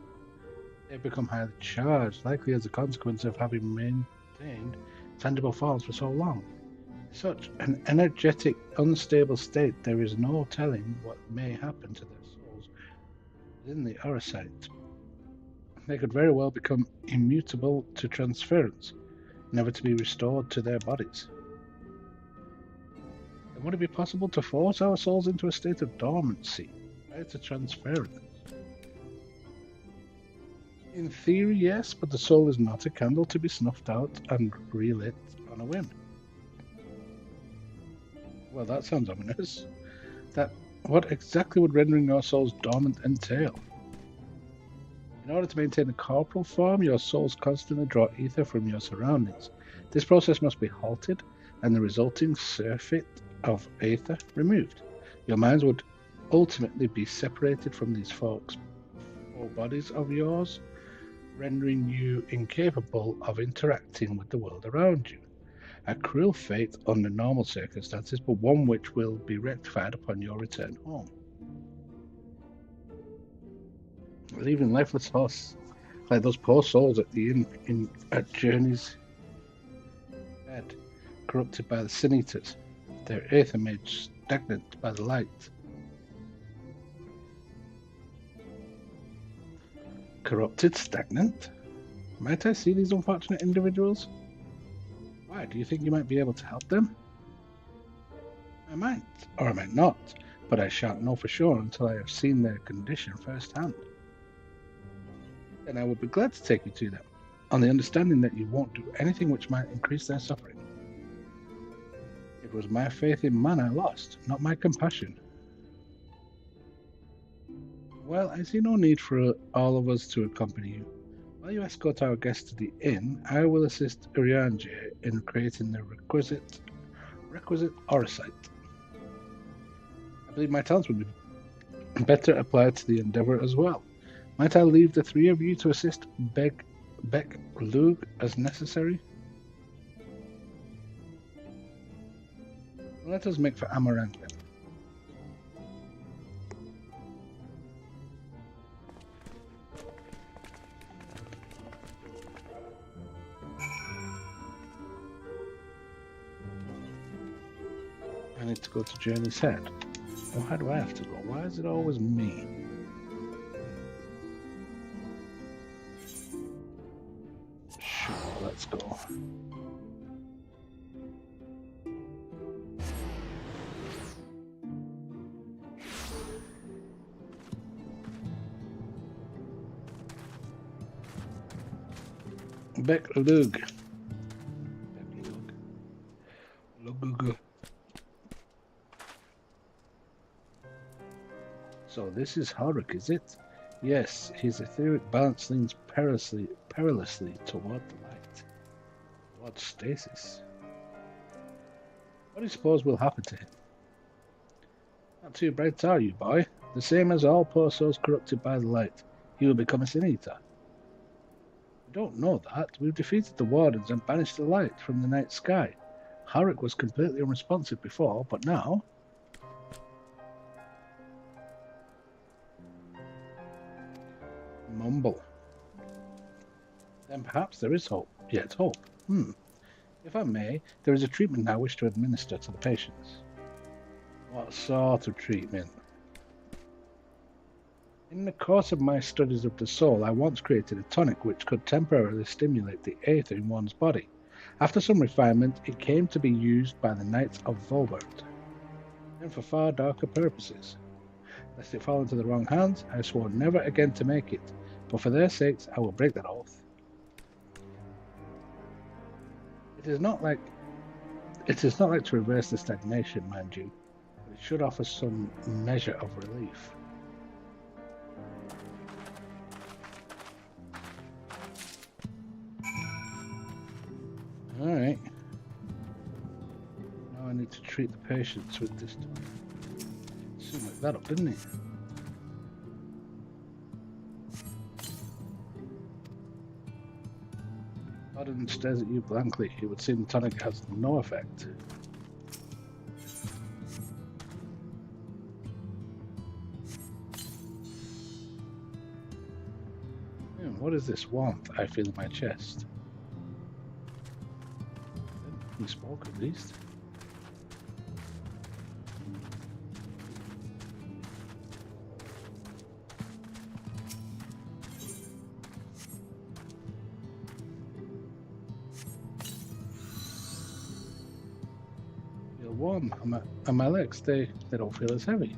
They have become highly charged, likely as a consequence of having maintained tangible forms for so long. Such an energetic, unstable state, there is no telling what may happen to their souls within the Orisite. They could very well become immutable to transference, never to be restored to their bodies. And would it be possible to force our souls into a state of dormancy prior to transference? In theory, yes, but the soul is not a candle to be snuffed out and relit on a whim. Well, that sounds ominous. What exactly would rendering your souls dormant entail? In order to maintain a corporal form, your souls constantly draw ether from your surroundings. This process must be halted, and the resulting surfeit of ether removed. Your minds would ultimately be separated from these folks or bodies of yours, rendering you incapable of interacting with the world around you. A cruel fate under normal circumstances, but one which will be rectified upon your return home. Leaving lifeless horse, like those poor souls at the inn at Journey's Bed, corrupted by the Sin-Eaters, their aether made stagnant by the light. Corrupted, stagnant? Might I see these unfortunate individuals? Why, do you think you might be able to help them? I might, or I might not, but I shan't know for sure until I have seen their condition firsthand. Then I would be glad to take you to them, on the understanding that you won't do anything which might increase their suffering. It was my faith in man I lost, not my compassion. Well, I see no need for all of us to accompany you. While you escort our guests to the inn, I will assist Urianger in creating the requisite orosite. I believe my talents would be better applied to the endeavour as well. Might I leave the three of you to assist Beck Lug as necessary? Let us make for Amarang then. I need to go to Journey's Head. Or how do I have to go? Why is it always me? Sure, let's go. Beck Lug. Lug. So this is Horik, is it? Yes, his etheric balance leans perilously toward the light. Toward stasis. What do you suppose will happen to him? Not too bright, are you, boy? The same as all poor souls corrupted by the light. He will become a sin-eater. We don't know that. We've defeated the wardens and banished the light from the night sky. Horik was completely unresponsive before, but now... Mumble. Then perhaps there is hope. Yet hope. If I may, there is a treatment I wish to administer to the patients. What sort of treatment? In the course of my studies of the soul, I once created a tonic which could temporarily stimulate the aether in one's body. After some refinement, it came to be used by the Knights of Volbert, and for far darker purposes. Lest it fall into the wrong hands, I swore never again to make it, but for their sakes I will break that oath. It is not like to reverse the stagnation, mind you, but it should offer some measure of relief. Alright. Now I need to treat the patients with this tonic. Soon looked that up, didn't he? Odin stares at you blankly. It would seem the tonic has no effect. What is this warmth I feel in my chest? He spoke at least. Feel warm, and my legs, they don't feel as heavy.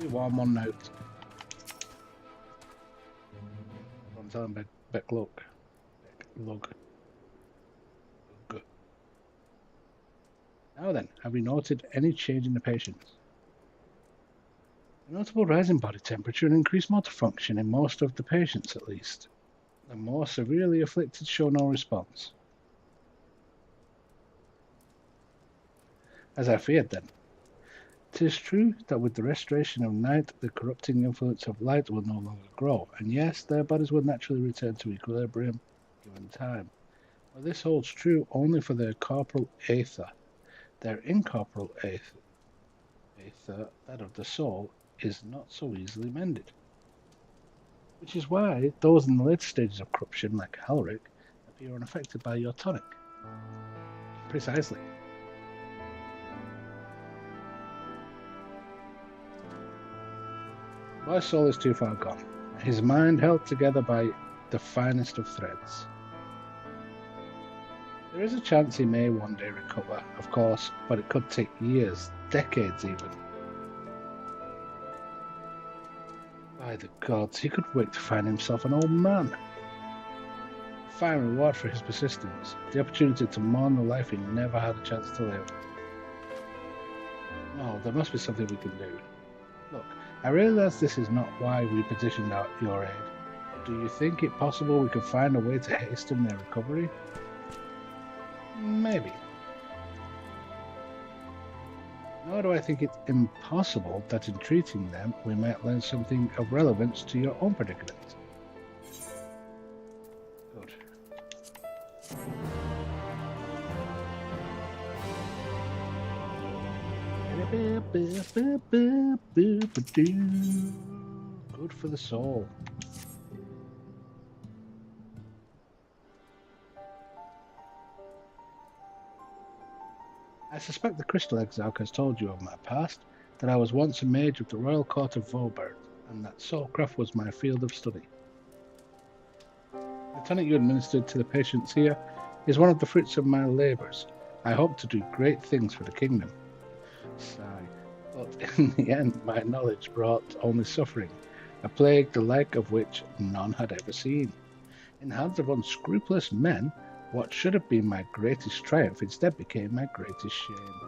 Warm one note. I'm telling Beck Lug. Now then, have you noted any change in the patients? A notable rise in body temperature and increased motor function in most of the patients, at least. The more severely afflicted show no response. As I feared then. 'Tis true that with the restoration of night, the corrupting influence of light will no longer grow, and yes, their bodies will naturally return to equilibrium given time. But this holds true only for their corporal aether. Their incorporeal aether, that of the soul, is not so easily mended. Which is why those in the later stages of corruption, like Halric, appear unaffected by your tonic. Precisely. My soul is too far gone, his mind held together by the finest of threads. There is a chance he may one day recover, of course, but it could take years, decades even. By the gods, he could wake to find himself an old man. fine reward for his persistence. The opportunity to mourn the life he never had a chance to live. No, there must be something we can do. Look, I realize this is not why we petitioned out your aid. Do you think it possible we could find a way to hasten their recovery? Maybe. Nor do I think it's impossible that in treating them we might learn something of relevance to your own predicament. Good. Good for the soul. I suspect the Crystal Exarch has told you of my past, that I was once a mage of the Royal Court of Vauban, and that soulcraft was my field of study. The tonic you administered to the patients here is one of the fruits of my labours. I hope to do great things for the kingdom. Sigh. But in the end, my knowledge brought only suffering, a plague the like of which none had ever seen. In the hands of unscrupulous men, what should have been my greatest triumph instead became my greatest shame.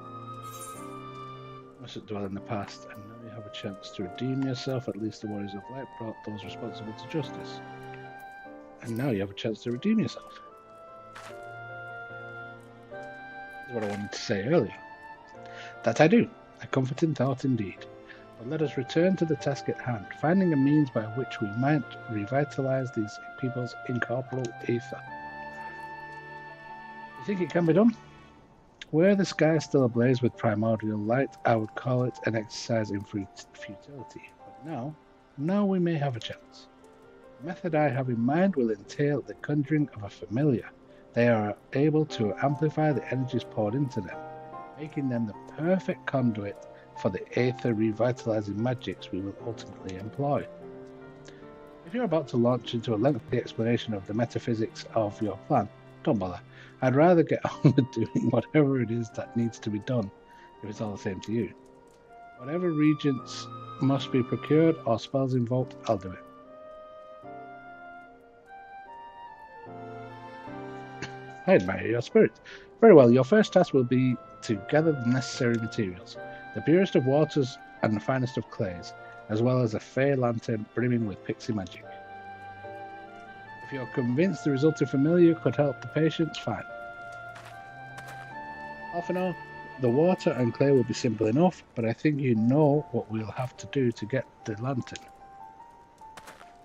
You mustn't dwell in the past, and now you have a chance to redeem yourself. At least the Warriors of Light brought those responsible to justice. And now you have a chance to redeem yourself. That's what I wanted to say earlier. That I do. A comforting thought indeed. But let us return to the task at hand, finding a means by which we might revitalize these people's incorporeal ether. You think it can be done? Were the sky still ablaze with primordial light, I would call it an exercise in futility. But now we may have a chance. The method I have in mind will entail the conjuring of a familiar. They are able to amplify the energies poured into them, making them the perfect conduit for the aether revitalizing magics we will ultimately employ. If you're about to launch into a lengthy explanation of the metaphysics of your plan, don't bother. I'd rather get on with doing whatever it is that needs to be done, if it's all the same to you. Whatever regents must be procured or spells invoked, I'll do it. I admire your spirit. Very well, your first task will be to gather the necessary materials, the purest of waters and the finest of clays, as well as a fair lantern brimming with pixie magic. If you're convinced the resulting familiar could help the patients, fine. Half an hour, the water and clay will be simple enough, but I think you know what we'll have to do to get the lantern.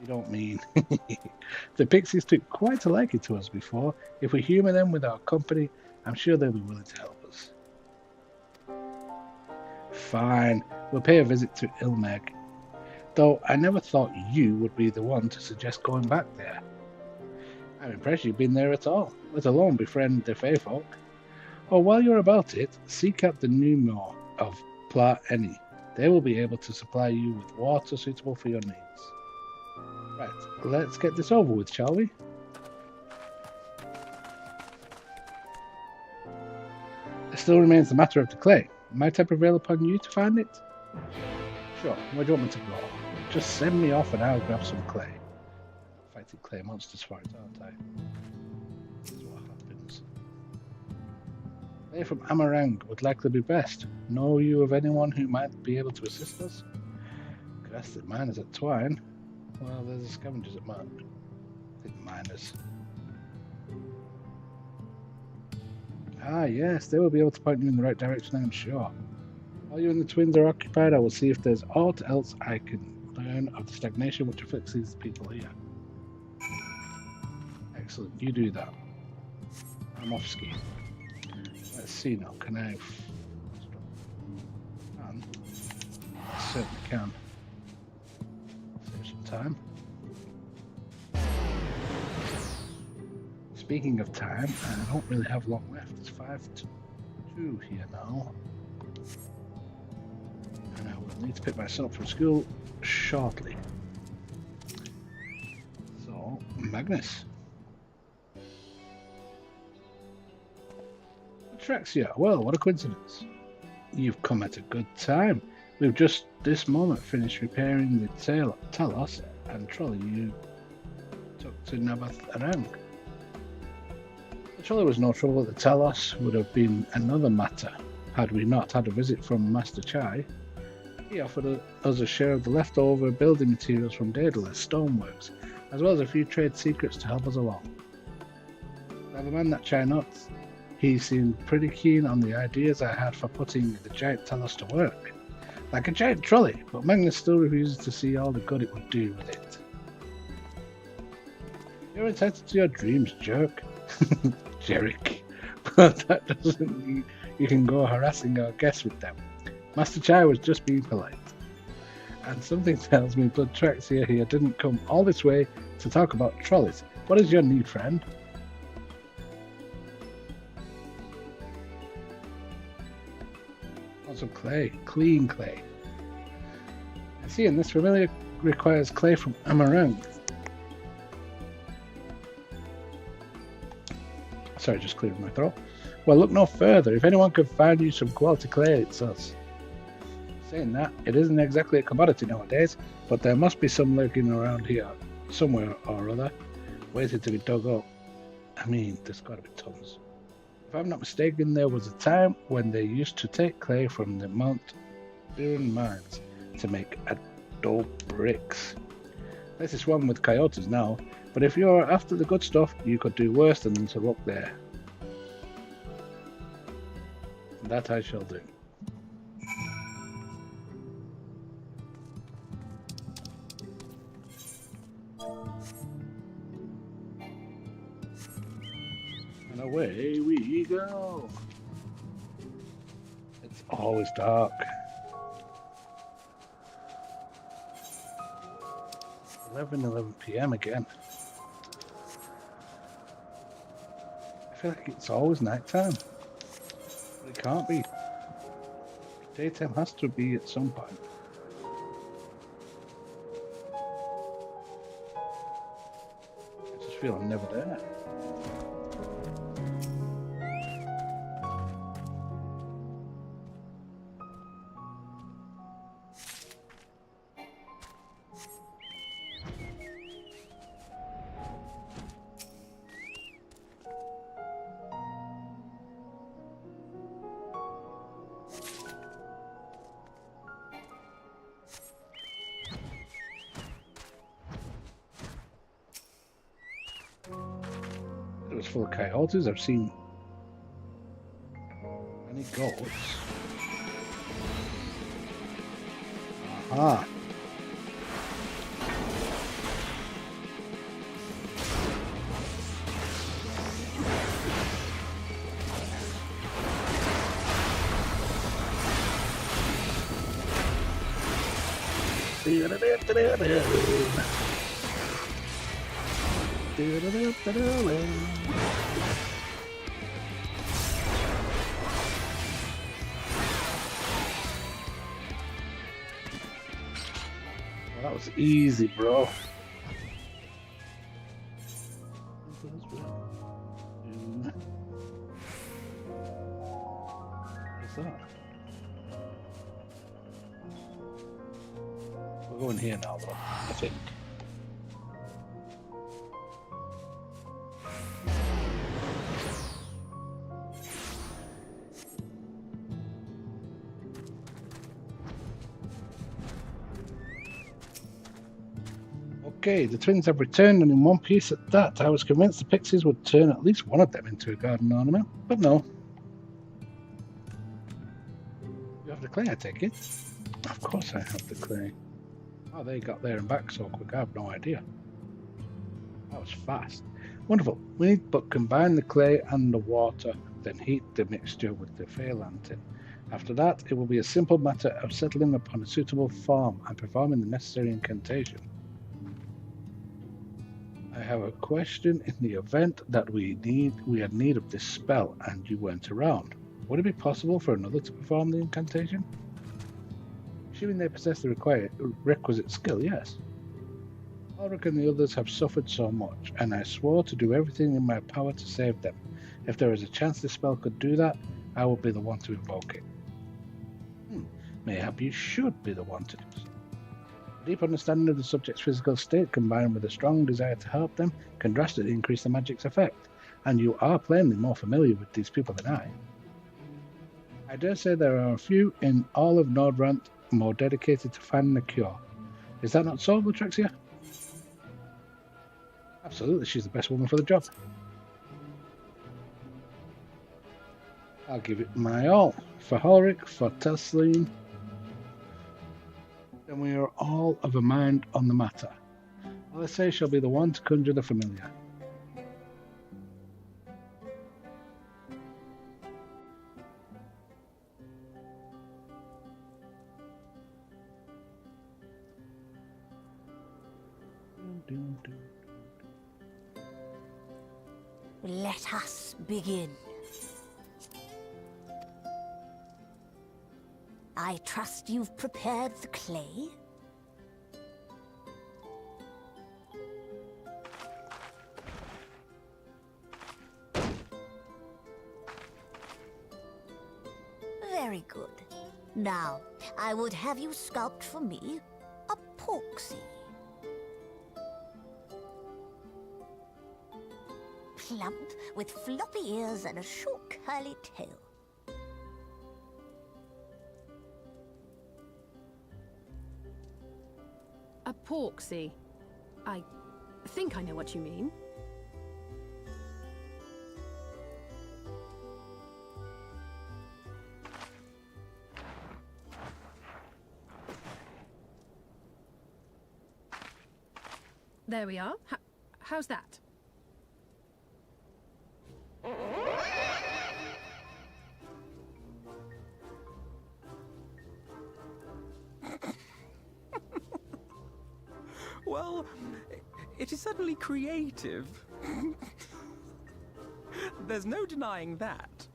You don't mean... The pixies took quite a liking to us before. If we humour them with our company, I'm sure they'll be willing to help us. Fine, we'll pay a visit to Ilmeg. Though I never thought you would be the one to suggest going back there. I'm impressed you've been there at all, let alone befriend the Fey folk. Or while you're about it, seek out the Numo of Pla Eni. They will be able to supply you with water suitable for your needs. Right, let's get this over with, shall we? There still remains the matter of the clay. Might I prevail upon you to find it? Sure, where do you want me to go? Just send me off and I'll grab some clay. Fighting clay monsters for it, aren't I? That's what happens. Clay from Amarang would likely be best. Know you of anyone who might be able to assist us? Could ask the miners at Twine. Well, there's the scavengers at Mark. I think miners. Ah, yes, they will be able to point you in the right direction, I'm sure. While you and the twins are occupied, I will see if there's aught else I can learn of the stagnation which afflicts these people here. Excellent, you do that. I'm off ski. Let's see now, can I... I certainly can. Save some time. Speaking of time, I don't really have long left. It's 5 to 2 here now. And I will need to pick my son up from school shortly. So, Magnus. Atraxia, well, what a coincidence. You've come at a good time. We've just this moment finished repairing the Talos and trolley you took to Nabath Arang. Surely there was no trouble at the Telos would have been another matter had we not had a visit from Master Chai. He offered us a share of the leftover building materials from Daedalus Stoneworks, as well as a few trade secrets to help us along. Never mind that Chai not, he seemed pretty keen on the ideas I had for putting the giant Telos to work. Like a giant trolley, but Magnus still refuses to see all the good it would do with it. You're entitled to your dreams, jerk. Jerick. But that doesn't mean you can go harassing our guests with them. Master Chai was just being polite. And something tells me Blood Tracks here didn't come all this way to talk about trolleys. What is your need, friend? Also clay. Clean clay. I see, and this familiar requires clay from Amaranth. Sorry, just cleared my throat. Well, look no further. If anyone could find you some quality clay, it's us. Saying that, it isn't exactly a commodity nowadays, but there must be some lurking around here, somewhere or other, waiting to be dug up. I mean, there's got to be tons. If I'm not mistaken, there was a time when they used to take clay from the Mount Biren mines to make adobe bricks. This is one with coyotes now, but if you're after the good stuff, you could do worse than interrupt there. That I shall do. And away we go. It's always dark. 11 p.m. again. I feel like it's always nighttime. But it can't be. Daytime has to be at some point. I just feel I'm never there. It was full of coyotes. I've seen many goats. Aha. Well, that was easy, bro. What's that? We're going here now, though, I think. Okay, the twins have returned, and in one piece at that. I was convinced the pixies would turn at least one of them into a garden ornament, but no. You have the clay, I take it? Of course I have the clay. Oh, they got there and back so quick, I have no idea. That was fast. Wonderful. We need but combine the clay and the water, then heat the mixture with the Fey lantern. After that, it will be a simple matter of settling upon a suitable form and performing the necessary incantation. I have a question. In the event that we had need of this spell and you weren't around, would it be possible for another to perform the incantation? Assuming they possess the requisite skill, yes. Ulrich and the others have suffered so much, and I swore to do everything in my power to save them. If there is a chance this spell could do that, I will be the one to invoke it. Mayhap you should be the one to do so. A deep understanding of the subject's physical state combined with a strong desire to help them can drastically increase the magic's effect. and you are plainly more familiar with these people than I. I dare say there are a few in all of Nordrand more dedicated to finding a cure. Is that not so, Lutrexia? Absolutely, she's the best woman for the job. I'll give it my all. For Ulrich, for Tesleen. Then we are all of a mind on the matter. All I say shall be the one to conjure the familiar. Let us begin. I trust you've prepared the clay? Very good. Now, I would have you sculpt for me a porksy. Plump, with floppy ears and a short curly tail. A porksy. I think I know what you mean. There we are. How's that? Well, it is certainly creative. There's no denying that.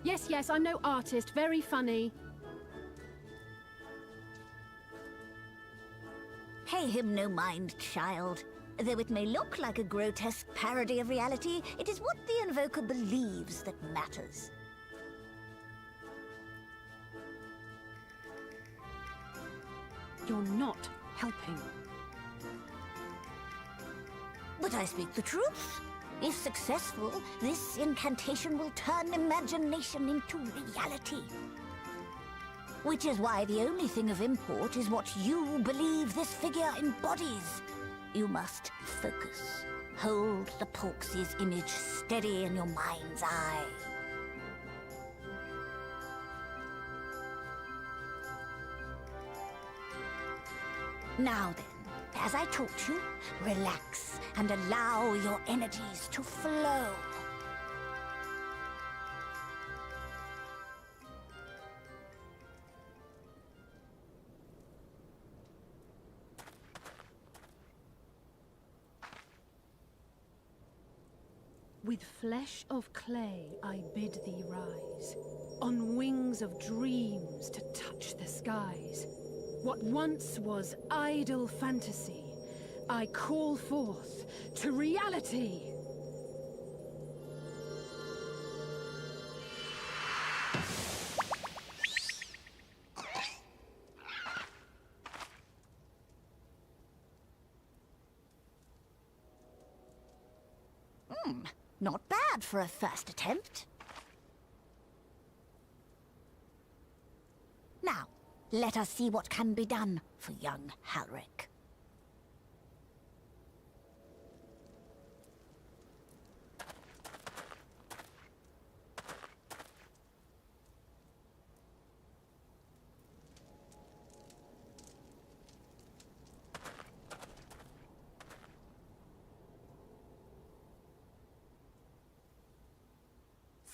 Yes, I'm no artist. Very funny. Pay him no mind, child. Though it may look like a grotesque parody of reality, it is what the invoker believes that matters. You're not helping. But I speak the truth. If successful, this incantation will turn imagination into reality. Which is why the only thing of import is what you believe this figure embodies. You must focus. Hold the Porksy's image steady in your mind's eye. Now then, as I taught you, relax and allow your energies to flow. With flesh of clay I bid thee rise, on wings of dreams to touch the skies. What once was idle fantasy, I call forth to reality. Not bad for a first attempt. Now, let us see what can be done for young Halric.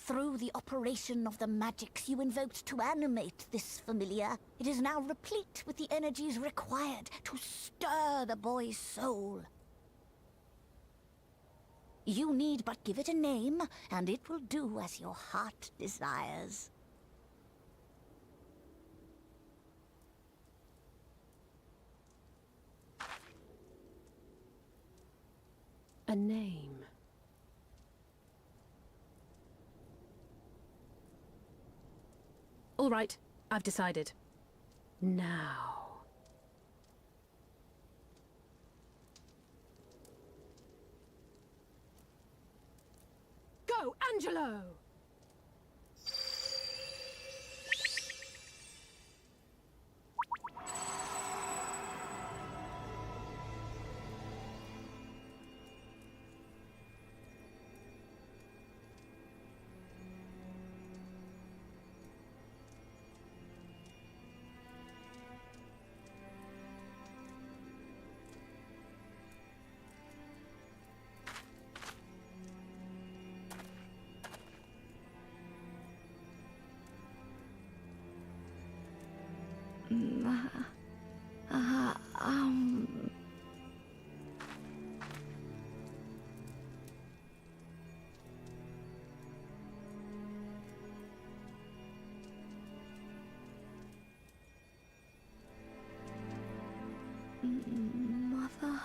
Through the operation of the magics you invoked to animate this familiar, it is now replete with the energies required to stir the boy's soul. You need but give it a name, and it will do as your heart desires. A name. All right, I've decided. Now. Angelo! Mother,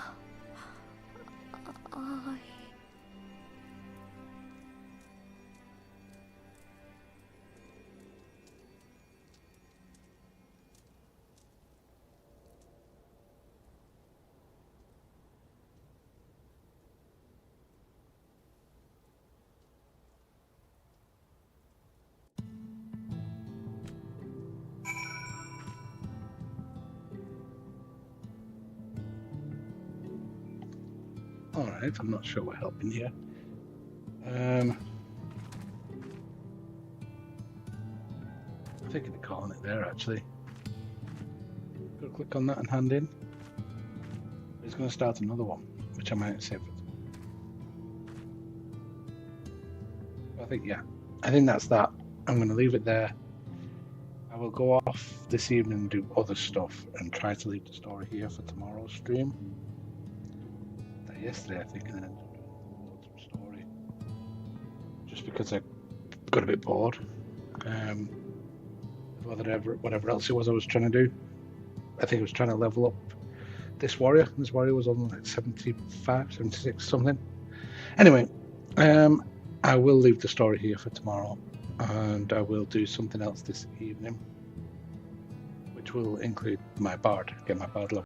Alright, I'm not sure we're helping here. I'm thinking of calling it there actually. Go click on that and hand in. It's going to start another one, which I might save. I think that's that. I'm going to leave it there. I will go off this evening and do other stuff and try to leave the story here for tomorrow's stream. Yesterday I think I ended up doing some story just because I got a bit bored. Whatever else it was I was trying to do. I think I was trying to level up this warrior. This warrior was on like 75, 76 something. Anyway, I will leave the story here for tomorrow, and I will do something else this evening, which will include my bard, get my bard level